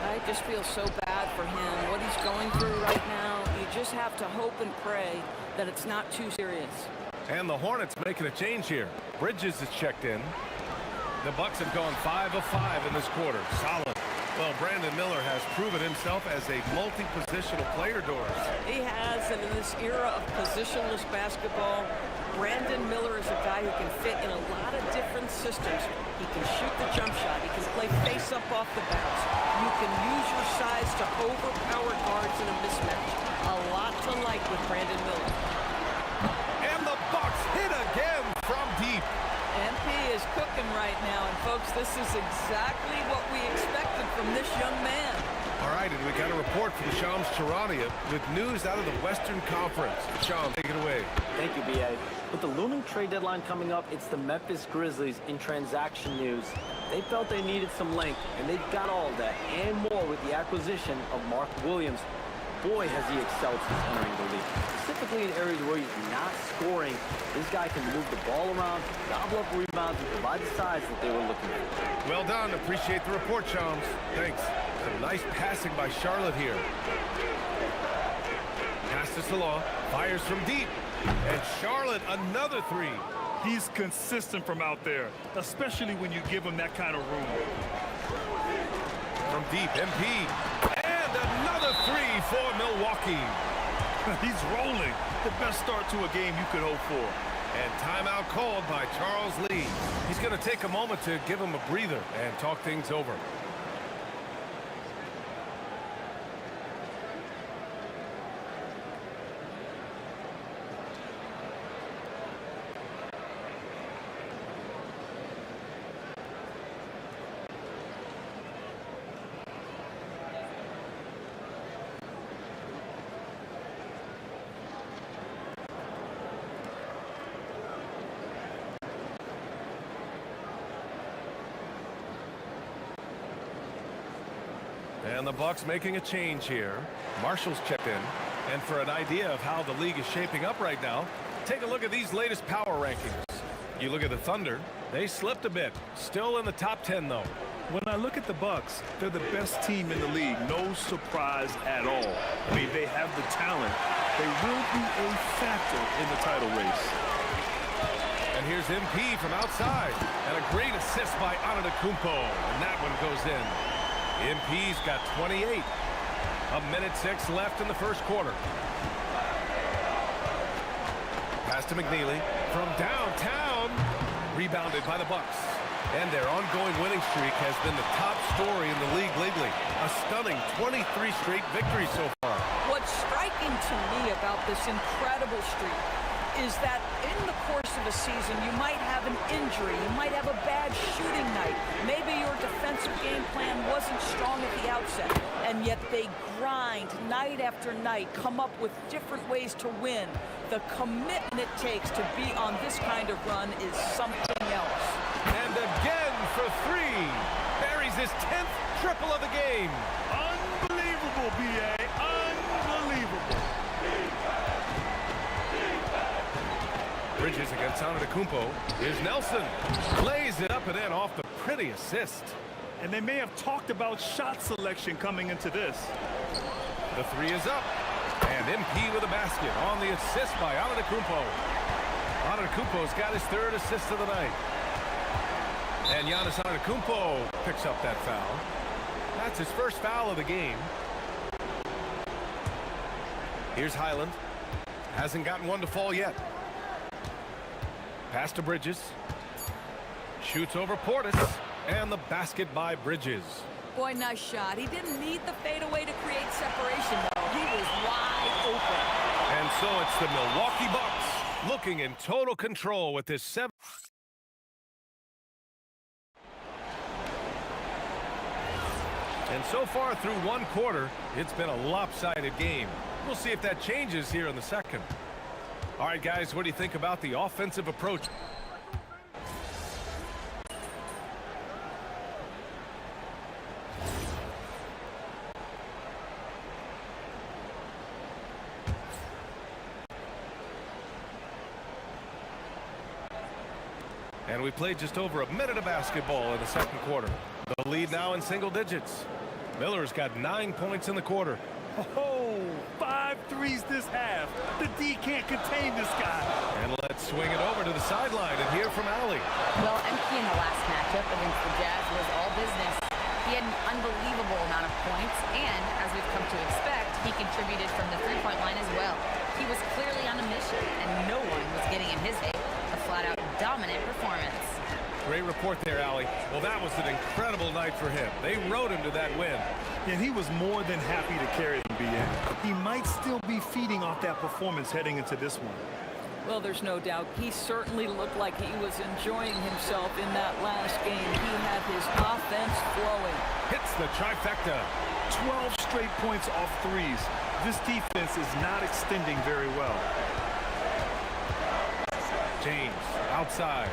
I just feel so bad for him. What he's going through right now, you just have to hope and pray that it's not too serious. And the Hornets making a change here. Bridges is checked in. The Bucks have gone 5 of 5 in this quarter. Solid. Well, Brandon Miller has proven himself as a multi-positional player, Doris. He has, and in this era of positionless basketball, Brandon Miller is a guy who can fit in a lot of different systems. He can shoot the jump shot. He can play face-up off the bounce. You can use your size to overpower guards in a mismatch. A lot to like with Brandon Miller. And the Bucks hit again from deep. MP is cooking right now, and folks, this is exactly what we expected from this young man. All right, and we got a report from Shams Charania with news out of the Western Conference. Shams, take it away. Thank you, B.A. With the looming trade deadline coming up, it's the Memphis Grizzlies in transaction news. They felt they needed some length, and they've got all of that and more with the acquisition of Mark Williams. Boy, has he excelled since entering the league. Specifically in areas where he's not scoring, this guy can move the ball around, gobble up rebounds, and provide the size that they were looking for. Well done. Appreciate the report, Shams. Thanks. Some nice passing by Charlotte here. Pass to Salon. Fires from deep. And Charlotte, another 3. He's consistent from out there, especially when you give him that kind of room. From deep, MP. And another 3 for Milwaukee. He's rolling. The best start to a game you could hope for. And timeout called by Charles Lee. He's going to take a moment to give him a breather and talk things over. And the Bucks making a change here. Marshall's checked in. And for an idea of how the league is shaping up right now, take a look at these latest power rankings. You look at the Thunder, they slipped a bit. Still in the top 10, though. When I look at the Bucks, they're the best team in the league. No surprise at all. I mean, they have the talent. They will be a factor in the title race. And And here's MP from outside. And a great assist by Antetokounmpo. And that one goes in. MP's got 28. 1:06 left in the first quarter. Pass to McNeely from downtown. Rebounded by the Bucks. And their ongoing winning streak has been the top story in the league lately. A stunning 23 straight victories so far. What's striking to me about this incredible streak is that in the course of a season, you might have an injury, you might have a bad shooting night, maybe your defensive game plan wasn't strong at the outset, and yet they grind night after night, come up with different ways to win. The commitment it takes to be on this kind of run is something else. And again for three. Buries his 10th triple of the game. Unbelievable, B.A. Unbelievable. Bridges against Antetokounmpo. Here's Nelson. Lays it up and in off the pretty assist. And they may have talked about shot selection coming into this. The three is up. And MP with a basket on the assist by Antetokounmpo. Antetokounmpo's got his third assist of the night. And Giannis Antetokounmpo picks up that foul. That's his first foul of the game. Here's Highland. Hasn't gotten one to fall yet. Pass to Bridges. Shoots over Portis. And the basket by Bridges. Boy, nice shot. He didn't need the fadeaway to create separation, though. He was wide open. And so it's the Milwaukee Bucks looking in total control with this 7. And so far through one quarter, it's been a lopsided game. We'll see if that changes here in the second. All right, guys, what do you think about the offensive approach? And we played just over a minute of basketball in the second quarter. The lead now in single digits. Miller's got 9 points in the quarter. Oh, 5 threes this half. The D can't contain this guy. And let's swing it over to the sideline and hear from Allie. Well, MP in the last matchup against the Jazz was all business. He had an unbelievable amount of points, and as we've come to expect, he contributed from the three-point line as well. He was clearly on a mission, and no one was getting in his way. A flat-out dominant performance. Great report there, Allie. Well, that was an incredible night for him. They rode him to that win. And he was more than happy to carry them, B.A. He might still be feeding off that performance heading into this one. Well, there's no doubt. He certainly looked like he was enjoying himself in that last game. He had his offense flowing. Hits the trifecta. 12 straight points off threes. This defense is not extending very well. James outside.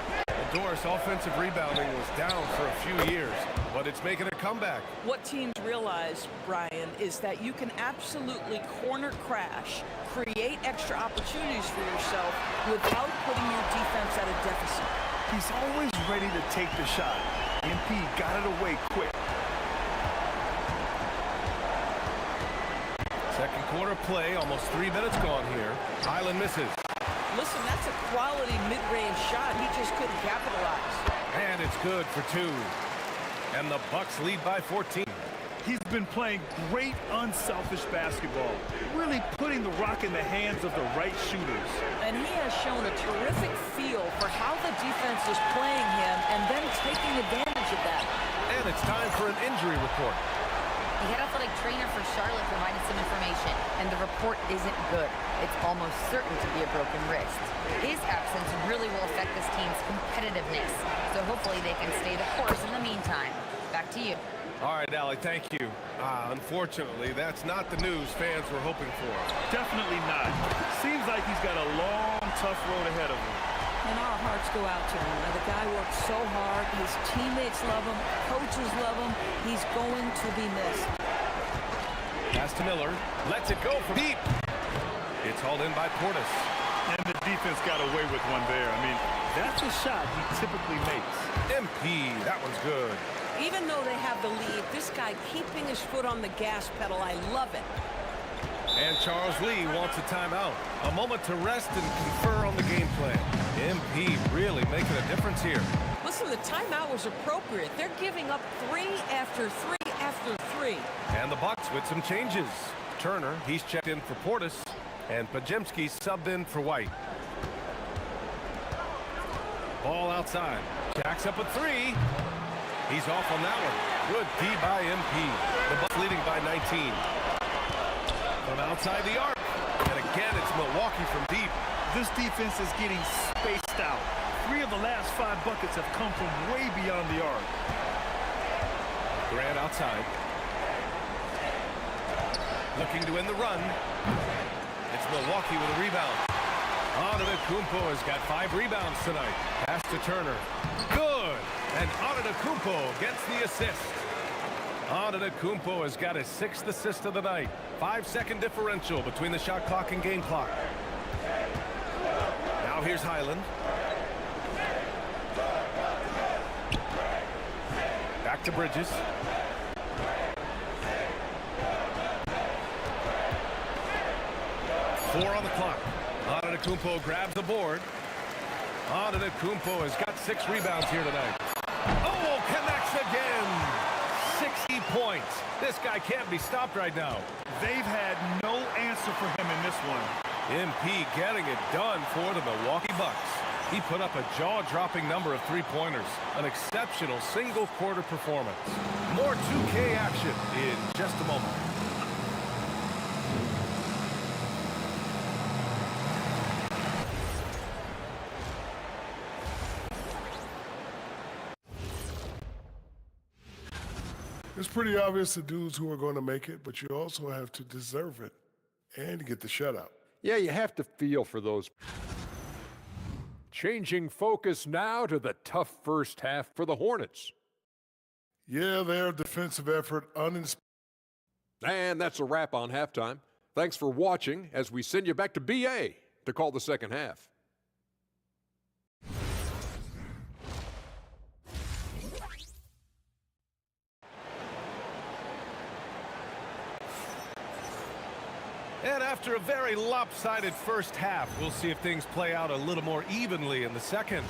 Doris offensive rebounding was down for a few years, but it's making a comeback. What teams realize, Brian, is that you can absolutely corner crash, create extra opportunities for yourself without putting your defense at a deficit. He's always ready to take the shot. MP got it away quick. Second quarter play, almost 3 minutes gone here. Highland misses. Listen, that's a quality mid-range shot. He just couldn't capitalize. And it's good for 2. And the Bucks lead by 14. He's been playing great unselfish basketball, really putting the rock in the hands of the right shooters. And he has shown a terrific feel for how the defense is playing him and then taking advantage of that. And it's time for an injury report. The head athletic trainer for Charlotte provided some information, and the report isn't good. It's almost certain to be a broken wrist. His absence really will affect this team's competitiveness, so hopefully they can stay the course in the meantime. Back to you. All right, Allie, thank you. Unfortunately, that's not the news fans were hoping for. Definitely not. Seems like he's got a long, tough road ahead of him. And our hearts go out to him. The guy works so hard. His teammates love him. Coaches love him. He's going to be missed. Pass to Miller. Lets it go from deep. It's hauled in by Portis. And the defense got away with one there. I mean, that's a shot he typically makes. MP, that one's good. Even though they have the lead, this guy keeping his foot on the gas pedal, I love it. And Charles Lee wants a timeout. A moment to rest and confer on the game plan. MP really making a difference here. Listen, the timeout was appropriate. They're giving up 3 after 3 after 3. And the Bucks with some changes. Turner, he's checked in for Portis, and Podziemski subbed in for White. Ball outside. Jacks up a 3. He's off on that one. Good D by MP. The Bucks leading by 19. From outside the arc. And again, it's Milwaukee from deep. This defense is getting spaced out. 3 of the last 5 buckets have come from way beyond the arc. Grant outside. Looking to end the run. It's Milwaukee with a rebound. Antetokounmpo has got 5 rebounds tonight. Pass to Turner. Good. And Antetokounmpo gets the assist. Antetokounmpo has got his 6th assist of the night. 5-second differential between the shot clock and game clock. Now here's Highland. Back to Bridges. Four on the clock. Antetokounmpo grabs the board. Antetokounmpo has got 6 rebounds here tonight. Oh, connects again. 60 points. This guy can't be stopped right now. They've had no answer for him in this one. MP getting it done for the Milwaukee Bucks. He put up a jaw-dropping number of 3-pointers. An exceptional single-quarter performance. More 2K action in just a moment. It's pretty obvious the dudes who are going to make it, but you also have to deserve it and get the shutout. Yeah, you have to feel for those. Changing focus now to the tough first half for the Hornets. Yeah, their defensive effort uninspired. And that's a wrap on halftime. Thanks for watching as we send you back to BA to call the second half. And after a very lopsided first half, we'll see if things play out a little more evenly in the second.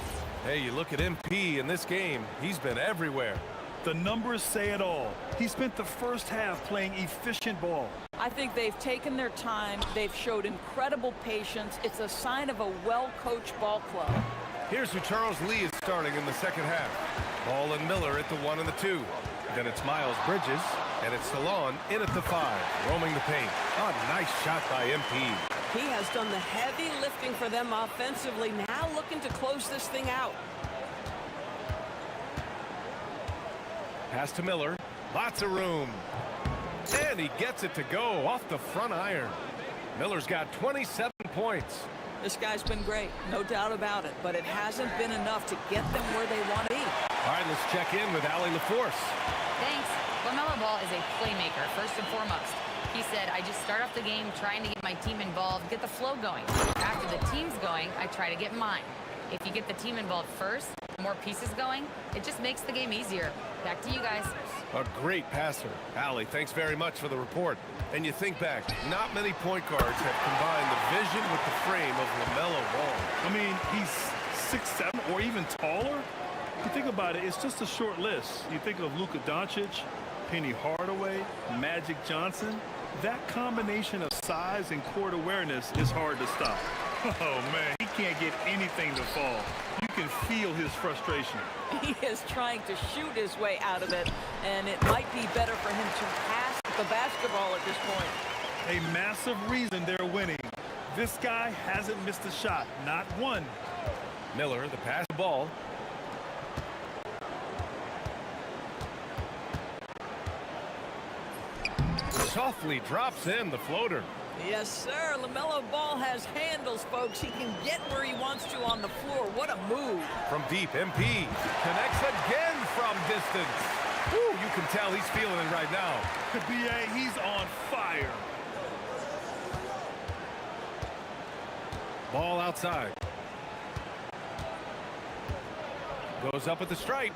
Hey, you look at MP in this game, he's been everywhere. The numbers say it all. He spent the first half playing efficient ball. I think they've taken their time. They've showed incredible patience. It's a sign of a well-coached ball club. Here's who Charles Lee is starting in the second half. Ball and Miller at the 1 and the 2. Then it's Miles Bridges, and it's Salon in at the 5, roaming the paint. Oh, nice shot by MP. He has done the heavy lifting for them offensively, now looking to close this thing out. Pass to Miller. Lots of room. And he gets it to go off the front iron. Miller's got 27 points. This guy's been great, no doubt about it, but it hasn't been enough to get them where they want to be. All right, let's check in with Allie LaForce. Thanks. LaMelo Ball is a playmaker, first and foremost. He said, I just start off the game trying to get my team involved, get the flow going. After the team's going, I try to get mine. If you get the team involved first, more pieces going, it just makes the game easier. Back to you guys. A great passer. Allie, thanks very much for the report. And you think back, not many point guards have combined the vision with the frame of LaMelo Ball. I mean, he's 6'7" or even taller. You think about it, it's just a short list. You think of Luka Doncic, Penny Hardaway, Magic Johnson. That combination of size and court awareness is hard to stop. Oh, man, he can't get anything to fall. You can feel his frustration. He is trying to shoot his way out of it, and it might be better for him to pass the basketball at this point. A massive reason they're winning. This guy hasn't missed a shot, not one. Miller, the pass ball. Softly drops in the floater. Yes, sir. LaMelo Ball has handles, folks. He can get where he wants to on the floor. What a move. From deep, MP connects again from distance. Woo, you can tell he's feeling it right now. B.A., he's on fire. Ball outside. Goes up at the stripe.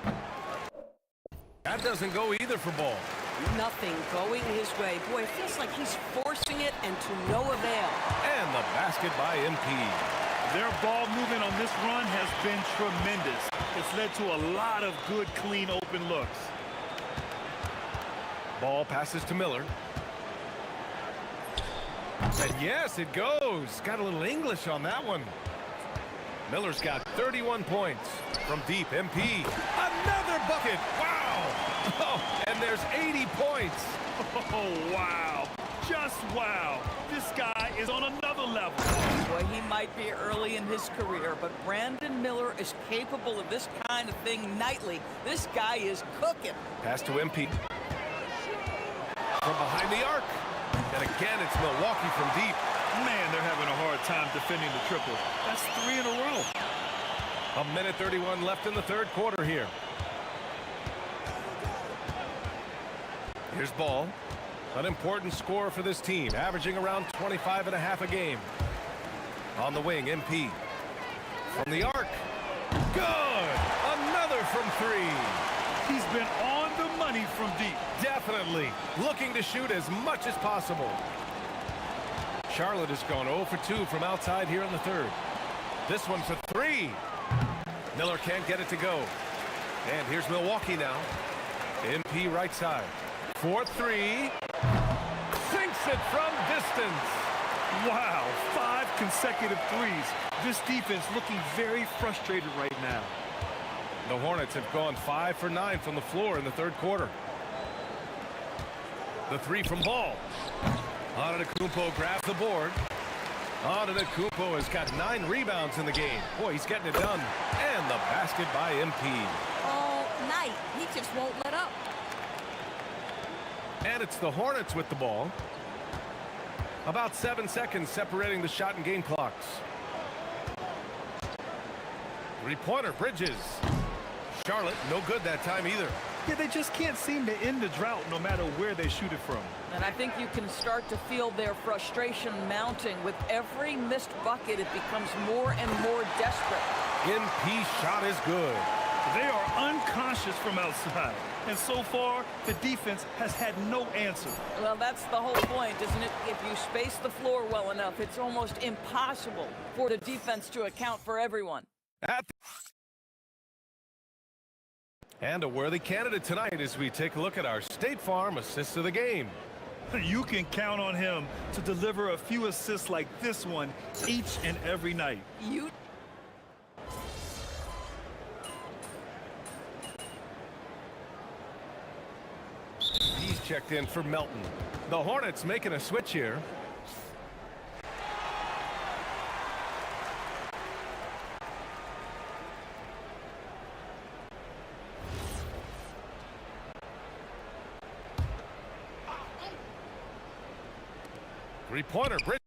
That doesn't go either for Ball. Nothing going his way. Boy, it feels like he's forcing it and to no avail. And the basket by MP. Their ball movement on this run has been tremendous. It's led to a lot of good, clean, open looks. Ball passes to Miller. And yes, it goes. Got a little English on that one. Miller's got 31 points from deep. MP. Another bucket. Wow. Oh, and there's 80 points. Oh, wow. Just wow. This guy is on another level. Boy, he might be early in his career, but Brandon Miller is capable of this kind of thing nightly. This guy is cooking. Pass to MP. From behind the arc. And again, it's Milwaukee from deep. Man, they're having a hard time defending the triple. That's 3 in a row. A minute 31 left in the third quarter here. Here's Ball. An important score for this team, averaging around 25.5 a game. On the wing, MP. From the arc. Good! Another from 3. He's been on the money from deep. Definitely. Looking to shoot as much as possible. Charlotte has gone 0 for 2 from outside here in the third. This one for 3. Miller can't get it to go. And here's Milwaukee now. MP right side. 4-3. Sinks it from distance. Wow, 5 consecutive threes. This defense looking very frustrated right now. The Hornets have gone 5 for 9 from the floor in the third quarter. The 3 from Ball. Antetokounmpo grabs the board. Antetokounmpo has got 9 rebounds in the game. Boy, he's getting it done. And the basket by MP. All night. He just won't let up. And it's the Hornets with the ball. About 7 seconds separating the shot and game clocks. 3-pointer, Bridges. Charlotte, no good that time either. Yeah, they just can't seem to end the drought no matter where they shoot it from. And I think you can start to feel their frustration mounting. With every missed bucket, it becomes more and more desperate. MP shot is good. They are unconscious from outside. And so far, the defense has had no answer. Well, that's the whole point, isn't it? If you space the floor well enough, it's almost impossible for the defense to account for everyone. And a worthy candidate tonight as we take a look at our State Farm assist of the game. You can count on him to deliver a few assists like this one each and every night. He's checked in for Melton. The Hornets making a switch here. Three-pointer, Bridges.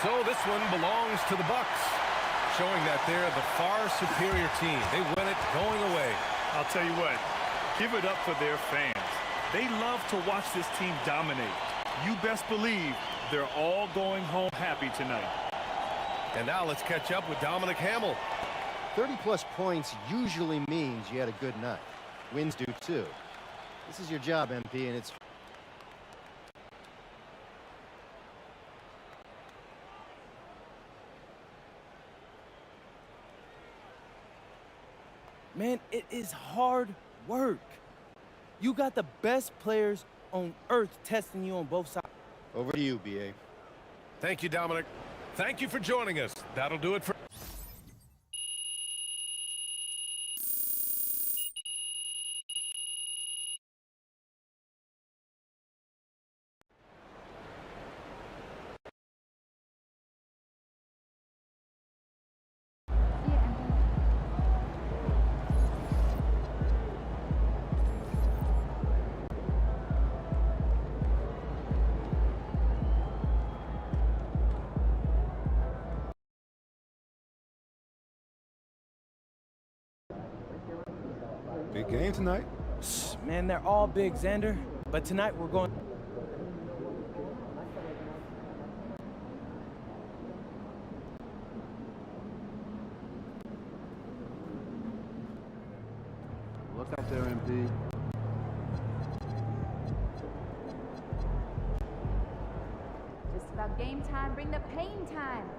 So this one belongs to the Bucks, showing that they're the far superior team. They win it going away. I'll tell you what, give it up for their fans. They love to watch this team dominate. You best believe they're all going home happy tonight. And now let's catch up with Dominic Hamill. 30-plus points usually means you had a good night. Wins do too. This is your job, MP, and it's... Man, it is hard work. You got the best players on earth testing you on both sides. Over to you, B.A. Thank you, Dominic. Thank you for joining us. That'll do it for... Big game tonight. Man, they're all big, Xander. But tonight we're going... Look out there, MP. game time, bring the pain time.